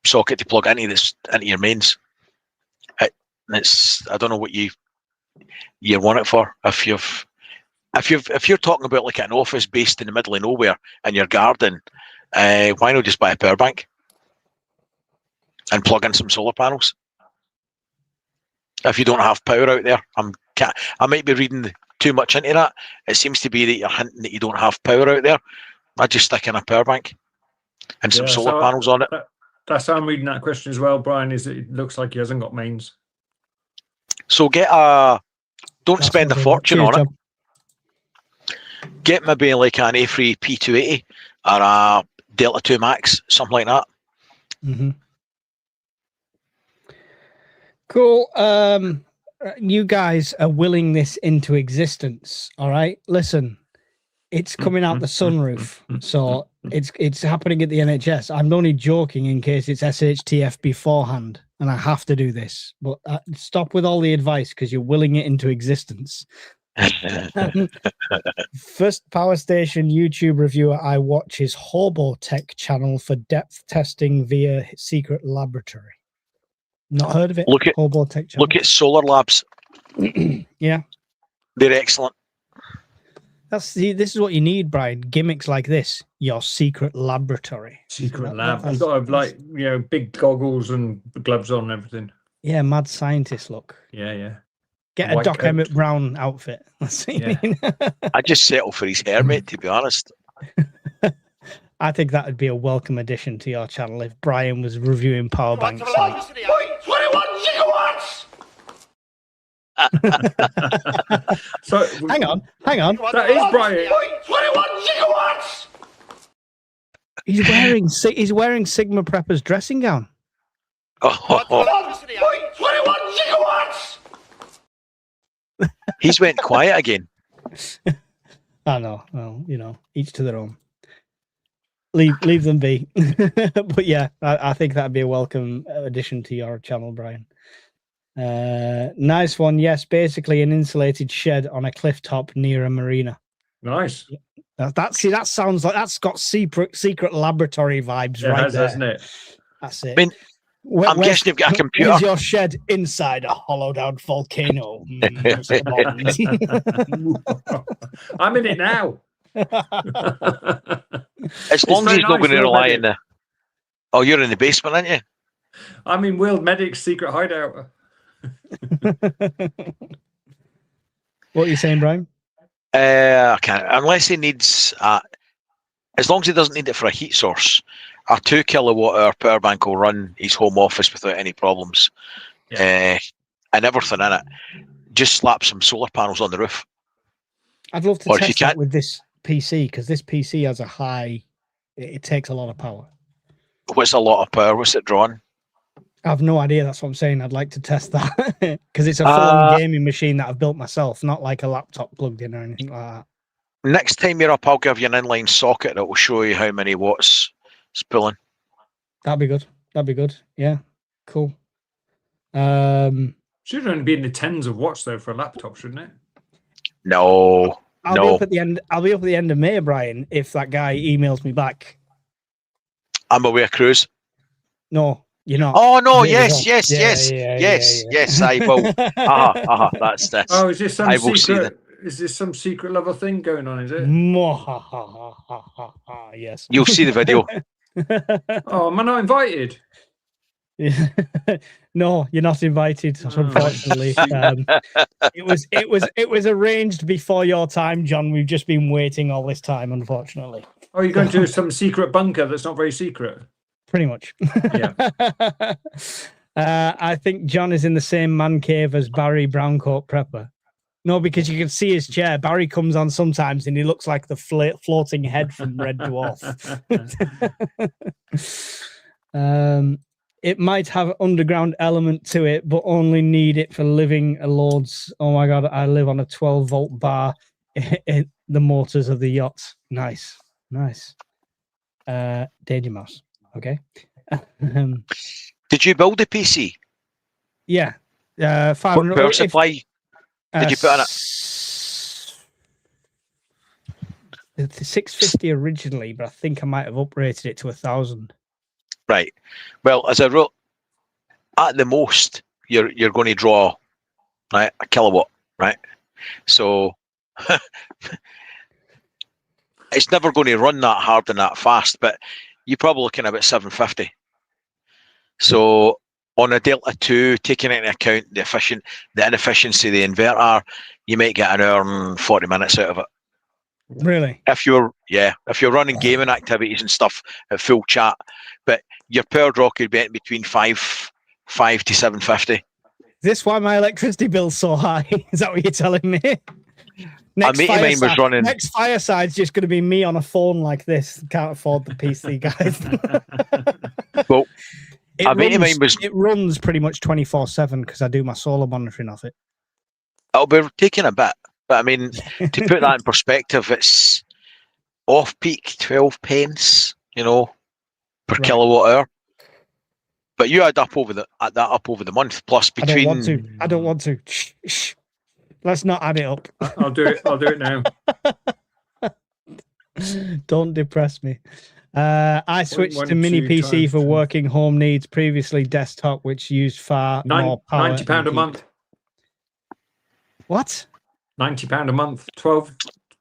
socket to plug into your mains. I don't know what you want it for. If you're talking about like an office based in the middle of nowhere in your garden, why not just buy a power bank and plug in some solar panels? If you don't have power out there, I might be reading too much into that. It seems to be that you're hinting that you don't have power out there. I just stick in a power bank and some solar panels on it. That's how I'm reading that question as well, Brian. Is it looks like he hasn't got mains. So don't spend a fortune on it. Get maybe like an A3 P280 or a Delta 2 Max, something like that. Mm-hmm. Cool. You guys are willing this into existence. All right. Listen, it's coming out the sunroof, so it's happening at the NHS. I'm only joking in case it's SHTF beforehand, and I have to do this. But stop with all the advice because you're willing it into existence. First power station YouTube reviewer I watch is Hobo Tech channel for depth testing via secret laboratory. Not heard of it. Hobo Tech channel. Look at Solar Labs. Yeah, they're excellent. This is what you need, Brian. Gimmicks like this. Your secret laboratory. Secret lab. You've got to have, like, big goggles and gloves on and everything. Yeah, mad scientist look. Yeah. Get a Doc Emmett Brown outfit. That's what you mean. I just settle for his hair, mate, to be honest. I think that would be a welcome addition to your channel if Brian was reviewing power banks. 21 gigawatts! So hang on. That is Brian. 21 gigawatts! He's wearing Sigma Prepper's dressing gown. 21 gigawatts! He's went quiet again. I know. Well, each to their own. Leave them be. But yeah, I think that'd be a welcome addition to your channel, Brian. Nice one. Yes, basically an insulated shed on a cliff top near a marina. Nice. That sounds like that's got secret laboratory vibes, right there, hasn't it? That's it. I mean, I'm guessing you've got a computer. Where's your shed inside a hollowed out volcano? I'm in it now. As long as he's not going to rely on the... Oh, you're in the basement, aren't you? I'm in World Medic's secret hideout. What are you saying, Brian? I can't. Unless he needs... as long as he doesn't need it for a heat source, a 2 kilowatt hour power bank will run his home office without any problems. And everything in it. Just slap some solar panels on the roof. I'd love to test that with this PC, because this PC has a high... It takes a lot of power. What's a lot of power? What's it drawing? I have no idea. That's what I'm saying. I'd like to test that because it's a full-on gaming machine that I've built myself, not like a laptop plugged in or anything like that. Next time you're up, I'll give you an inline socket that will show you how many watts it's pulling. That'd be good. Yeah, cool. Should only be in the tens of watts though for a laptop, shouldn't it? No. I'll be up at the end. I'll be up at the end of May, Brian. If that guy emails me back. I'm away a cruise. No, you're not. Oh no! There you Yes, go. yes, Yeah, yes, yeah, yes, yeah. yes. I will. That's this. Oh, is this some I will see secret? Is this some secret level thing going on? Is it? Yes. You'll see the video. Oh, am I not invited? No, you're not invited. Unfortunately, it was arranged before your time, John. We've just been waiting all this time, unfortunately. Oh, you're going to some secret bunker that's not very secret. Pretty much. Yeah. I think John is in the same man cave as Barry Browncoat Prepper. No, because you can see his chair. Barry comes on sometimes and he looks like the floating head from Red Dwarf. It might have underground element to it, but only need it for living loads. Oh my God, I live on a 12-volt bar in the motors of the yacht. Nice. Danger Mouse. Okay. Did you build the PC? Yeah. What 500. power supply did you put on it? The 650 originally, but I think I might have uprated it to 1,000. Right. Well, as I wrote, at the most, you're going to draw right a kilowatt, right? So it's never going to run that hard and that fast, but you're probably looking at about 750. So on a Delta 2, taking into account the inefficiency of the inverter, you might get an hour and 40 minutes out of it. Really? If you're running gaming activities and stuff at full chat, but your power draw could be between 5 to 750. Is this why my electricity bill's so high? Is that what you're telling me? Next fireside's just going to be me on a phone like this. Can't afford the PC, guys. Well, it runs pretty much 24/7 because I do my solar monitoring of it. It'll be taking a bit, but I mean, to put that in perspective, it's off peak 12 pence, per kilowatt hour. But you add that up over the month plus between. I don't want to. Shh. Let's not add it up. I'll do it now. Don't depress me. I switched to mini PC for working home needs. Previously desktop, which used far more power. £90 a month. What? £90 a month.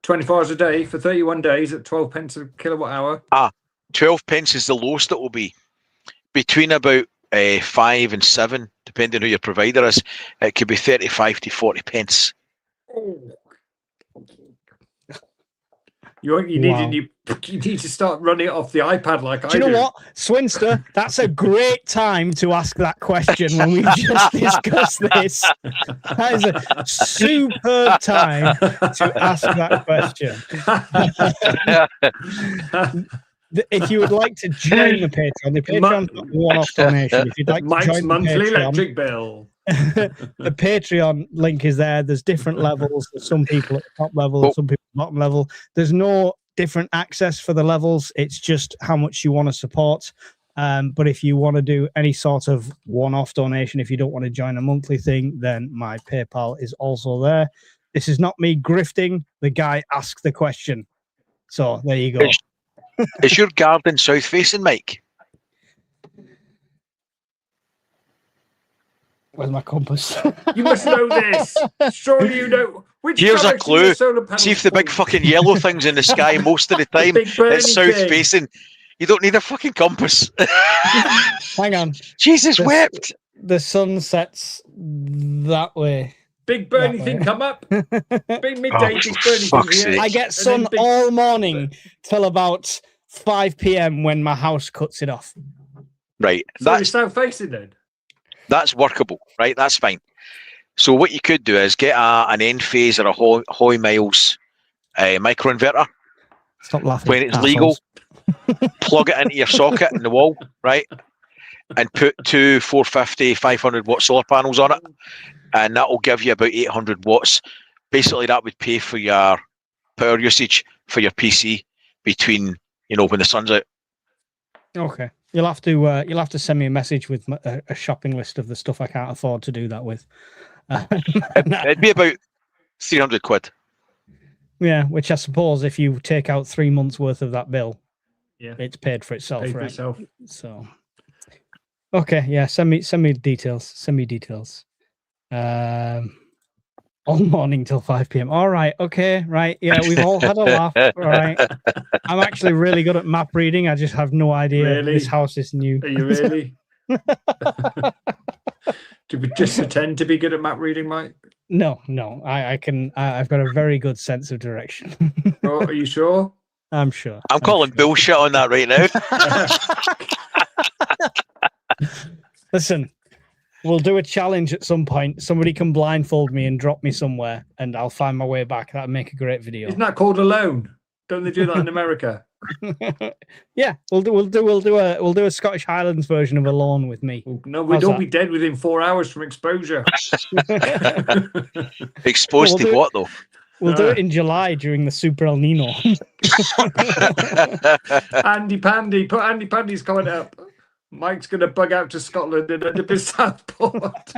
24 hours a day for 31 days at 12 pence a kilowatt hour. 12 pence is the lowest it will be. Between about 5 and 7, depending who your provider is, it could be 35 to 40 pence. Oh. You need to start running it off the iPad like I do. Do you know what, Swinster? That's a great time to ask that question when we've just discussed this. That is a superb time to ask that question. If you would like to join the Patreon's not a one-off donation. If you'd like to join monthly the Patreon, electric bill. The Patreon link is there. There's different levels. There's some people at the top level, some people at the bottom level. There's no different access for the levels. It's just how much you want to support. But if you want to do any sort of one-off donation, if you don't want to join a monthly thing, then my PayPal is also there. This is not me grifting. The guy asked the question. So there you go. Is your garden south facing, Mike? Where's my compass? You must know this. Surely you know. Here's a clue. See if the big fucking yellow thing's in the sky most of the time. It's south facing. You don't need a fucking compass. Hang on. Jesus wept. The sun sets that way. Big Bernie thing come up. Big midday, big Bernie thing here. I get sun all morning till about 5 p.m. when my house cuts it off. Right. So that's south facing then. That's workable, right? That's fine. So what you could do is get an end phase or a Hoy Miles microinverter. Stop laughing. When it's legal, plug it into your socket in the wall, right? And put two 450, 500 watt solar panels on it. And that will give you about 800 watts. Basically, that would pay for your power usage for your PC between, when the sun's out. Okay. You'll have to send me a message with a shopping list of the stuff I can't afford to do that with. It'd be about 300 quid. Yeah, which I suppose if you take out 3 months worth of that bill, Yeah, it's paid for itself, pay for right? itself. So, okay, yeah, send me details. Send me details. All morning till 5 p.m. All right, okay, right. Yeah, we've all had a laugh. All right. I'm actually really good at map reading. I just have no idea. Really? This house is new. Are you really? Do we just pretend to be good at map reading, Mike? No. I can. I've got a very good sense of direction. Oh, are you sure? I'm sure. I'm calling sure. bullshit on that right now. Listen, we'll do a challenge at some point. Somebody can blindfold me and drop me somewhere, and I'll find my way back. That'd make a great video. Isn't that called Alone? Don't they do that in America? Yeah, we'll do a Scottish Highlands version of Alone with me. Well, no, we'd How's all that? be dead within 4 hours from exposure. Exposed Well, to what though? We'll do it in July during the Super El Nino. Andy Pandy, put Andy Pandy's comment up. Mike's going to bug out to Scotland and end up in Southport.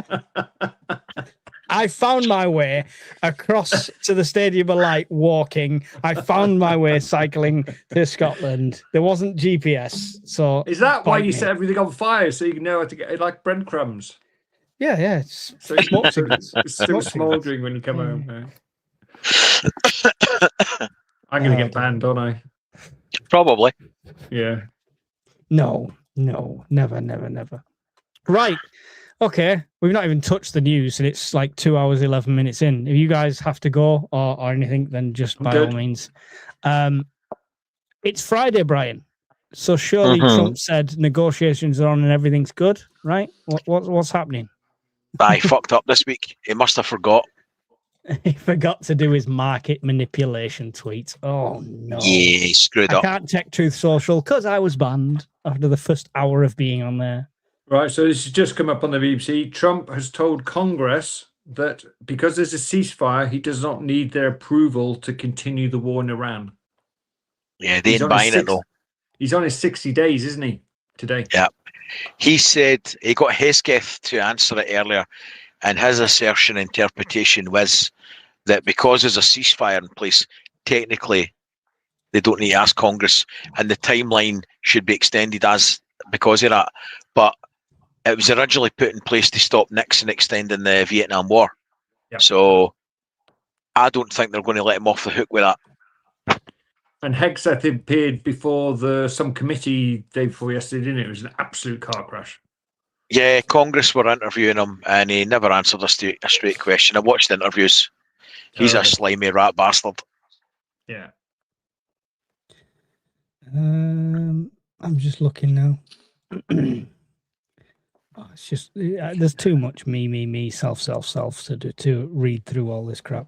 I found my way across to the Stadium of Light walking. I found my way cycling to Scotland. There wasn't GPS, so Is that why bite you me. set everything on fire so you know how to get it like breadcrumbs? Yeah. It's So it's smoke signals. still Smoke signals. smouldering when you come home. Yeah. I'm going to get banned, don't I? Probably. Yeah. No, never. Right. Okay. We've not even touched the news, and it's like 2 hours, 11 minutes in. If you guys have to go or anything, then just by all means. It's Friday, Brian. So surely Trump said negotiations are on and everything's good, right? What's happening? I fucked up this week. He must have forgot. He forgot to do his market manipulation tweet. Oh no! Yeah, he screwed I up. can't check Truth Social because I was banned after the first hour of being on there. Right, so this has just come up on the BBC. Trump has told Congress that because there's a ceasefire, he does not need their approval to continue the war in Iran. Yeah, they He's ain't on his buying it though. He's on his 60 days, isn't he, today? Yeah. He said he got Hesketh to answer it earlier, and his assertion interpretation was that because there's a ceasefire in place, technically they don't need to ask Congress, and the timeline should be extended as because of that. But it was originally put in place to stop Nixon extending the Vietnam War. Yep. So I don't think they're going to let him off the hook with that. And Hegseth appeared before some committee day before yesterday, didn't it? It was an absolute car crash. Yeah, Congress were interviewing him, and he never answered a straight question. I watched the interviews. He's a slimy rat bastard. Yeah. I'm just looking now. It's just there's too much me, self to read through all this crap.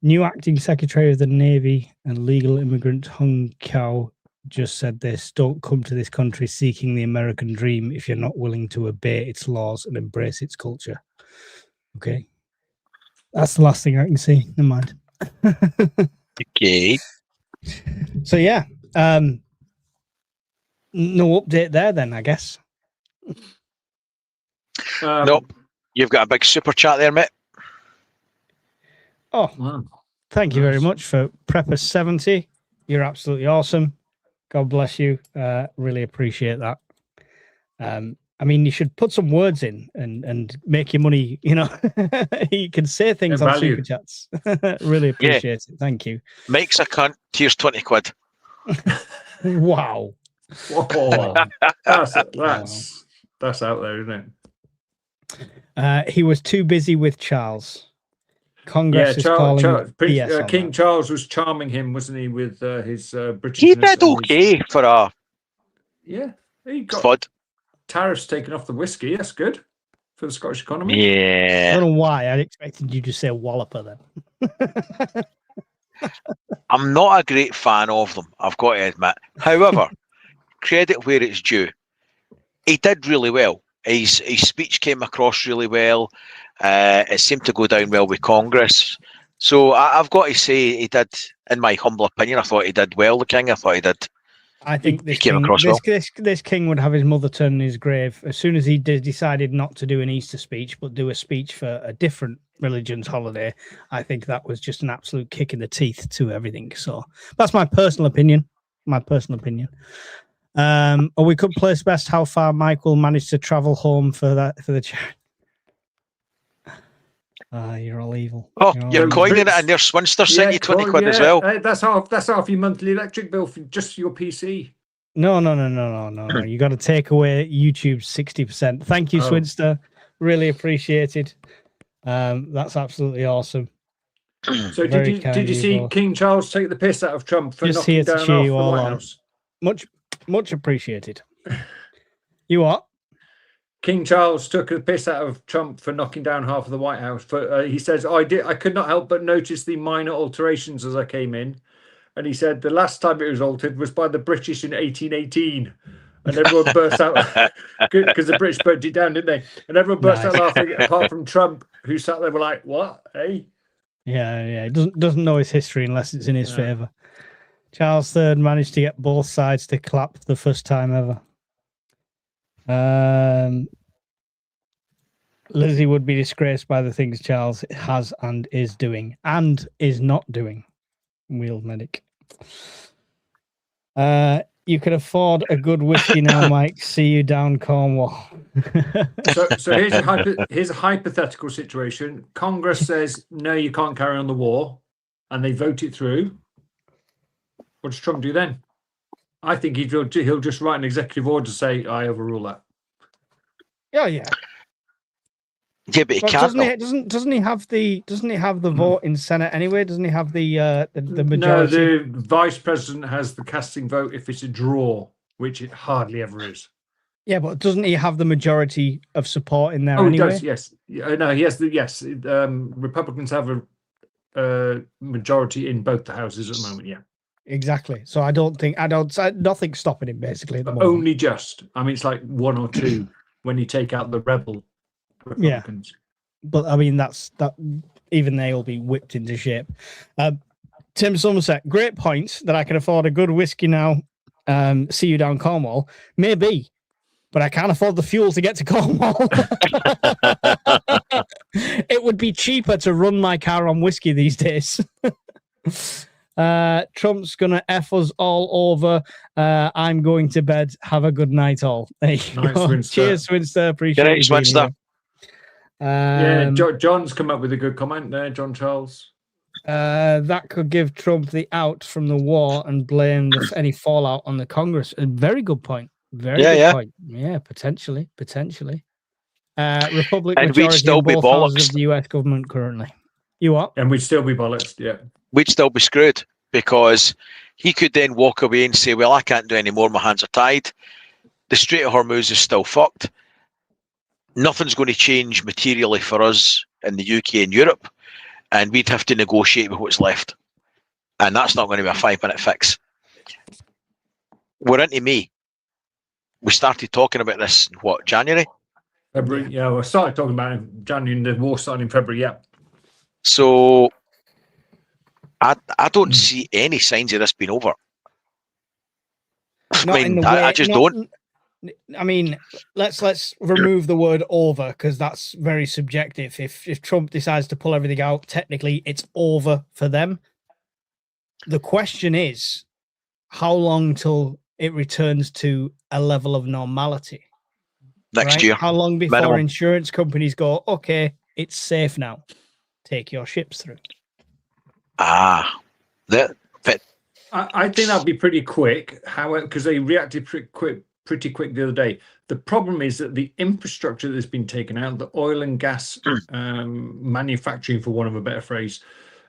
New acting Secretary of the Navy and legal immigrant Hung Kyaw just said this: don't come to this country seeking the American dream if you're not willing to obey its laws and embrace its culture. Okay. That's the last thing I can see. Never mind. Okay. So yeah. No update there then, I guess. Nope. You've got a big super chat there, mate. Oh, Wow. thank you very much for Prepper70. You're absolutely awesome. God bless you. Really appreciate that. I mean, you should put some words in and make your money, you know. You can say things on value. super chats. Really appreciate it. Thank you. Mike's a cunt. Here's 20 quid. Wow. Whoa. That's out there, isn't it? He was too busy with Charles. Congress is calling BS on King that. Charles was charming him, wasn't he, with his British? He did okay for a Yeah, he got spud. tariffs taken off the whiskey. That's good for the Scottish economy. I Yeah. don't know why. I expected you to say Walloper then. I'm not a great fan of them, I've got to admit. However, credit where it's due. He did really well. His speech came across really well. It seemed to go down well with Congress. So I've got to say he did, in my humble opinion, I thought he did well, the King. I thought he did I think he came across this king would have his mother turn in his grave as soon as he decided not to do an Easter speech, but do a speech for a different religion's holiday. I think that was just an absolute kick in the teeth to everything. So that's my personal opinion. Or we could place best how far Michael managed to travel home for the chat. You're all evil. Oh, you're evil. coining it, and there's Swinster sent you 20 quid as well. That's half your monthly electric bill for just your PC. No. You got to take away YouTube's 60%. Thank you, Swinster. Really appreciated. That's absolutely awesome. So did you see King Charles take the piss out of Trump for knocking down off the White House? Much appreciated. You what? King Charles took the piss out of Trump for knocking down half of the White House. He says, I could not help but notice the minor alterations as I came in. And he said the last time it was altered was by the British in 1818. And everyone burst out because the British burnt it down, didn't they? And everyone burst out laughing, apart from Trump, who sat there were like, what? Hey? Yeah. He doesn't know his history unless it's in his favour. Charles III managed to get both sides to clap for the first time ever. Lizzie would be disgraced by the things Charles has and is doing and is not doing. Wheel medic. You can afford a good whiskey now, Mike. See you down Cornwall. So here's a hypothetical situation. Congress says no, you can't carry on the war, and they vote it through. What does Trump do then? I think he'll just write an executive order to say I overrule that. Yeah. Yeah, but he can't. Doesn't he have the vote in Senate anyway? Doesn't he have the majority? No, the vice president has the casting vote if it's a draw, which it hardly ever is. Yeah, but doesn't he have the majority of support in there? Oh, anyway? he does. Yes. No, he has the yes. Republicans have a majority in both the houses at the moment. Yeah. Exactly. So nothing's stopping him basically at the moment. Only just. I mean, it's like 1 or 2 when you take out the rebel Republicans. Yeah. But I mean, that even they'll be whipped into shape. Tim Somerset, great points that I can afford a good whiskey now. See you down Cornwall. Maybe, but I can't afford the fuel to get to Cornwall. It would be cheaper to run my car on whiskey these days. Trump's gonna F us all over. I'm going to bed. Have a good night, all. There you go. Swinster. Cheers, Swinster. Appreciate it. Swinster. John's come up with a good comment there, John Charles. That could give Trump the out from the war and blame any fallout on the Congress. A very good point. Very good point. Yeah, potentially. Republic and majority we'd still in be both houses bollocks. of the US government currently. You what? And we'd still be bollocks, yeah. We'd still be screwed because he could then walk away and say, well, I can't do any more. My hands are tied. The Strait of Hormuz is still fucked. Nothing's going to change materially for us in the UK and Europe. And we'd have to negotiate with what's left. And that's not going to be a 5-minute fix. We're into May. We started talking about this in January? February, yeah. We started talking about it in January and the war started in February, yeah. So I don't see any signs of this being over. I just don't. I mean, let's remove the word over because that's very subjective. If Trump decides to pull everything out, technically it's over for them. The question is, how long till it returns to a level of normality? Next year. How long before minimum. Insurance companies go, okay, it's safe now. Take your ships through. I think that'd be pretty quick. However, because they reacted pretty quick the other day. The problem is that the infrastructure that's been taken out, the oil and gas manufacturing, for want of a better phrase,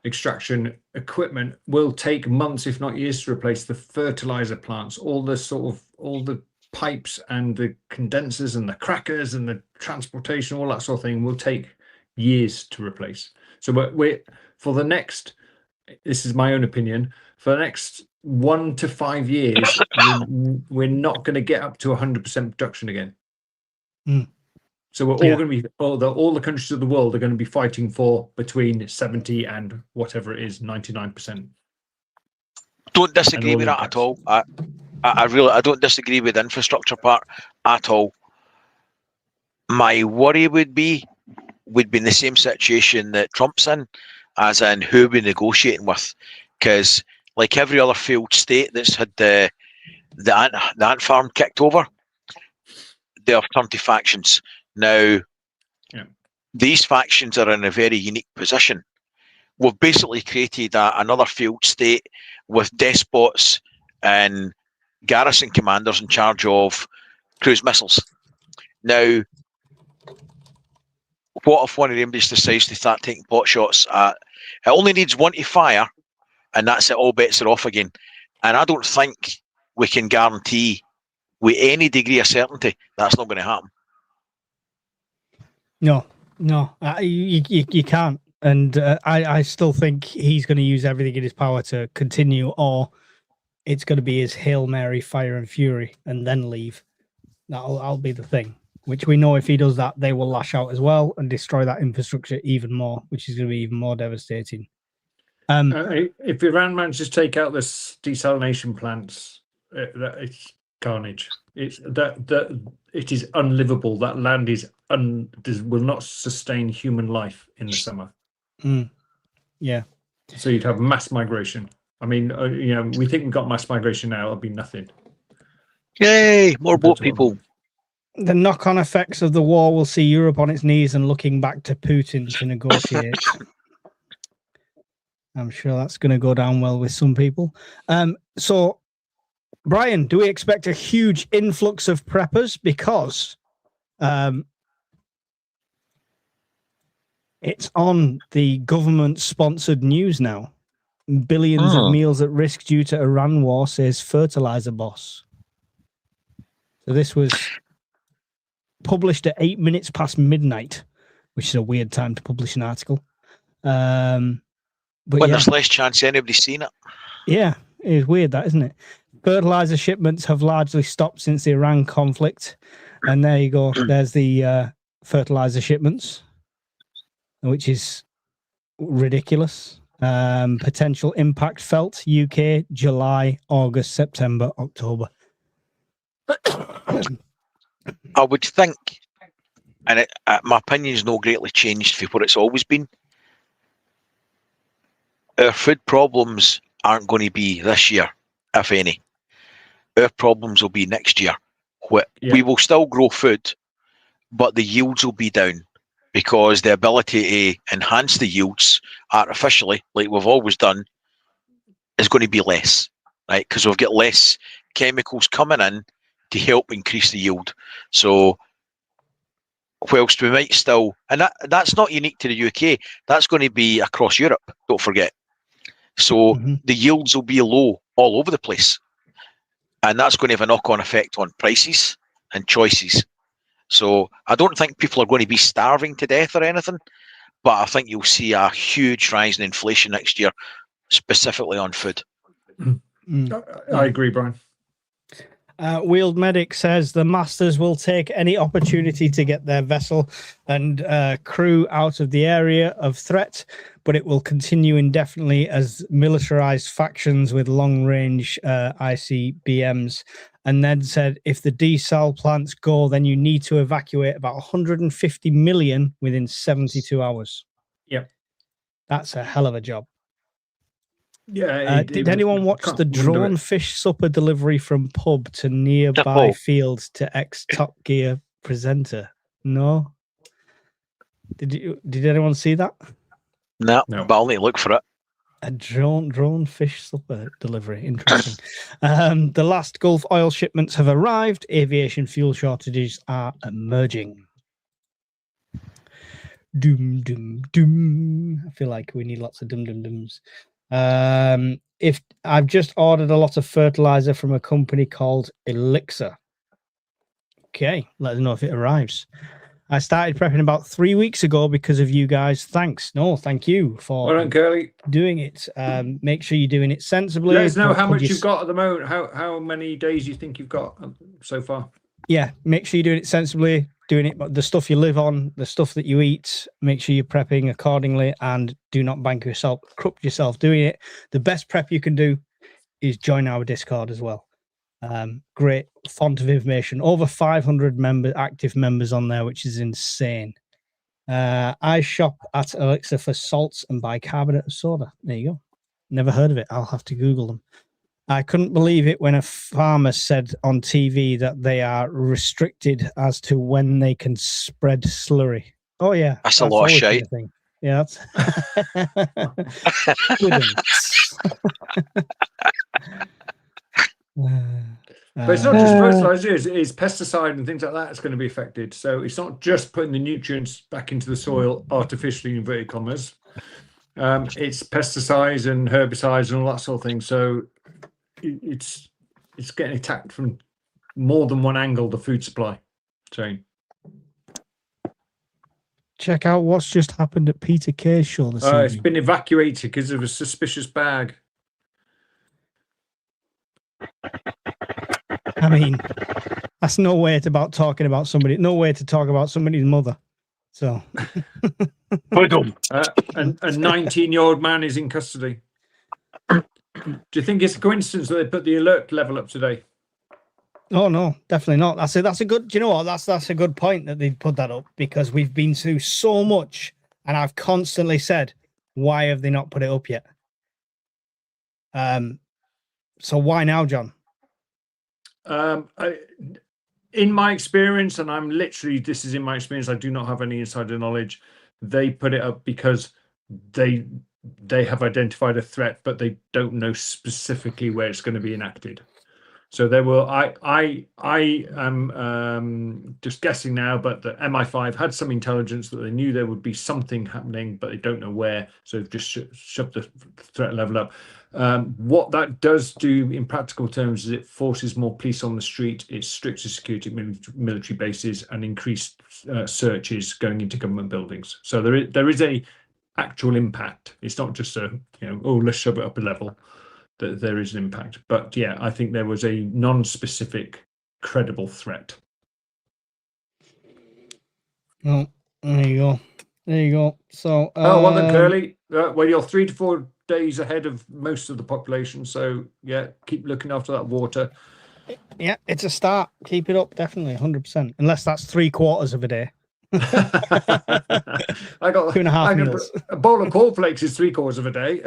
extraction equipment, will take months, if not years, to replace the fertilizer plants, all the pipes and the condensers and the crackers and the transportation, all that sort of thing will take years to replace. So we're for the next, this is my own opinion, for the next 1 to 5 years, we're not going to get up to 100% production again. So we're all going to be, all the countries of the world are going to be fighting for between 70 and whatever it is, 99%. Don't disagree with that at all. I I don't disagree with the infrastructure part at all. My worry would be in the same situation that Trump's in, as in who we're negotiating with, because like every other failed state that's had the ant farm kicked over, they have turned to factions. Now, these factions are in a very unique position. We've basically created another failed state with despots and garrison commanders in charge of cruise missiles. Now, what if one of them just decides to start taking pot shots at? It only needs one to fire, and that's it. All bets are off again. And I don't think we can guarantee with any degree of certainty that's not going to happen. No, you can't. And I still think he's going to use everything in his power to continue, or it's going to be his Hail Mary, fire and fury, and then leave. That'll be the thing, which we know if he does that, they will lash out as well and destroy that infrastructure even more, which is going to be even more devastating. If Iran manages to take out the desalination plants, it's carnage. It is unlivable. That land will not sustain human life in the summer. Yeah. So you'd have mass migration. I mean, we think we've got mass migration now. It'll be nothing. Yay! More boat people. The knock-on effects of the war will see Europe on its knees and looking back to Putin to negotiate. I'm sure that's going to go down well with some people. So, Brian, do we expect a huge influx of preppers? Because it's on the government-sponsored news now. Billions of meals at risk due to Iran war, says fertilizer boss. So this was published at 8 minutes past midnight, which is a weird time to publish an article. But when there's less chance anybody's seen it. Yeah, it's weird that, isn't it? Fertilizer shipments have largely stopped since the Iran conflict. And there you go. There's the fertilizer shipments, which is ridiculous. Potential impact felt UK, July, August, September, October. I would think, and my opinion is not greatly changed from what it's always been. Our food problems aren't going to be this year, if any. Our problems will be next year. We will still grow food, but the yields will be down because the ability to enhance the yields artificially, like we've always done, is going to be less, right? Because we've got less chemicals coming in to help increase the yield. So whilst we might still, and that's not unique to the UK, that's going to be across Europe, don't forget. So the yields will be low all over the place. And that's going to have a knock-on effect on prices and choices. So I don't think people are going to be starving to death or anything, but I think you'll see a huge rise in inflation next year, specifically on food. I agree, Brian. Wheeled Medic says the Masters will take any opportunity to get their vessel and crew out of the area of threat, but it will continue indefinitely as militarized factions with long-range ICBMs. And then said, if the desal plants go, then you need to evacuate about 150 million within 72 hours. Yep. That's a hell of a job. Yeah. Did anyone watch the drone fish supper delivery from pub to nearby field to ex-Top Gear presenter? No? Did anyone see that? No, but I'll need to look for it. A drone fish supper delivery. Interesting. The last Gulf oil shipments have arrived. Aviation fuel shortages are emerging. Doom, doom, doom. I feel like we need lots of doom, doom, dooms. If I've just ordered a lot of fertilizer from a company called Elixir. Okay, let us know if it arrives. I started prepping about 3 weeks ago because of you guys. Thank you for doing it. Make sure you're doing it sensibly. Let us know how much you've got at the moment. How many days you think you've got so far? Yeah, make sure you're doing it sensibly. Doing it, the stuff you live on, the stuff that you eat. Make sure you're prepping accordingly, and do not corrupt yourself doing it. The best prep you can do is join our Discord as well. Great font of information. Over 500 active members on there, which is insane. I shop at Elixir for salts and bicarbonate of soda. There you go. Never heard of it. I'll have to Google them. I couldn't believe it when a farmer said on TV that they are restricted as to when they can spread slurry. Oh yeah, That's a lot of always been shite. a thing. Yeah, that's with them. But it's not just fertilizer, it's pesticide and things like that that's going to be affected. So it's not just putting the nutrients back into the soil artificially, in inverted commas. It's pesticides and herbicides and all that sort of thing. So it's getting attacked from more than one angle, the food supply chain. Check out what's just happened at Peter Kay's show this evening. It's been evacuated because of a suspicious bag. I mean, that's no way to talking about somebody. No way to talk about somebody's mother. So, and a 19-year-old man is in custody. Do you think it's a coincidence that they put the alert level up today? Oh no, definitely not. That's a good. Do you know what? That's a good point that they put that up, because we've been through so much, and I've constantly said, why have they not put it up yet? So why now, John? In my experience, and this is in my experience, I do not have any insider knowledge. They put it up because they have identified a threat, but they don't know specifically where it's going to be enacted. So there will. I am just guessing now, but the MI5 had some intelligence that they knew there would be something happening, but they don't know where. So they've just shoved the threat level up. What that does do in practical terms is it forces more police on the street. It's stricter security military bases and increased searches going into government buildings. So there is a actual impact. It's not just let's shove it up a level. That there is an impact. But yeah, I think there was a non-specific, credible threat. Oh, there you go. There you go. So, well then, Curly, well, you're 3 to 4 days ahead of most of the population. So yeah, keep looking after that water. Yeah, it's a start. Keep it up, definitely, 100%. Unless that's 3/4 of a day. I got 2.5 meals. A bowl of cornflakes is 3/4 of a day.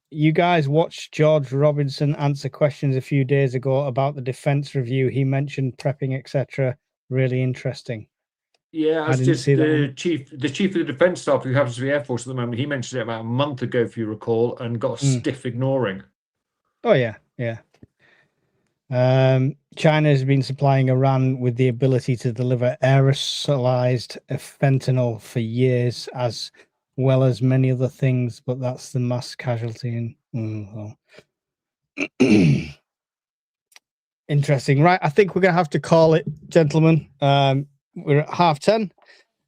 You guys watched George Robinson answer questions a few days ago about the defense review. He mentioned prepping, etc. Really interesting. Yeah, I just the chief of the defense staff, who happens to be Air Force at the moment. He mentioned it about a month ago, if you recall, and got a stiff ignoring. Oh yeah. China has been supplying Iran with the ability to deliver aerosolized fentanyl for years, as well as many other things, but that's the mass casualty. Interesting. Right, I think we're going to have to call it, gentlemen. We're at 10:30.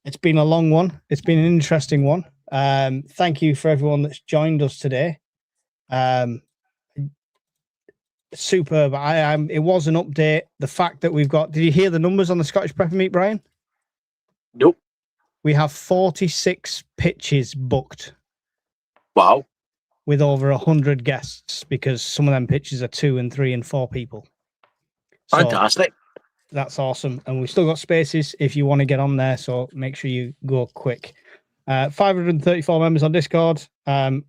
It's been a long one. It's been an interesting one. Thank you for everyone that's joined us today. Superb. It was an update. The fact that we've got, did you hear the numbers on the Scottish Prepper Meet, Brian? Nope. We have 46 pitches booked. Wow. With over 100 guests, because some of them pitches are 2 and 3 and 4 people. So fantastic. That's awesome. And we've still got spaces if you want to get on there. So make sure you go quick. 534 members on Discord,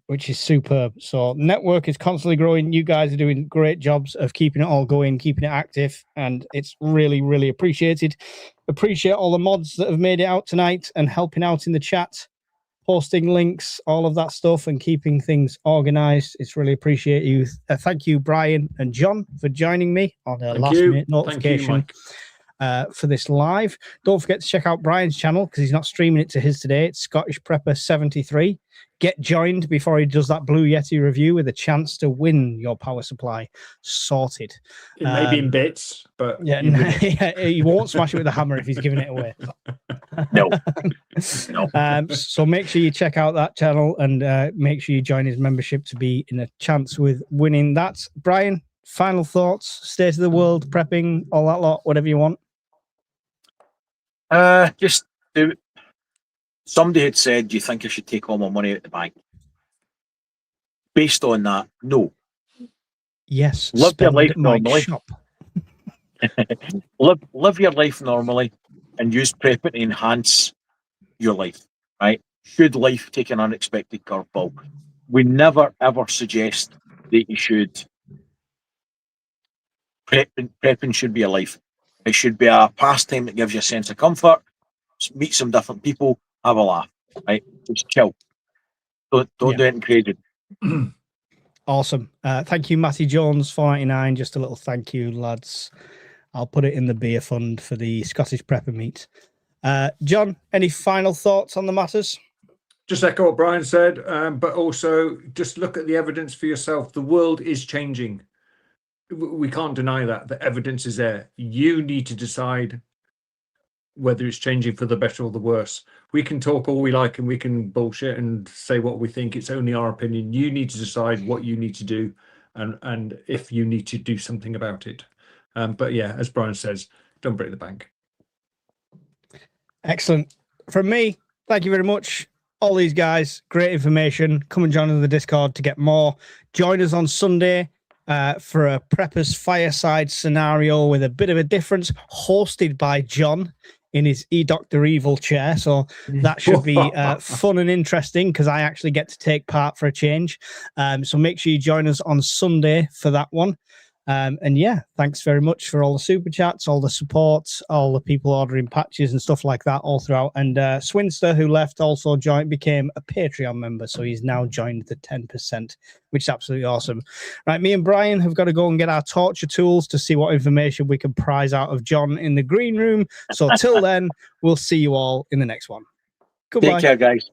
which is superb. So network is constantly growing. You guys are doing great jobs of keeping it all going, keeping it active, and it's really, really appreciated. Appreciate all the mods that have made it out tonight and helping out in the chat, posting links, all of that stuff, and keeping things organized. It's really appreciate you. Thank you, Brian and John, for joining me on a last-minute notification. For this live. Don't forget to check out Brian's channel, because he's not streaming it to his today. It's Scottish Prepper 73. Get joined before he does that Blue Yeti review with a chance to win your power supply sorted. It may be in bits, but yeah, he won't smash it with a hammer if he's giving it away. No. So make sure you check out that channel and make sure you join his membership to be in a chance with winning that. Brian, final thoughts, state of the world, prepping, all that lot, whatever you want. Just do. Somebody had said, "Do you think I should take all my money out the bank?" based on that, no. Yes. Live your spend life it at my normally. shop. Live your life normally and use prepping to enhance your life, right? Should life take an unexpected curveball, we never ever suggest that you should prepping should be a life. It should be a pastime that gives you a sense of comfort, meet some different people, have a laugh, right? Just chill. Don't Yeah. do anything crazy. Awesome. Thank you, Matty Jones, 499. Just a little thank you, lads. I'll put it in the beer fund for the Scottish Prepper meet. John, any final thoughts on the matters? Just echo what Brian said, but also just look at the evidence for yourself. The world is changing. We can't deny that. The evidence is there. You need to decide whether it's changing for the better or the worse. We can talk all we like and we can bullshit and say what we think. It's only our opinion. You need to decide what you need to do and if you need to do something about it. But yeah, as Brian says, don't break the bank. Excellent. From me, thank you very much. All these guys, great information. Come and join us in the Discord to get more. Join us on Sunday for a Preppers Fireside scenario with a bit of a difference, hosted by John in his Dr. Evil chair. So that should be fun and interesting because I actually get to take part for a change. So make sure you join us on Sunday for that one. And yeah, thanks very much for all the super chats, all the support, all the people ordering patches and stuff like that all throughout. And Swinster, who left, also became a Patreon member, so he's now joined the 10%, which is absolutely awesome. Right, me and Brian have got to go and get our torture tools to see what information we can prize out of John in the green room. So till then, we'll see you all in the next one. Goodbye. Take care, guys.